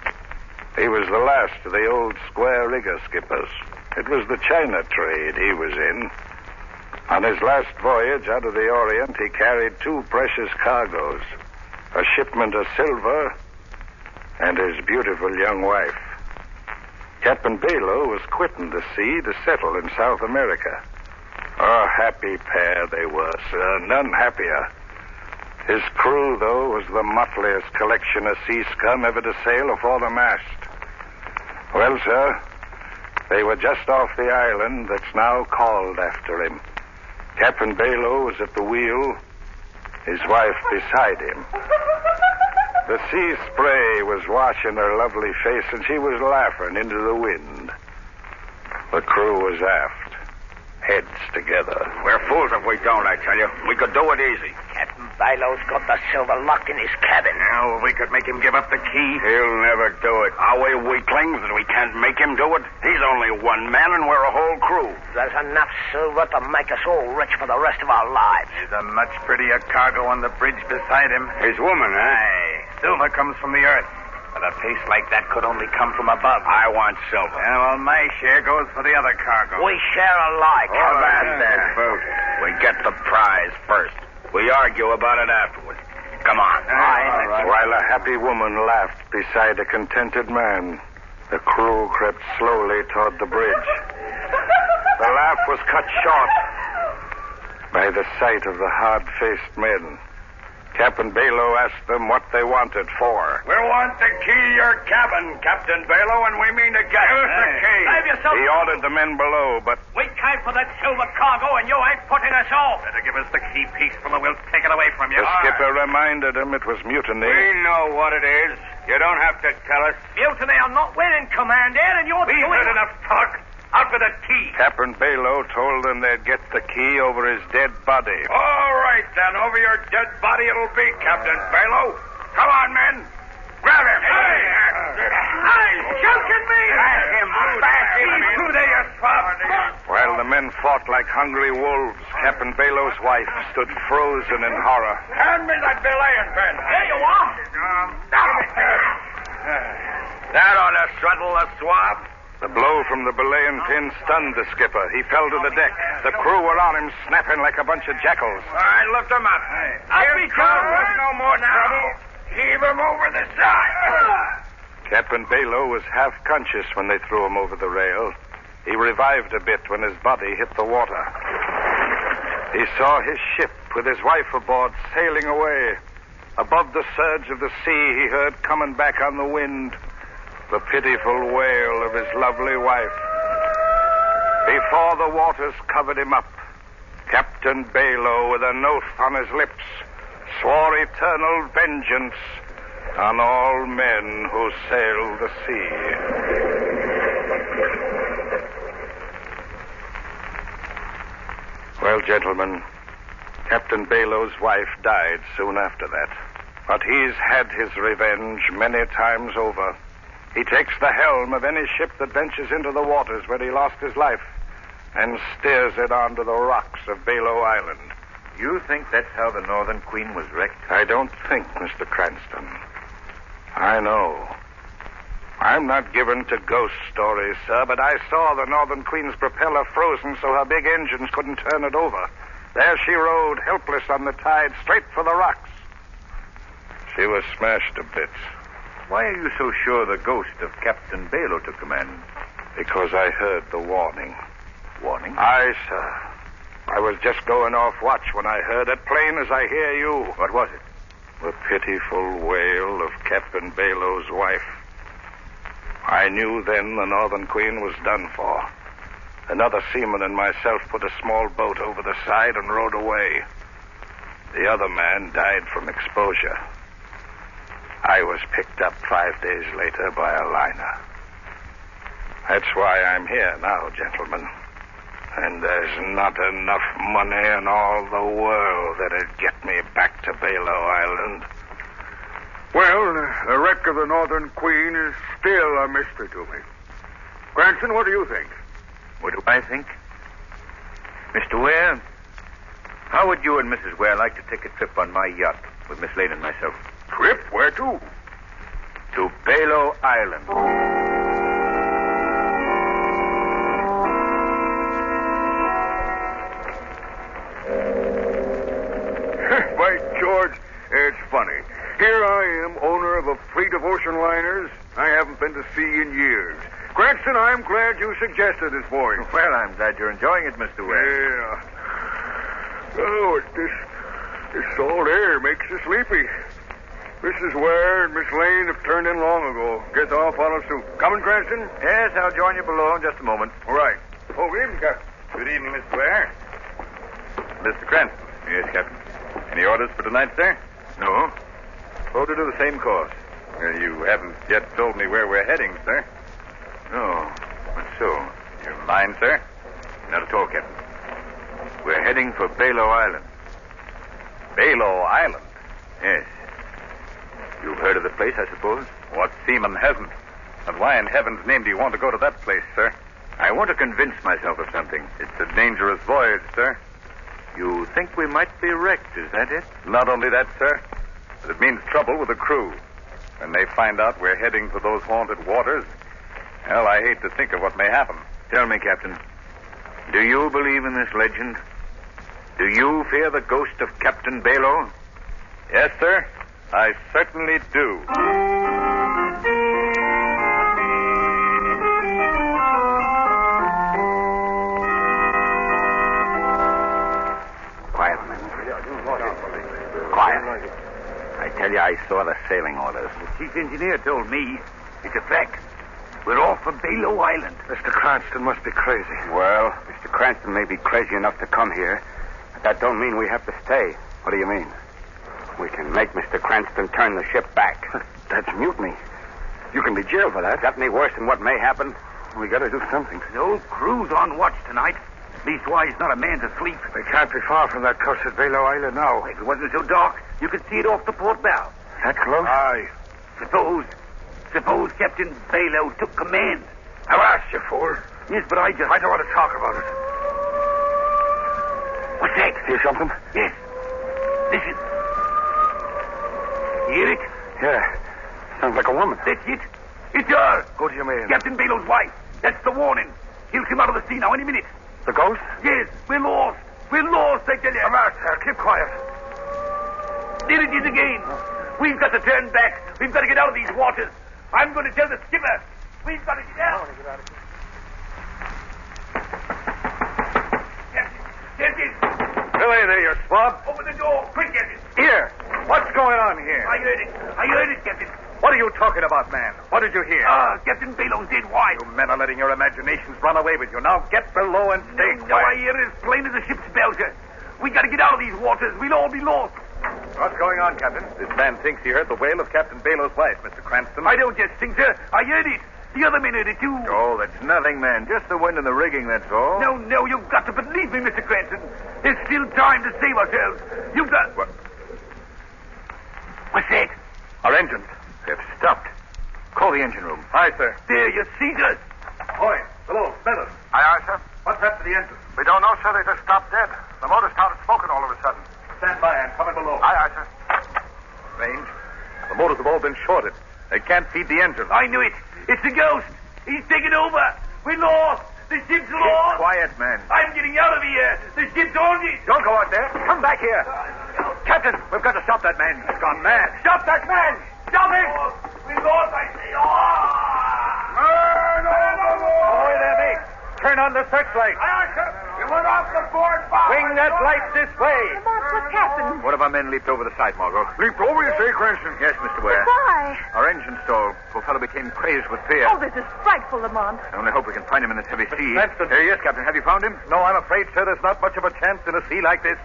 He was the last of the old square rigger skippers. It was the China trade he was in. On his last voyage out of the Orient, he carried 2 precious cargoes, a shipment of silver and his beautiful young wife. Captain Bayloe was quitting the sea to settle in South America. A happy pair they were, sir, none happier. His crew, though, was the motliest collection of sea scum ever to sail afore the mast. Well, sir, they were just off the island that's now called after him. Captain Bayloe was at the wheel, his wife beside him. The sea spray was washing her lovely face, and she was laughing into the wind. The crew was aft, heads together. We're fools if we don't, I tell you. We could do it easy. Captain Bayloe's got the silver lock in his cabin. Now, we could make him give up the key. He'll never do it. Are we weaklings that we can't make him do it? He's only one man, and we're a whole crew. There's enough silver to make us all rich for the rest of our lives. There's a much prettier cargo on the bridge beside him. His woman, eh? Aye. Silver comes from the earth. But a piece like that could only come from above. I want silver. Yeah, well, my share goes for the other cargo. We share alike. How about that? We get the prize first. We argue about it afterwards. Come on. All right. While a happy woman laughed beside a contented man, the crew crept slowly toward the bridge. The laugh was cut short by the sight of the hard-faced men. Captain Bayloe asked them what they wanted for. We want the key to your cabin, Captain Bayloe, and we mean to get it. Give us the key. Save yourself. He ordered the men below, but... We came for that silver cargo, and you ain't putting us off. Better give us the key peaceful, or we'll take it away from you. The skipper reminded him it was mutiny. We know what it is. You don't have to tell us. Mutiny or not, we're in command here, and you're We've heard enough talk. Out with the key. Captain Bayloe told them they'd get the key over his dead body. All right, then. Over your dead body it'll be, Captain Bayloe. Come on, men. Grab him. Hey, joking me. Back him. Through there, you swab. While the men fought like hungry wolves, Captain Bayloe's wife stood frozen in horror. Hand me that belaying pin. Here you are. That ought to settle the swab. The blow from the belaying pin stunned the skipper. He fell to the deck. The crew were on him, snapping like a bunch of jackals. All right, lift him up. Here he comes. No more trouble. Heave him over the side. Captain Bayloe was half conscious when they threw him over the rail. He revived a bit when his body hit the water. He saw his ship with his wife aboard sailing away. Above the surge of the sea, he heard coming back on the wind the pitiful wail of his lovely wife. Before the waters covered him up, Captain Bayloe, with an oath on his lips, swore eternal vengeance on all men who sail the sea. Well, gentlemen, Captain Bayloe's wife died soon after that. But he's had his revenge many times over. He takes the helm of any ship that ventures into the waters where he lost his life and steers it onto the rocks of Bayloe Island. You think that's how the Northern Queen was wrecked? I don't think, Mr. Cranston. I know. I'm not given to ghost stories, sir, but I saw the Northern Queen's propeller frozen so her big engines couldn't turn it over. There she rode, helpless on the tide, straight for the rocks. She was smashed to bits. Why are you so sure the ghost of Captain Bayloe took command? Because I heard the warning. Warning? Aye, sir. I was just going off watch when I heard it, plain as I hear you. What was it? The pitiful wail of Captain Bayloe's wife. I knew then the Northern Queen was done for. Another seaman and myself put a small boat over the side and rowed away. The other man died from exposure. I was picked up 5 days later by a liner. That's why I'm here now, gentlemen. And there's not enough money in all the world that'd get me back to Bayloe Island. Well, the wreck of the Northern Queen is still a mystery to me. Cranston, what do you think? What do I think? Mr. Ware, how would you and Mrs. Ware like to take a trip on my yacht with Miss Lane and myself? Trip? Where to? To Bayloe Island. By George, it's funny. Here I am, owner of a fleet of ocean liners I haven't been to sea in years. Cranston, I'm glad you suggested this voyage. Well, I'm glad you're enjoying it, Mr. Ware. Yeah. Oh, this salt air makes you sleepy. Mrs. Ware and Miss Lane have turned in long ago. Guess I'll follow suit. Coming, Cranston? Yes, I'll join you below in just a moment. All right. Oh, good evening, Captain. Good evening, Mr. Ware. Mr. Cranston. Yes, Captain. Any orders for tonight, sir? No. Hold to do the same course. You haven't yet told me where we're heading, sir. No. What so? You mind, sir? Not at all, Captain. We're heading for Bayloe Island. Bayloe Island? Yes. You've heard of the place, I suppose? What seaman hasn't? And why in heaven's name do you want to go to that place, sir? I want to convince myself of something. It's a dangerous voyage, sir. You think we might be wrecked, is that it? Not only that, sir, but it means trouble with the crew. When they find out we're heading for those haunted waters, well, I hate to think of what may happen. Tell me, Captain, do you believe in this legend? Do you fear the ghost of Captain Bayloe? Yes, sir, I certainly do. Quiet, men. Quiet. I tell you, I saw the sailing orders. The chief engineer told me it's a fact. We're off for Bayloe Island. Mr. Cranston must be crazy. Well, Mr. Cranston may be crazy enough to come here, but that don't mean we have to stay. What do you mean? We can make Mr. Cranston turn the ship back. That's mutiny. You can be jailed for that. Got any worse than what may happen? We gotta do something. The old crew's on watch tonight. Leastwise, not a man's asleep. They can't be far from that cursed Bayloe Island now. If it wasn't so dark, you could see it off the port bow. That close? Aye. Suppose Captain Bayloe took command. I've asked you, fool. Yes, but I don't want to talk about it. What's that? Hear something? Yes. Listen. Hear it? Yeah. Sounds like a woman. That's it. It's her. Go to your man. Captain Bayloe's wife. That's the warning. He'll come out of the sea now any minute. The ghost? Yes. We're lost. We're lost, I tell you. Avast, sir. Keep quiet. There it is again. We've got to turn back. We've got to get out of these waters. I'm going to tell the skipper. We've got to get out. Captain. Billy, there, you swab. Open the door. Quick, Captain. Here. What's going on here? I heard it, Captain. What do are you talking about, man? What did you hear? Captain Bayloe's dead white. You men are letting your imaginations run away with you. Now get below and stay No, quiet. I hear it as plain as a ship's bell, sir. We got to get out of these waters. We'll all be lost. What's going on, Captain? This man thinks he heard the wail of Captain Bayloe's wife, Mr. Cranston. I don't just think, sir. I heard it. The other men heard it, too. Oh, that's nothing, man. Just the wind in the rigging, that's all. No, you've got to believe me, Mr. Cranston. There's still time to save ourselves. You've got... What? What's that? Our engines. They've stopped. Call the engine room. Aye, sir. There, you see, sir. Boy, below, Smithers. Aye, aye, sir. What's happened to the engine? We don't know, sir. They just stopped dead. The motor started smoking all of a sudden. Stand by. I'm coming below. Aye, aye, sir. Range. The motors have all been shorted. They can't feed the engine. I knew it. It's the ghost. He's taken over. We're lost. The ship's lost. Quiet, man. I'm getting out of here. The ship's haunted. Don't go out there. Come back here. Captain, we've got to stop that man. He's gone mad. Stop that man! Stop him! We're lost, I say. Ahoy there, mate. Turn on the searchlight. You went off the board, Bob. Swing that light this way. Lamont, what's happened? One of our men leaped over the side, Margot. Leaped over, you say, Cranston? Yes, Mr. Ware. Why? Our engine stalled. Poor fellow became crazed with fear. Oh, this is frightful, Lamont. I only hope we can find him in this heavy sea. Cranston. Yes, Captain. Have you found him? No, I'm afraid, sir, there's not much of a chance in a sea like this.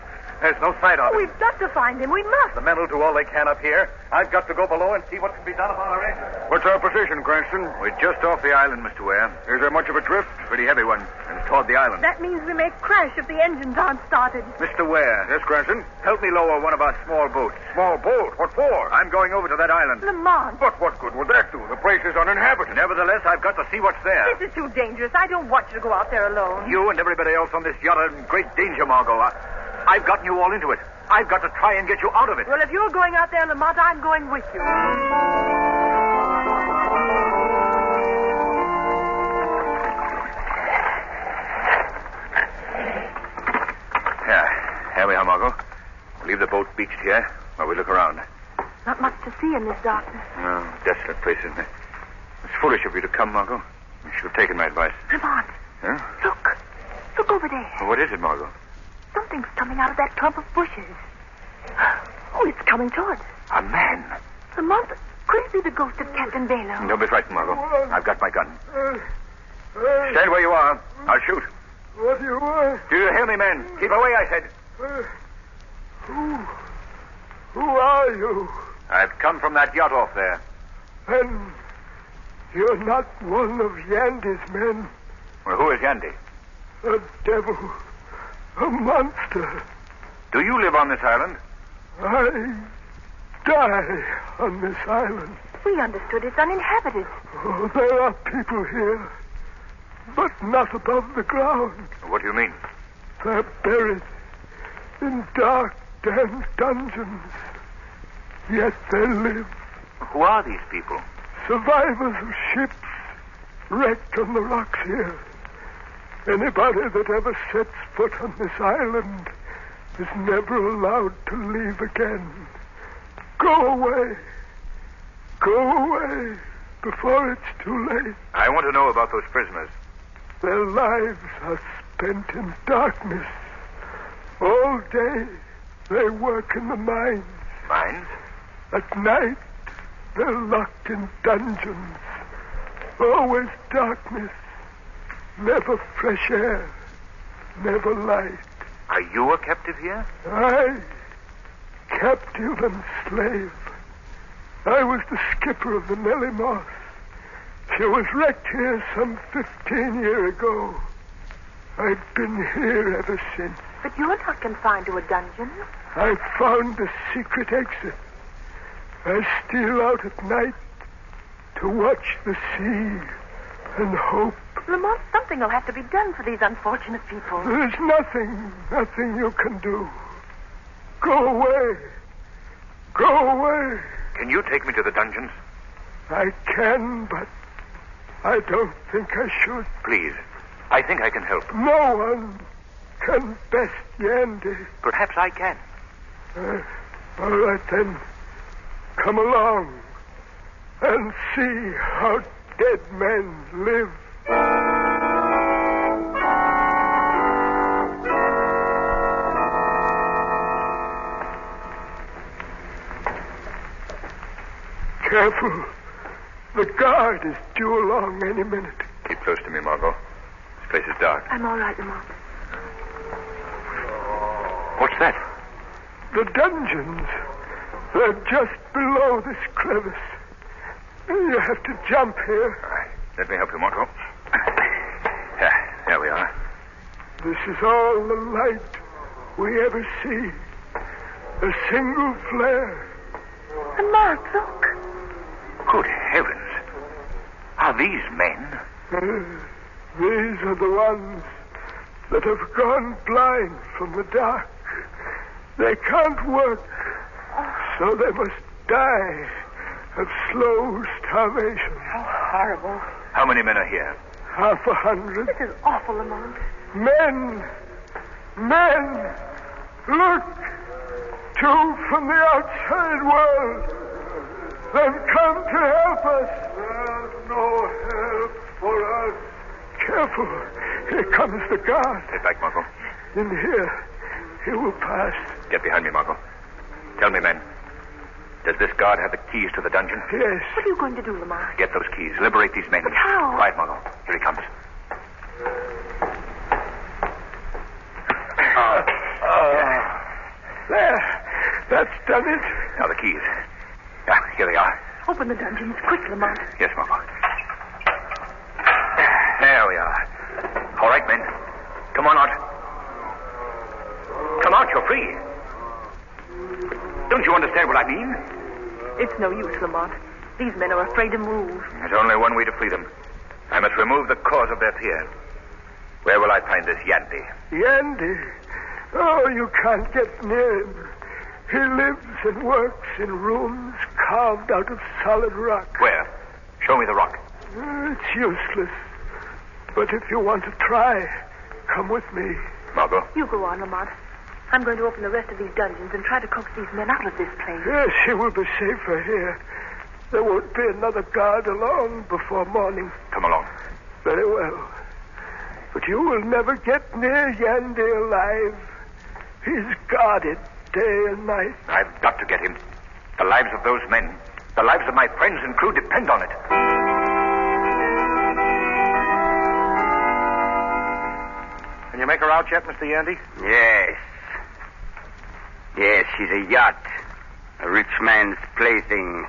There's no sight of him. We've got to find him. We must. The men will do all they can up here. I've got to go below and see what can be done about our engine. What's our position, Cranston? We're just off the island, Mr. Ware. Is there much of a drift? Pretty heavy one, and it's toward the island. That means we may crash if the engines aren't started. Mr. Ware. Yes, Cranston? Help me lower one of our small boats. Small boat? What for? I'm going over to that island. Lamont. But what good would that do? The place is uninhabited. Nevertheless, I've got to see what's there. This is too dangerous. I don't want you to go out there alone. You and everybody else on this yacht are in great danger, Margot. I've gotten you all into it. I've got to try and get you out of it. Well, if you're going out there, Lamont, I'm going with you. Here we are, Margot. We'll leave the boat beached here while we look around. Not much to see in this darkness. No, desolate place, isn't it? It's foolish of you to come, Margot. You should have taken my advice. Lamont. Huh? Look. Look over there. What is it, Margot? Something's coming out of that clump of bushes. Oh, it's coming towards us. A man. Lamont, could it be the ghost of Captain Bayloe? Don't be frightened, Margot. I've got my gun. Stand where you are. I'll shoot. What do you want? Do you hear me, man? Keep away, I said. Who are you? I've come from that yacht off there. And you're not one of Yandy's men. Well, who is Yandy? A devil. A monster. Do you live on this island? I die on this island. We understood it's uninhabited. Oh, there are people here, but not above the ground. What do you mean? They're buried in dark, damp dungeons. Yet they live. Who are these people? Survivors of ships wrecked on the rocks here. Anybody that ever sets foot on this island is never allowed to leave again. Go away. Go away before it's too late. I want to know about those prisoners. Their lives are spent in darkness. All day they work in the mines. Mines? At night they're locked in dungeons. Always darkness. Never fresh air. Never light. Are you a captive here? I, captive and slave. I was the skipper of the Nellie Moss. She was wrecked here some 15 years ago. I've been here ever since. But you're not confined to a dungeon. I found a secret exit. I steal out at night to watch the sea and hope. Lamont, something will have to be done for these unfortunate people. There's nothing you can do. Go away. Go away. Can you take me to the dungeons? I can, but I don't think I should. Please. I think I can help. No one can best Yandy. Perhaps I can. All right, then. Come along and see how dead men live. Careful. The guard is due along any minute. Keep close to me, Margot. This place is dark. I'm all right, Lamont. What's that? The dungeons. They're just below this crevice. You have to jump here. All right. Let me help you, Margot. There we are. This is all the light we ever see. A single flare. Lamont, look. Good heavens. Are these men? These are the ones that have gone blind from the dark. They can't work, so they must die of slow starvation. How horrible. How many men are here? 100. This is awful, Lamont. Men! Men! Look! 2 from the outside world. They've come to help us. There's no help for us. Careful. Here comes the guard. Stay back, Margot. In here. He will pass. Get behind me, Margot. Tell me, men. Does this guard have the keys to the dungeon? Yes. What are you going to do, Lamont? Get those keys. Liberate these men. But how? Quiet, Margot. Here he comes. There. That's done it. Now the keys. Yeah, here they are. Open the dungeons. Quick, Lamont. Yes, Margot. There we are. All right, men. Come on out. Come out, you're free. Don't you understand what I mean? It's no use, Lamont. These men are afraid to move. There's only one way to free them. I must remove the cause of their fear. Where will I find this Yandy? Yandy? Oh, you can't get near him. He lives and works in rooms carved out of solid rock. Where? Show me the rock. It's useless. But if you want to try, come with me. Margot? You go on, Lamont. I'm going to open the rest of these dungeons and try to coax these men out of this place. Yes, you will be safer here. There won't be another guard along before morning. Come along. Very well. But you will never get near Yandy alive. He's guarded day and night. I've got to get him. The lives of those men, the lives of my friends and crew depend on it. Can you make her out yet, Mr. Yandy? Yes. Yes, she's a yacht. A rich man's plaything.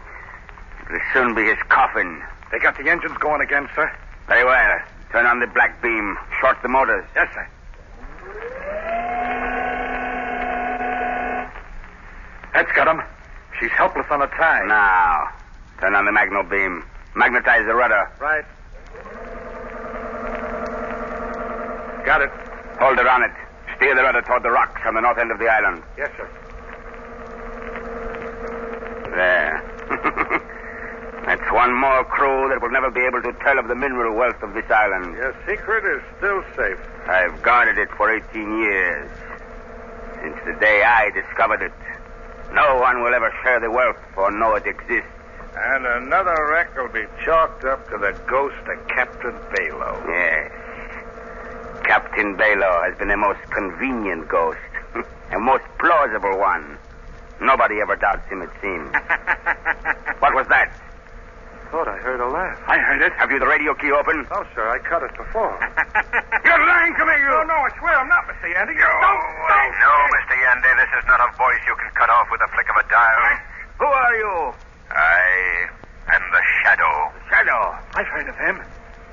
It'll soon be his coffin. They got the engines going again, sir. Very well. Turn on the black beam. Short the motors. Yes, sir. That's got him. She's helpless on a tie. Now, turn on the magno beam. Magnetize the rudder. Right. Got it. Hold her on it. Steer the rudder toward the rocks on the north end of the island. Yes, sir. There. That's one more crew that will never be able to tell of the mineral wealth of this island. Your secret is still safe. I've guarded it for 18 years. Since the day I discovered it. No one will ever share the wealth or know it exists. And another wreck will be chalked up to the ghost of Captain Bayloe. Yes. Captain Bayloe has been a most convenient ghost. A most plausible one. Nobody ever doubts him, it seems. What was that? Thought I heard a laugh. I heard it. Have you the radio key open? No, sir. I cut it before. You're lying to me, you... No, I swear I'm not, Mr. Yandy. No, Mr. Yandy, this is not a voice you can cut off with a flick of a dial. Who are you? I am the Shadow. Shadow? I've heard of him.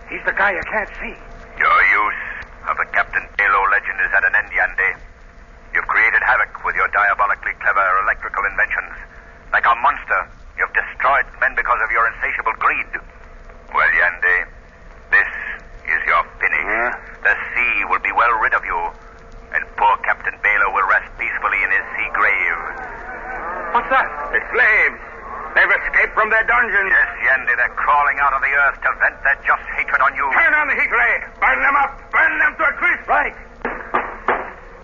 He's the guy you can't see. Your use of the Captain Bayloe legend is at an end, Yandy. You've created havoc with your diabolically clever electrical inventions. Like a monster, you've destroyed men because of your insatiable greed. Well, Yandy, this is your finish. The sea will be well rid of you, and poor Captain Bayloe will rest peacefully in his sea grave. What's that? The slaves. They've escaped from their dungeons. Yes, Yandy, they're crawling out of the earth to vent their just hatred on you. Turn on the heat ray. Burn them up. Burn them to a crisp. Right.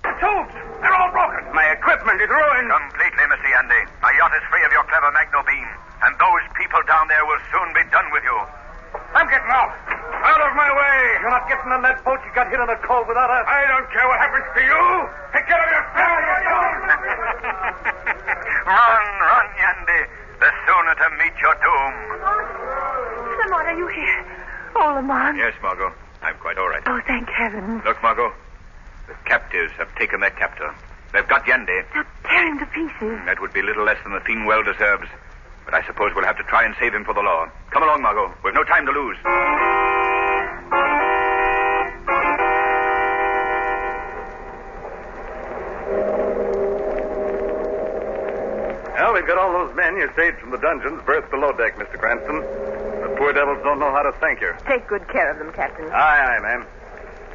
The tubes. They're all broken. My equipment is ruined. Completely, Mr. Yandy. My yacht is free of your clever magno beam, and those people down there will soon be done with you. I'm getting out. Out of my way. You're not getting on that boat. You got hit on the cove without us. I don't care what happens to you. Take care of yourself. Run, Yandy. The sooner to meet your doom. Lamont, are you here? Oh, Lamont. Yes, Margot. I'm quite all right. Oh, thank heaven. Look, Margot. The captives have taken their captor. They've got Yandy. They'll tear him to pieces. That would be little less than the thing well deserves. But I suppose we'll have to try and save him for the law. Come along, Margot. We've no time to lose. Well, we've got all those men you saved from the dungeons berthed below deck, Mr. Cranston. The poor devils don't know how to thank you. Take good care of them, Captain. Aye, aye, ma'am.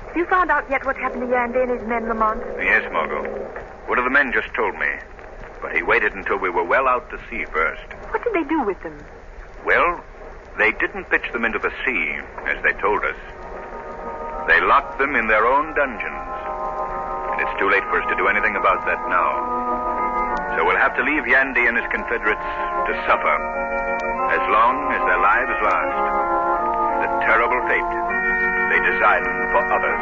Have you found out yet what happened to Yandy and his men, Lamont? Yes, Margot. One of the men just told me. But he waited until we were well out to sea first. What did they do with them? Well, they didn't pitch them into the sea, as they told us. They locked them in their own dungeons. And it's too late for us to do anything about that now. So we'll have to leave Yandy and his Confederates to suffer as long as their lives last. The terrible fate they designed for others.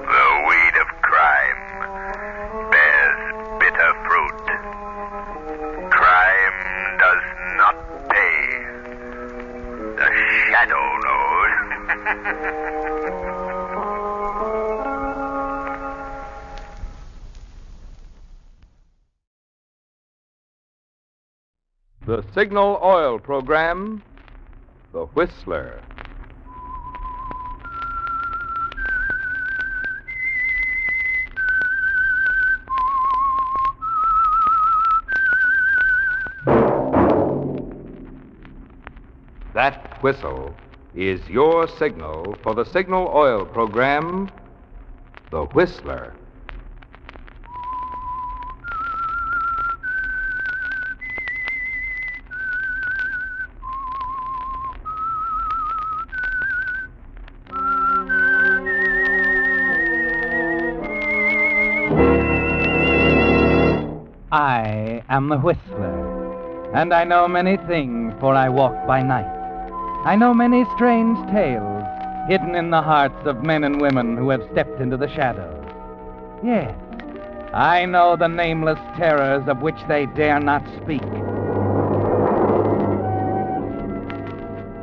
The weed of crime bears bitter fruit. Crime does not pay. The shadow knows. The Signal Oil Program, The Whistler. That whistle is your signal for the Signal Oil Program, The Whistler. I am the Whistler, and I know many things, for I walk by night. I know many strange tales hidden in the hearts of men and women who have stepped into the shadows. Yes, I know the nameless terrors of which they dare not speak.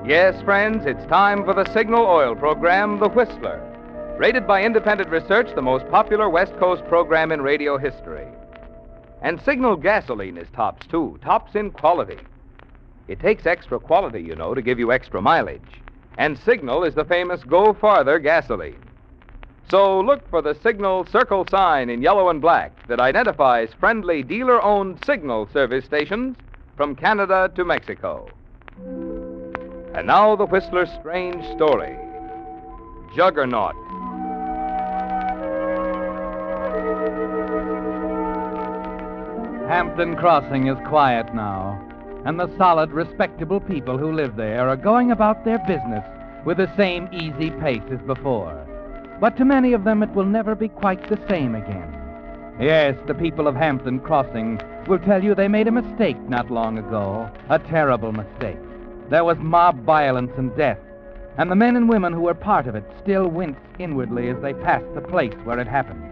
Yes, friends, it's time for the Signal Oil Program, The Whistler. Rated by independent research, the most popular West Coast program in radio history. And Signal gasoline is tops, too. Tops in quality. It takes extra quality, you know, to give you extra mileage. And Signal is the famous Go Farther gasoline. So look for the Signal circle sign in yellow and black that identifies friendly dealer-owned Signal service stations from Canada to Mexico. And now the Whistler's strange story. Juggernaut. Hampton Crossing is quiet now, and the solid, respectable people who live there are going about their business with the same easy pace as before. But to many of them, it will never be quite the same again. Yes, the people of Hampton Crossing will tell you they made a mistake not long ago, a terrible mistake. There was mob violence and death, and the men and women who were part of it still wince inwardly as they pass the place where it happened.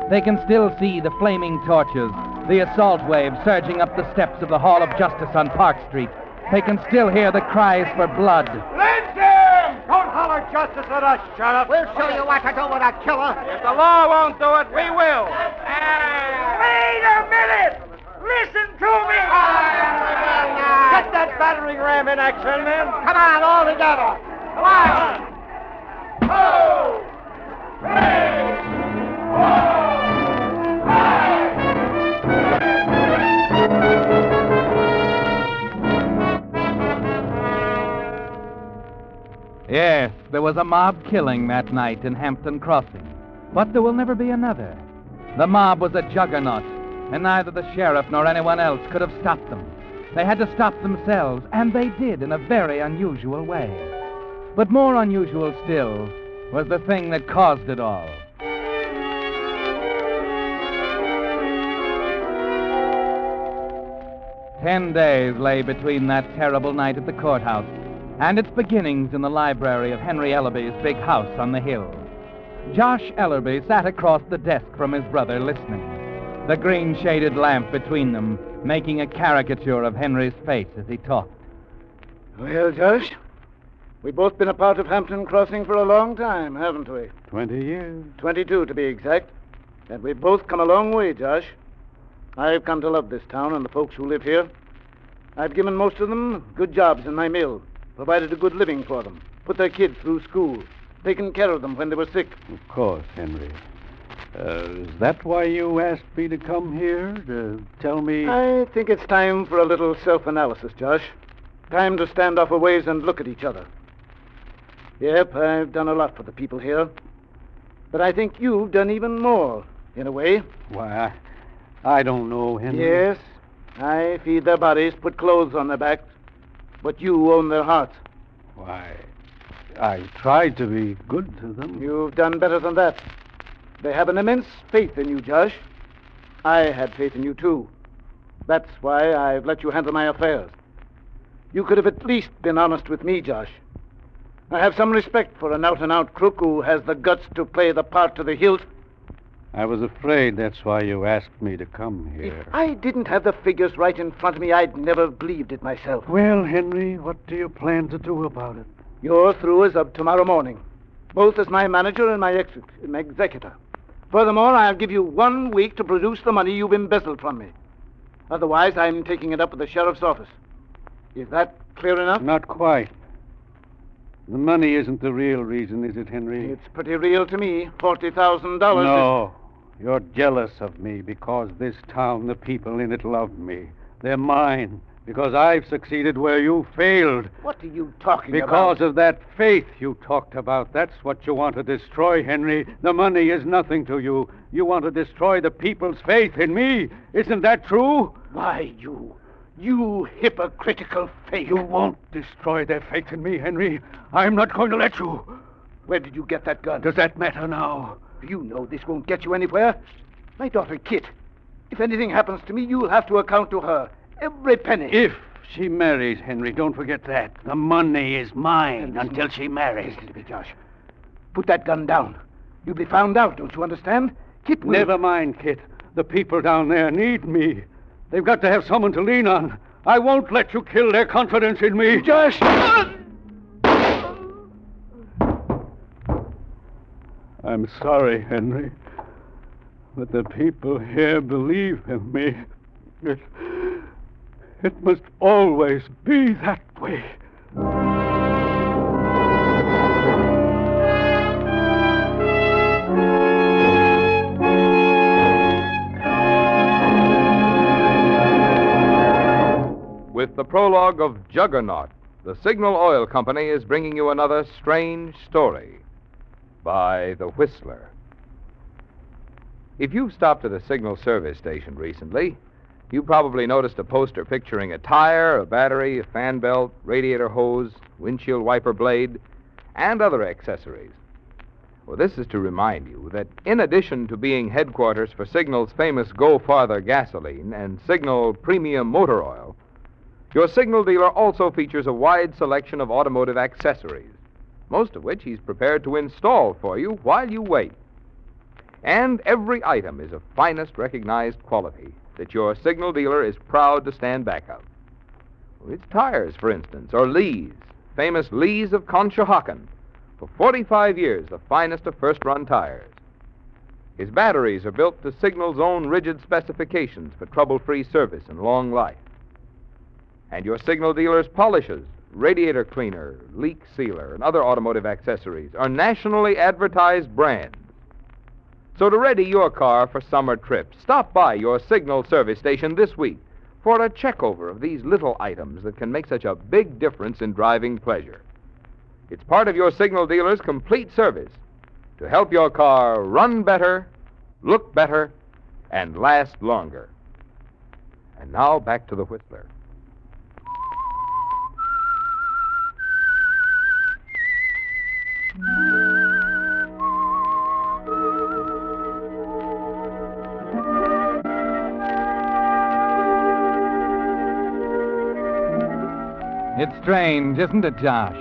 They can still see the flaming torches, the assault wave surging up the steps of the Hall of Justice on Park Street. They can still hear the cries for blood. Lynch him! Don't holler justice at us, Sheriff. We'll show you what to do with a killer. If the law won't do it, we will. Wait a minute! Listen to me! Get that battering ram in action, men. Come on, all together. Come on. 2, 3, 4. Yes, there was a mob killing that night in Hampton Crossing. But there will never be another. The mob was a juggernaut, and neither the sheriff nor anyone else could have stopped them. They had to stop themselves, and they did in a very unusual way. But more unusual still was the thing that caused it all. 10 days lay between that terrible night at the courthouse and its beginnings in the library of Henry Ellerby's big house on the hill. Josh Ellerby sat across the desk from his brother listening, the green-shaded lamp between them making a caricature of Henry's face as he talked. Well, Josh, we've both been a part of Hampton Crossing for a long time, haven't we? 20 years. 22, to be exact. And we've both come a long way, Josh. I've come to love this town and the folks who live here. I've given most of them good jobs in my mill, provided a good living for them, put their kids through school, taken care of them when they were sick. Of course, Henry. Is that why you asked me to come here? To tell me... I think it's time for a little self-analysis, Josh. Time to stand off a ways and look at each other. Yep, I've done a lot for the people here. But I think you've done even more, in a way. Why, I don't know, Henry. Yes, I feed their bodies, put clothes on their backs. But you own their hearts. Why, I tried to be good to them. You've done better than that. They have an immense faith in you, Josh. I had faith in you, too. That's why I've let you handle my affairs. You could have at least been honest with me, Josh. I have some respect for an out-and-out crook who has the guts to play the part to the hilt. I was afraid that's why you asked me to come here. If I didn't have the figures right in front of me, I'd never believed it myself. Well, Henry, what do you plan to do about it? You're through as of tomorrow morning, both as my manager and my executor. Furthermore, I'll give you 1 week to produce the money you've embezzled from me. Otherwise, I'm taking it up with the sheriff's office. Is that clear enough? Not quite. The money isn't the real reason, is it, Henry? It's pretty real to me. $40,000. No. You're jealous of me because this town, the people in it love me. They're mine because I've succeeded where you failed. What are you talking about? Because of that faith you talked about. That's what you want to destroy, Henry. The money is nothing to you. You want to destroy the people's faith in me. Isn't that true? Why, you hypocritical fake. You won't destroy their faith in me, Henry. I'm not going to let you. Where did you get that gun? Does that matter now? You know this won't get you anywhere. My daughter, Kit. If anything happens to me, you'll have to account to her. Every penny. If she marries, Henry, don't forget that. The money is mine until she marries. Listen to me, Josh. Put that gun down. You'll be found out, don't you understand? Kit will... Never mind, Kit. The people down there need me. They've got to have someone to lean on. I won't let you kill their confidence in me. Josh! I'm sorry, Henry, but the people here believe in me. It must always be that way. With the prologue of Juggernaut, the Signal Oil Company is bringing you another strange story by The Whistler. If you've stopped at a Signal service station recently, you probably noticed a poster picturing a tire, a battery, a fan belt, radiator hose, windshield wiper blade, and other accessories. Well, this is to remind you that in addition to being headquarters for Signal's famous Go Farther gasoline and Signal Premium Motor Oil, your Signal dealer also features a wide selection of automotive accessories, most of which he's prepared to install for you while you wait. And every item is of finest recognized quality that your Signal dealer is proud to stand back of. It's tires, for instance, or Lee's, famous Lee's of Conshohocken. For 45 years, the finest of first-run tires. His batteries are built to Signal's own rigid specifications for trouble-free service and long life. And your Signal dealer's polishes, radiator cleaner, leak sealer, and other automotive accessories are nationally advertised brands. So to ready your car for summer trips, stop by your Signal service station this week for a checkover of these little items that can make such a big difference in driving pleasure. It's part of your Signal dealer's complete service to help your car run better, look better, and last longer. And now back to the Whistler. It's strange, isn't it, Josh?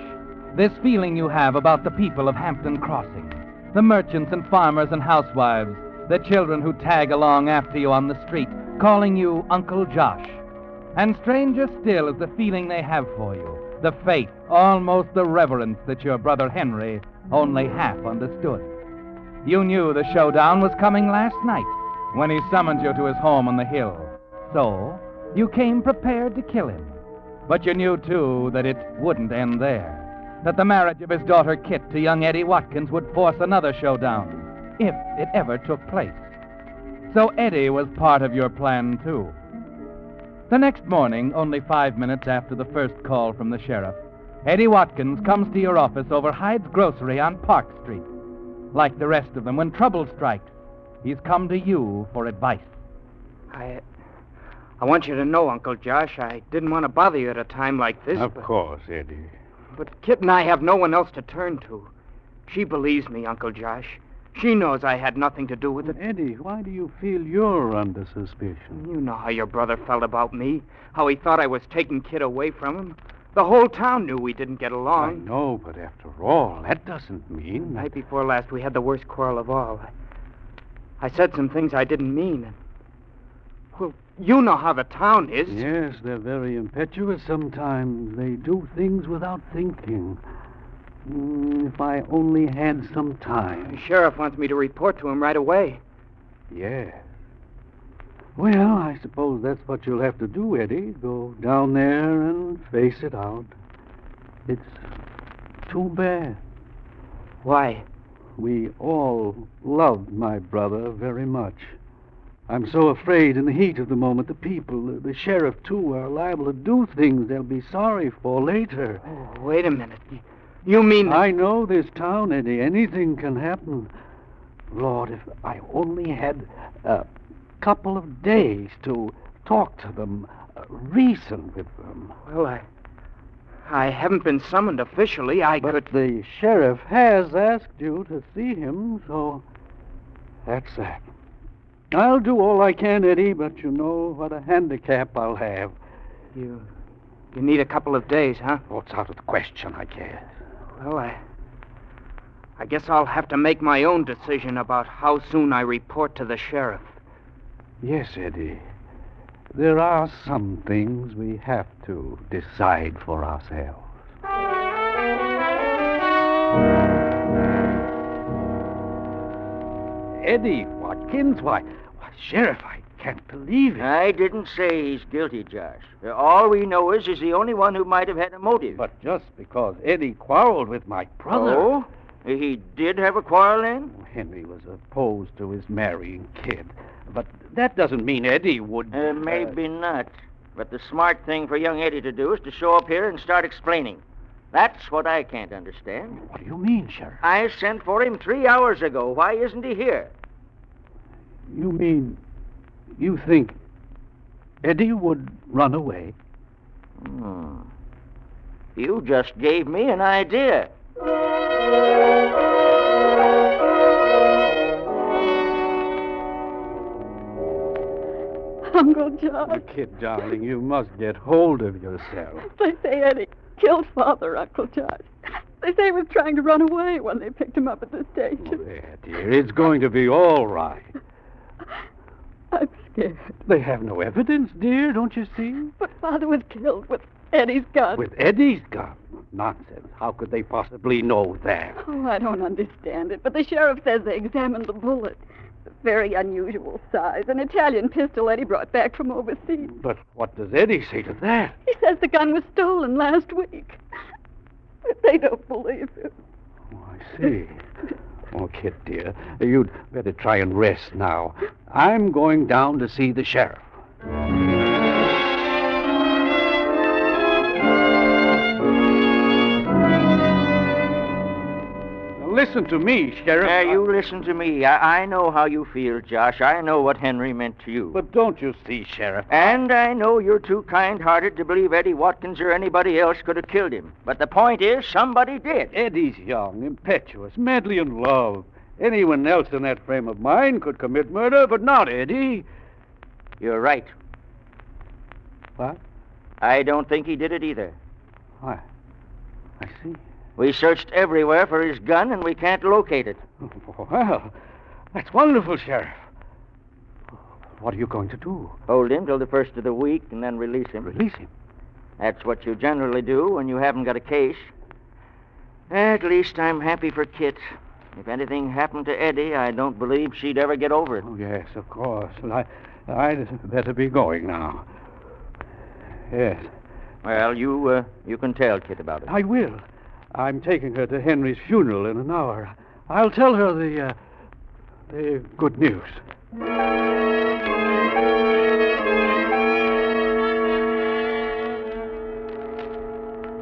This feeling you have about the people of Hampton Crossing, the merchants and farmers and housewives, the children who tag along after you on the street, calling you Uncle Josh. And stranger still is the feeling they have for you, the faith, almost the reverence that your brother Henry only half understood. You knew the showdown was coming last night when he summoned you to his home on the hill. So, you came prepared to kill him. But you knew, too, that it wouldn't end there. That the marriage of his daughter Kit to young Eddie Watkins would force another showdown, if it ever took place. So Eddie was part of your plan, too. The next morning, only 5 minutes after the first call from the sheriff, Eddie Watkins comes to your office over Hyde's Grocery on Park Street. Like the rest of them, when trouble strikes, he's come to you for advice. I want you to know, Uncle Josh, I didn't want to bother you at a time like this. Of course, Eddie. But Kit and I have no one else to turn to. She believes me, Uncle Josh. She knows I had nothing to do with it. Eddie, why do you feel you're under suspicion? You know how your brother felt about me, how he thought I was taking Kit away from him. The whole town knew we didn't get along. I know, but after all, that doesn't mean... The night before last, we had the worst quarrel of all. I said some things I didn't mean. And, well, you know how the town is. Yes, they're very impetuous sometimes. They do things without thinking. If I only had some time. The sheriff wants me to report to him right away. Yes. Well, I suppose that's what you'll have to do, Eddie. Go down there and face it out. It's too bad. Why? We all loved my brother very much. I'm so afraid in the heat of the moment the people, the sheriff, too, are liable to do things they'll be sorry for later. Oh, wait a minute. You mean... I know this town, Eddie. Anything can happen. Lord, if I only had a couple of days to talk to them, reason with them. Well, I haven't been summoned officially. But the sheriff has asked you to see him, so that's that. I'll do all I can, Eddie, but you know what a handicap I'll have. You need a couple of days, huh? Oh, it's out of the question, I guess. Well, I guess I'll have to make my own decision about how soon I report to the sheriff. Yes, Eddie. There are some things we have to decide for ourselves. Eddie Watkins? Why, Sheriff, I can't believe it. I didn't say he's guilty, Josh. All we know is he's the only one who might have had a motive. But just because Eddie quarreled with my brother... Oh? He did have a quarrel then? Henry was opposed to his marrying Kit. But that doesn't mean Eddie would... Maybe not. But the smart thing for young Eddie to do is to show up here and start explaining. That's what I can't understand. What do you mean, Sheriff? I sent for him 3 hours ago. Why isn't he here? You mean you think Eddie would run away? You just gave me an idea. Uncle Josh. Kid, darling, you must get hold of yourself. They say Eddie killed Father, Uncle Josh. They say he was trying to run away when they picked him up at the station. Oh, there, dear. It's going to be all right. I'm scared. They have no evidence, dear, don't you see? But Father was killed with Eddie's gun. With Eddie's gun? Nonsense. How could they possibly know that? Oh, I don't understand it. But the sheriff says they examined the bullet. Very unusual size. An Italian pistol Eddie brought back from overseas. But what does Eddie say to that? He says the gun was stolen last week. But they don't believe him. Oh, I see. Oh, Kit, dear, you'd better try and rest now. I'm going down to see the sheriff. Listen to me, Sheriff. You listen to me. I know how you feel, Josh. I know what Henry meant to you. But don't you see, Sheriff? And I know you're too kind-hearted to believe Eddie Watkins or anybody else could have killed him. But the point is, somebody did. Eddie's young, impetuous, madly in love. Anyone else in that frame of mind could commit murder, but not Eddie. You're right. What? I don't think he did it either. I see. We searched everywhere for his gun, and we can't locate it. Well, that's wonderful, Sheriff. What are you going to do? Hold him till the first of the week, and then release him. Release him? That's what you generally do when you haven't got a case. At least I'm happy for Kit. If anything happened to Eddie, I don't believe she'd ever get over it. Oh, yes, of course. Well, I'd better be going now. Yes. Well, you can tell Kit about it. I will. I'm taking her to Henry's funeral in an hour. I'll tell her the good news.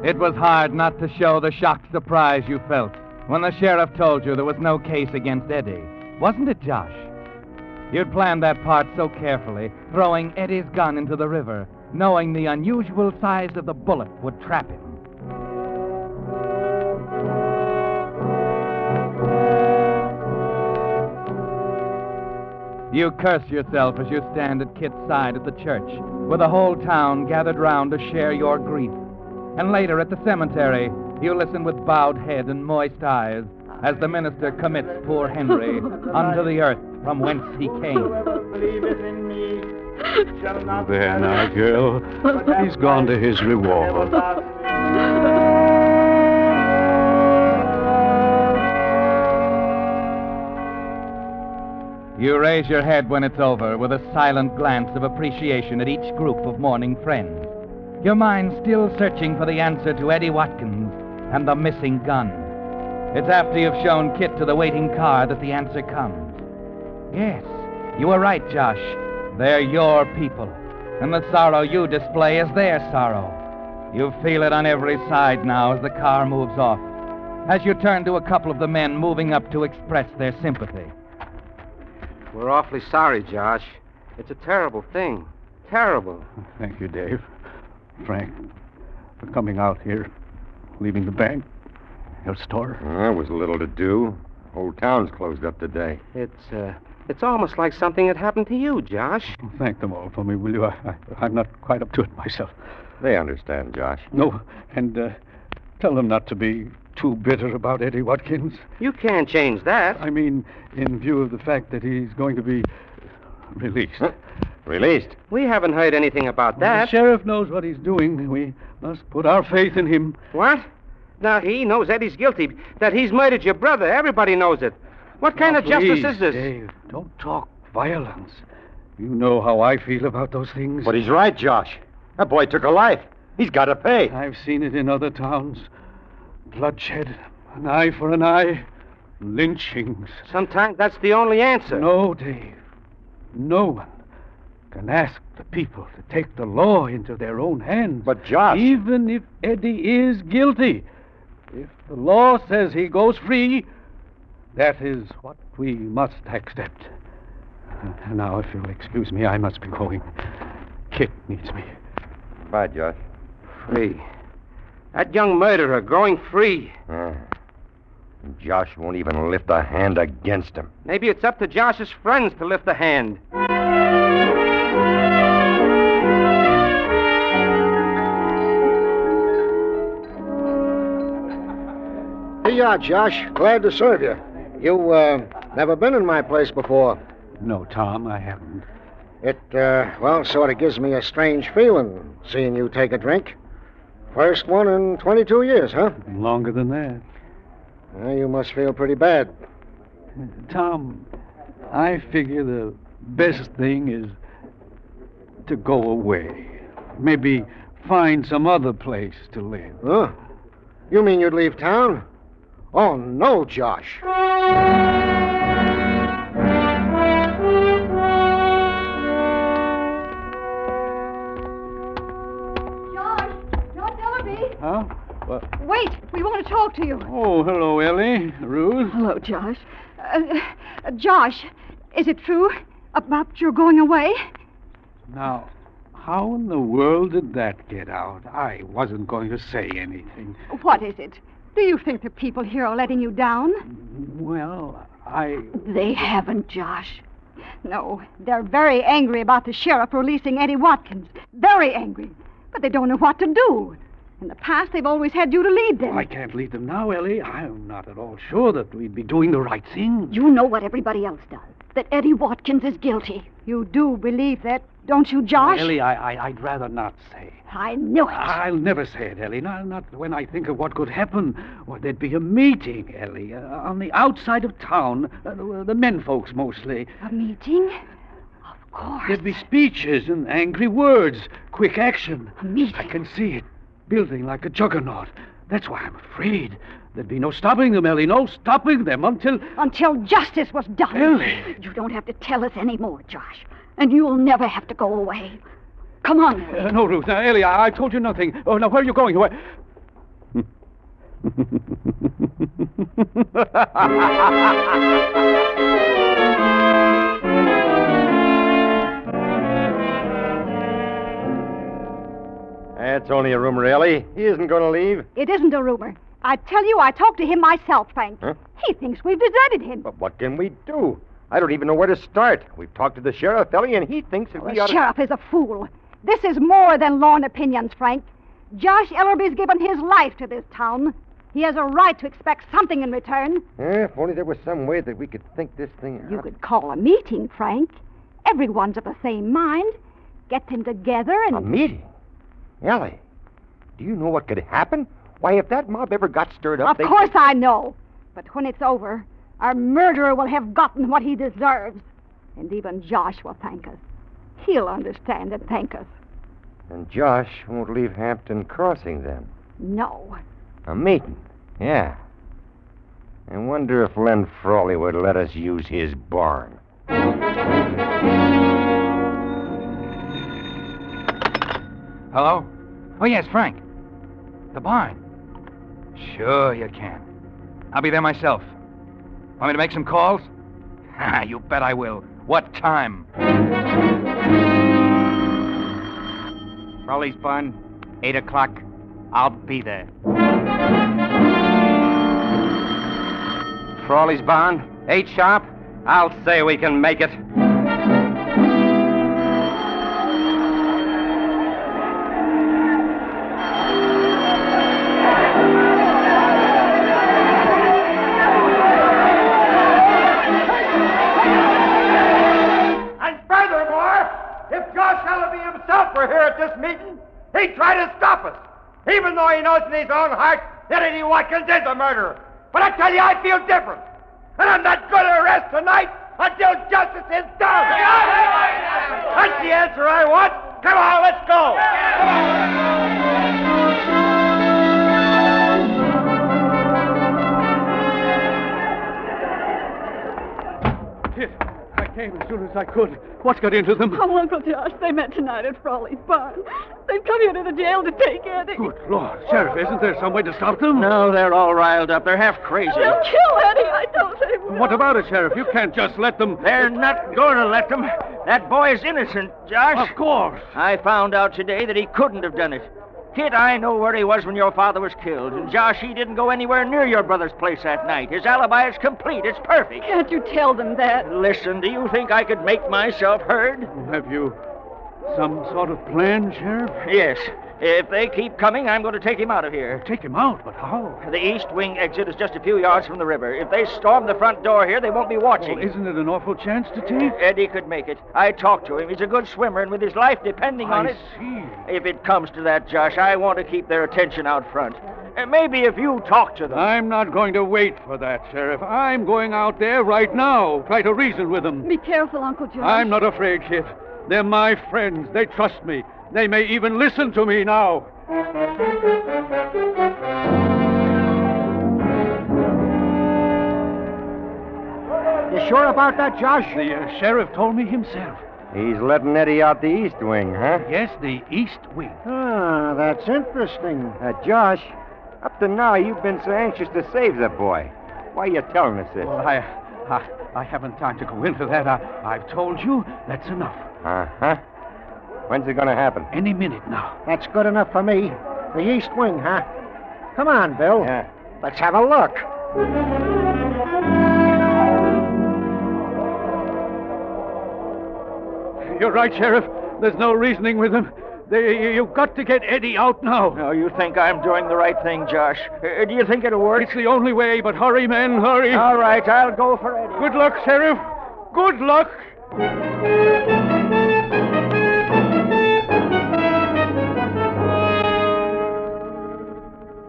It was hard not to show the shocked surprise you felt when the sheriff told you there was no case against Eddie. Wasn't it, Josh? You'd planned that part so carefully, throwing Eddie's gun into the river, knowing the unusual size of the bullet would trap him. You curse yourself as you stand at Kit's side at the church, with the whole town gathered round to share your grief. And later at the cemetery, you listen with bowed head and moist eyes as the minister commits poor Henry unto the earth from whence he came. There now, girl. He's gone to his reward. You raise your head when it's over with a silent glance of appreciation at each group of mourning friends, your mind still searching for the answer to Eddie Watkins and the missing gun. It's after you've shown Kit to the waiting car that the answer comes. Yes, you were right, Josh. They're your people, and the sorrow you display is their sorrow. You feel it on every side now as the car moves off, as you turn to a couple of the men moving up to express their sympathy. We're awfully sorry, Josh. It's a terrible thing. Terrible. Thank you, Dave. Frank, for coming out here, leaving the bank, your store. There was little to do. Whole town's closed up today. It's almost like something had happened to you, Josh. Thank them all for me, will you? I'm not quite up to it myself. They understand, Josh. No, and tell them not to be too bitter about Eddie Watkins. You can't change that. I mean, in view of the fact that he's going to be released. Huh? Released? We haven't heard anything about that. The sheriff knows what he's doing. We must put our faith in him. What? Now, he knows Eddie's guilty, that he's murdered your brother. Everybody knows it. What kind of justice is this? Dave, don't talk violence. You know how I feel about those things. But he's right, Josh. That boy took a life. He's got to pay. I've seen it in other towns. Bloodshed, an eye for an eye, lynchings. Sometimes that's the only answer. No, Dave. No one can ask the people to take the law into their own hands. But, Josh... Even if Eddie is guilty, if the law says he goes free, that is what we must accept. Now, if you'll excuse me, I must be going. Kit needs me. Bye, Josh. Free. That young murderer going free. Josh won't even lift a hand against him. Maybe it's up to Josh's friends to lift a hand. Here you are, Josh. Glad to serve you. You, never been in my place before. No, Tom, I haven't. It, sort of gives me a strange feeling seeing you take a drink. First one in 22 years, huh? Longer than that. Well, you must feel pretty bad. Tom, I figure the best thing is to go away. Maybe find some other place to live. Huh? You mean you'd leave town? Oh, no, Josh. Huh? What? Wait, we want to talk to you. Oh, hello, Ellie. Ruth. Hello, Josh. Josh, is it true about your going away? Now, how in the world did that get out? I wasn't going to say anything. What is it? Do you think the people here are letting you down? Well, They haven't, Josh. No, they're very angry about the sheriff releasing Eddie Watkins. Very angry. But they don't know what to do. In the past, they've always had you to lead them. I can't lead them now, Ellie. I'm not at all sure that we'd be doing the right thing. You know what everybody else does, that Eddie Watkins is guilty. You do believe that, don't you, Josh? Ellie, I'd rather not say. I knew it. I'll never say it, Ellie. Not when I think of what could happen. Well, there'd be a meeting, Ellie, on the outside of town. The men folks, mostly. A meeting? Of course. There'd be speeches and angry words, quick action. A meeting? I can see it, building like a juggernaut. That's why I'm afraid. There'd be no stopping them, Ellie, no stopping them until... Until justice was done. Ellie! You don't have to tell us any more, Josh. And you'll never have to go away. Come on, Ellie. No, Ruth. Now, Ellie, I told you nothing. Oh, now, where are you going? Where... That's only a rumor, Ellie. He isn't going to leave. It isn't a rumor. I tell you, I talked to him myself, Frank. Huh? He thinks we've deserted him. But what can we do? I don't even know where to start. We've talked to the sheriff, Ellie, and he thinks that we ought The sheriff is a fool. This is more than lorn opinions, Frank. Josh Ellerby's given his life to this town. He has a right to expect something in return. If only there was some way that we could think this thing out. You could call a meeting, Frank. Everyone's of the same mind. Get them together and... A meeting? Ellie, do you know what could happen? Why, if that mob ever got stirred up, Of course I know. But when it's over, our murderer will have gotten what he deserves. And even Josh will thank us. He'll understand and thank us. And Josh won't leave Hampton Crossing then. No. A meeting? Yeah. I wonder if Len Frawley would let us use his barn. Hello? Oh, yes, Frank. The barn. Sure you can. I'll be there myself. Want me to make some calls? You bet I will. What time? Frawley's barn, 8 o'clock. I'll be there. Frawley's barn, 8 sharp. I'll say we can make it. We're here at this meeting. He tried to stop us, even though he knows in his own heart that Eddie Watkins is a murderer. But I tell you, I feel different. And I'm not going to rest tonight until justice is done. That's the answer I want. Come on, let's go. I came as soon as I could. What's got into them? Oh, Uncle Josh, they met tonight at Frawley's barn. They've come here to the jail to take Eddie. Good Lord. Sheriff, isn't there some way to stop them? No, they're all riled up. They're half crazy. They'll kill Eddie. I know they will. What about it, Sheriff? You can't just let them... They're not going to let them. That boy's innocent, Josh. Of course. I found out today that he couldn't have done it. Kid, I know where he was when your father was killed. And Josh, he didn't go anywhere near your brother's place that night. His alibi is complete. It's perfect. Can't you tell them that? Listen, do you think I could make myself heard? Have you some sort of plan, Sheriff? Yes. If they keep coming, I'm going to take him out of here. Take him out? But how? The east wing exit is just a few yards from the river. If they storm the front door here, they won't be watching. Well, isn't it an awful chance to take? Eddie could make it. I talked to him. He's a good swimmer, and with his life depending on it... I see. If it comes to that, Josh, I want to keep their attention out front. Maybe if you talk to them... I'm not going to wait for that, Sheriff. I'm going out there right now. Try to reason with them. Be careful, Uncle Josh. I'm not afraid, kid. They're my friends. They trust me. They may even listen to me now. You sure about that, Josh? The sheriff told me himself. He's letting Eddie out the east wing, huh? Yes, the east wing. Ah, that's interesting. Josh, up to now you've been so anxious to save the boy. Why are you telling us this? Well, I haven't time to go into that. I've told you. That's enough. Uh-huh. When's it going to happen? Any minute now. That's good enough for me. The east wing, huh? Come on, Bill. Yeah. Let's have a look. You're right, Sheriff. There's no reasoning with them. You've got to get Eddie out now. No, you think I'm doing the right thing, Josh? Do you think it'll work? It's the only way, but hurry, men, hurry. All right, I'll go for Eddie. Good luck, Sheriff. Good luck.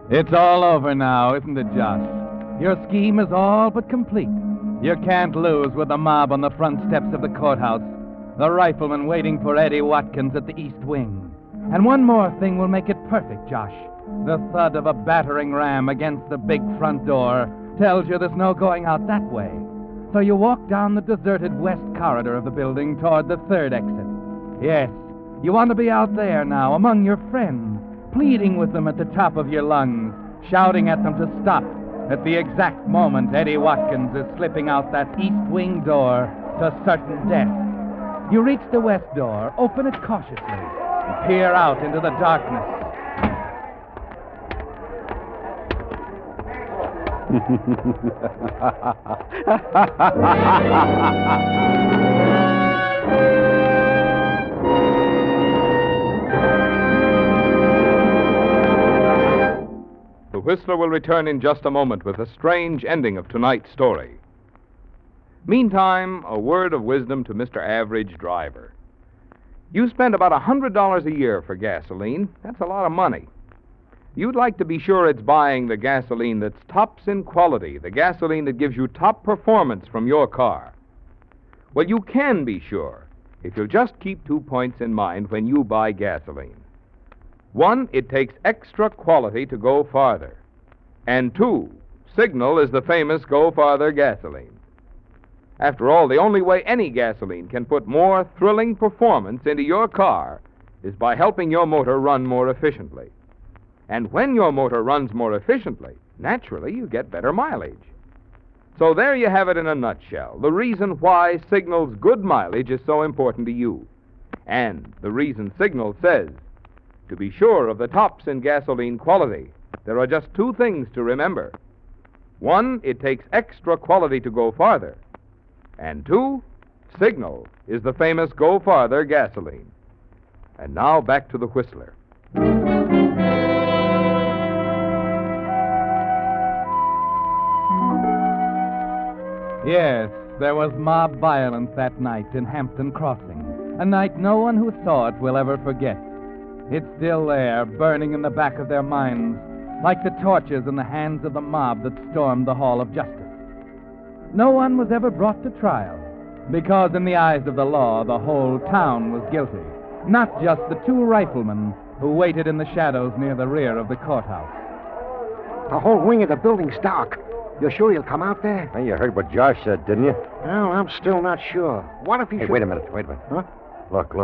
It's all over now, isn't it, Josh? Your scheme is all but complete. You can't lose with the mob on the front steps of the courthouse, the rifleman waiting for Eddie Watkins at the east wing. And one more thing will make it perfect, Josh. The thud of a battering ram against the big front door tells you there's no going out that way. So you walk down the deserted west corridor of the building toward the third exit. Yes, you want to be out there now among your friends, pleading with them at the top of your lungs, shouting at them to stop at the exact moment Eddie Watkins is slipping out that east wing door to certain death. You reach the west door, open it cautiously, and peer out into the darkness. The Whistler will return in just a moment with a strange ending of tonight's story. Meantime, a word of wisdom to Mr. Average Driver. You spend about $100 a year for gasoline. That's a lot of money. You'd like to be sure it's buying the gasoline that's tops in quality, the gasoline that gives you top performance from your car. Well, you can be sure if you'll just keep 2 points in mind when you buy gasoline. 1, it takes extra quality to go farther. And 2, Signal is the famous Go Farther gasoline. After all, the only way any gasoline can put more thrilling performance into your car is by helping your motor run more efficiently. And when your motor runs more efficiently, naturally you get better mileage. So there you have it in a nutshell, the reason why Signal's good mileage is so important to you. And the reason Signal says, to be sure of the tops in gasoline quality, there are just 2 things to remember. 1, it takes extra quality to go farther. And 2, Signal is the famous Go Farther gasoline. And now back to the Whistler. Yes, there was mob violence that night in Hampton Crossing, a night no one who saw it will ever forget. It's still there, burning in the back of their minds, like the torches in the hands of the mob that stormed the Hall of Justice. No one was ever brought to trial, because in the eyes of the law, the whole town was guilty, not just the 2 riflemen who waited in the shadows near the rear of the courthouse. The whole wing of the building's dark. You're sure he'll come out there? Well, you heard what Josh said, didn't you? Well, I'm still not sure. What if he Hey, should... wait a minute. Huh? Look.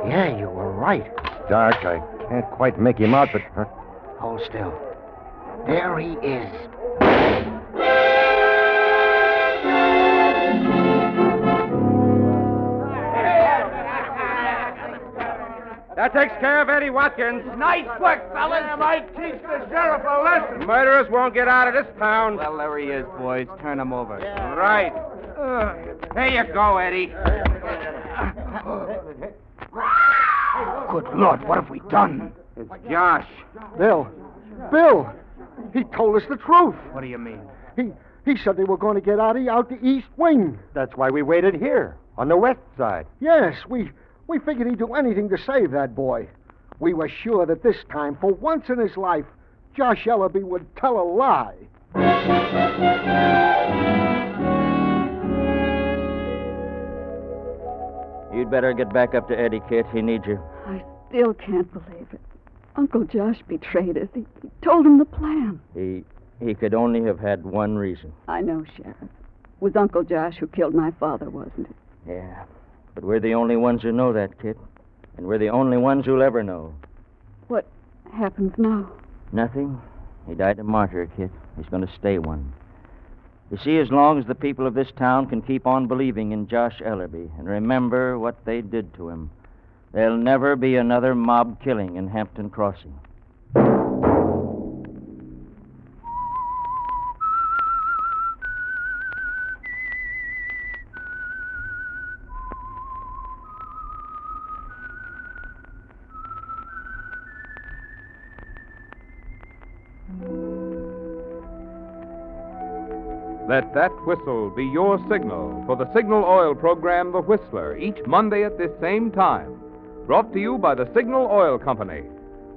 Yeah, you were right. Dark. I can't quite make him out, but... Hold still. There he is. That takes care of Eddie Watkins. Nice work, fellas. I might teach the sheriff a lesson. Murderers won't get out of this town. Well, there he is, boys. Turn him over. Right. There you go, Eddie. Good Lord, what have we done? It's Josh. Bill, he told us the truth. What do you mean? He said they were going to get Eddie out the east wing. That's why we waited here, on the west side. Yes, we figured he'd do anything to save that boy. We were sure that this time, for once in his life, Josh Ellaby would tell a lie. You'd better get back up to Eddie, Kit. He needs you. I still can't believe it. Uncle Josh betrayed us. He told him the plan. He could only have had one reason. I know, Sheriff. It was Uncle Josh who killed my father, wasn't it? Yeah. But we're the only ones who know that, Kit. And we're the only ones who'll ever know. What happens now? Nothing. He died a martyr, Kit. He's going to stay one. You see, as long as the people of this town can keep on believing in Josh Ellerby and remember what they did to him, there'll never be another mob killing in Hampton Crossing. Let that whistle be your signal for the Signal Oil program, The Whistler, each Monday at this same time. Brought to you by the Signal Oil Company,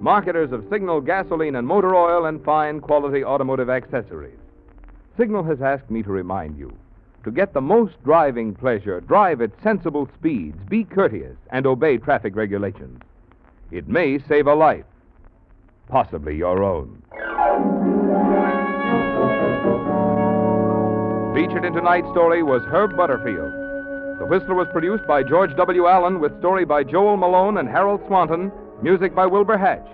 marketers of Signal gasoline and motor oil and fine quality automotive accessories. Signal has asked me to remind you, to get the most driving pleasure, drive at sensible speeds, be courteous, and obey traffic regulations. It may save a life, possibly your own. Featured in tonight's story was Herb Butterfield. The Whistler was produced by George W. Allen with story by Joel Malone and Harold Swanton, music by Wilbur Hatch,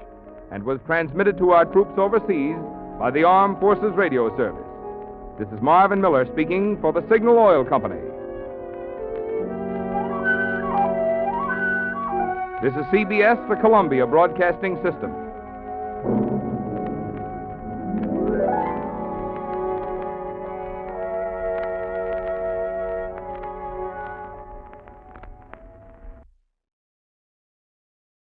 and was transmitted to our troops overseas by the Armed Forces Radio Service. This is Marvin Miller speaking for the Signal Oil Company. This is CBS, the Columbia Broadcasting System.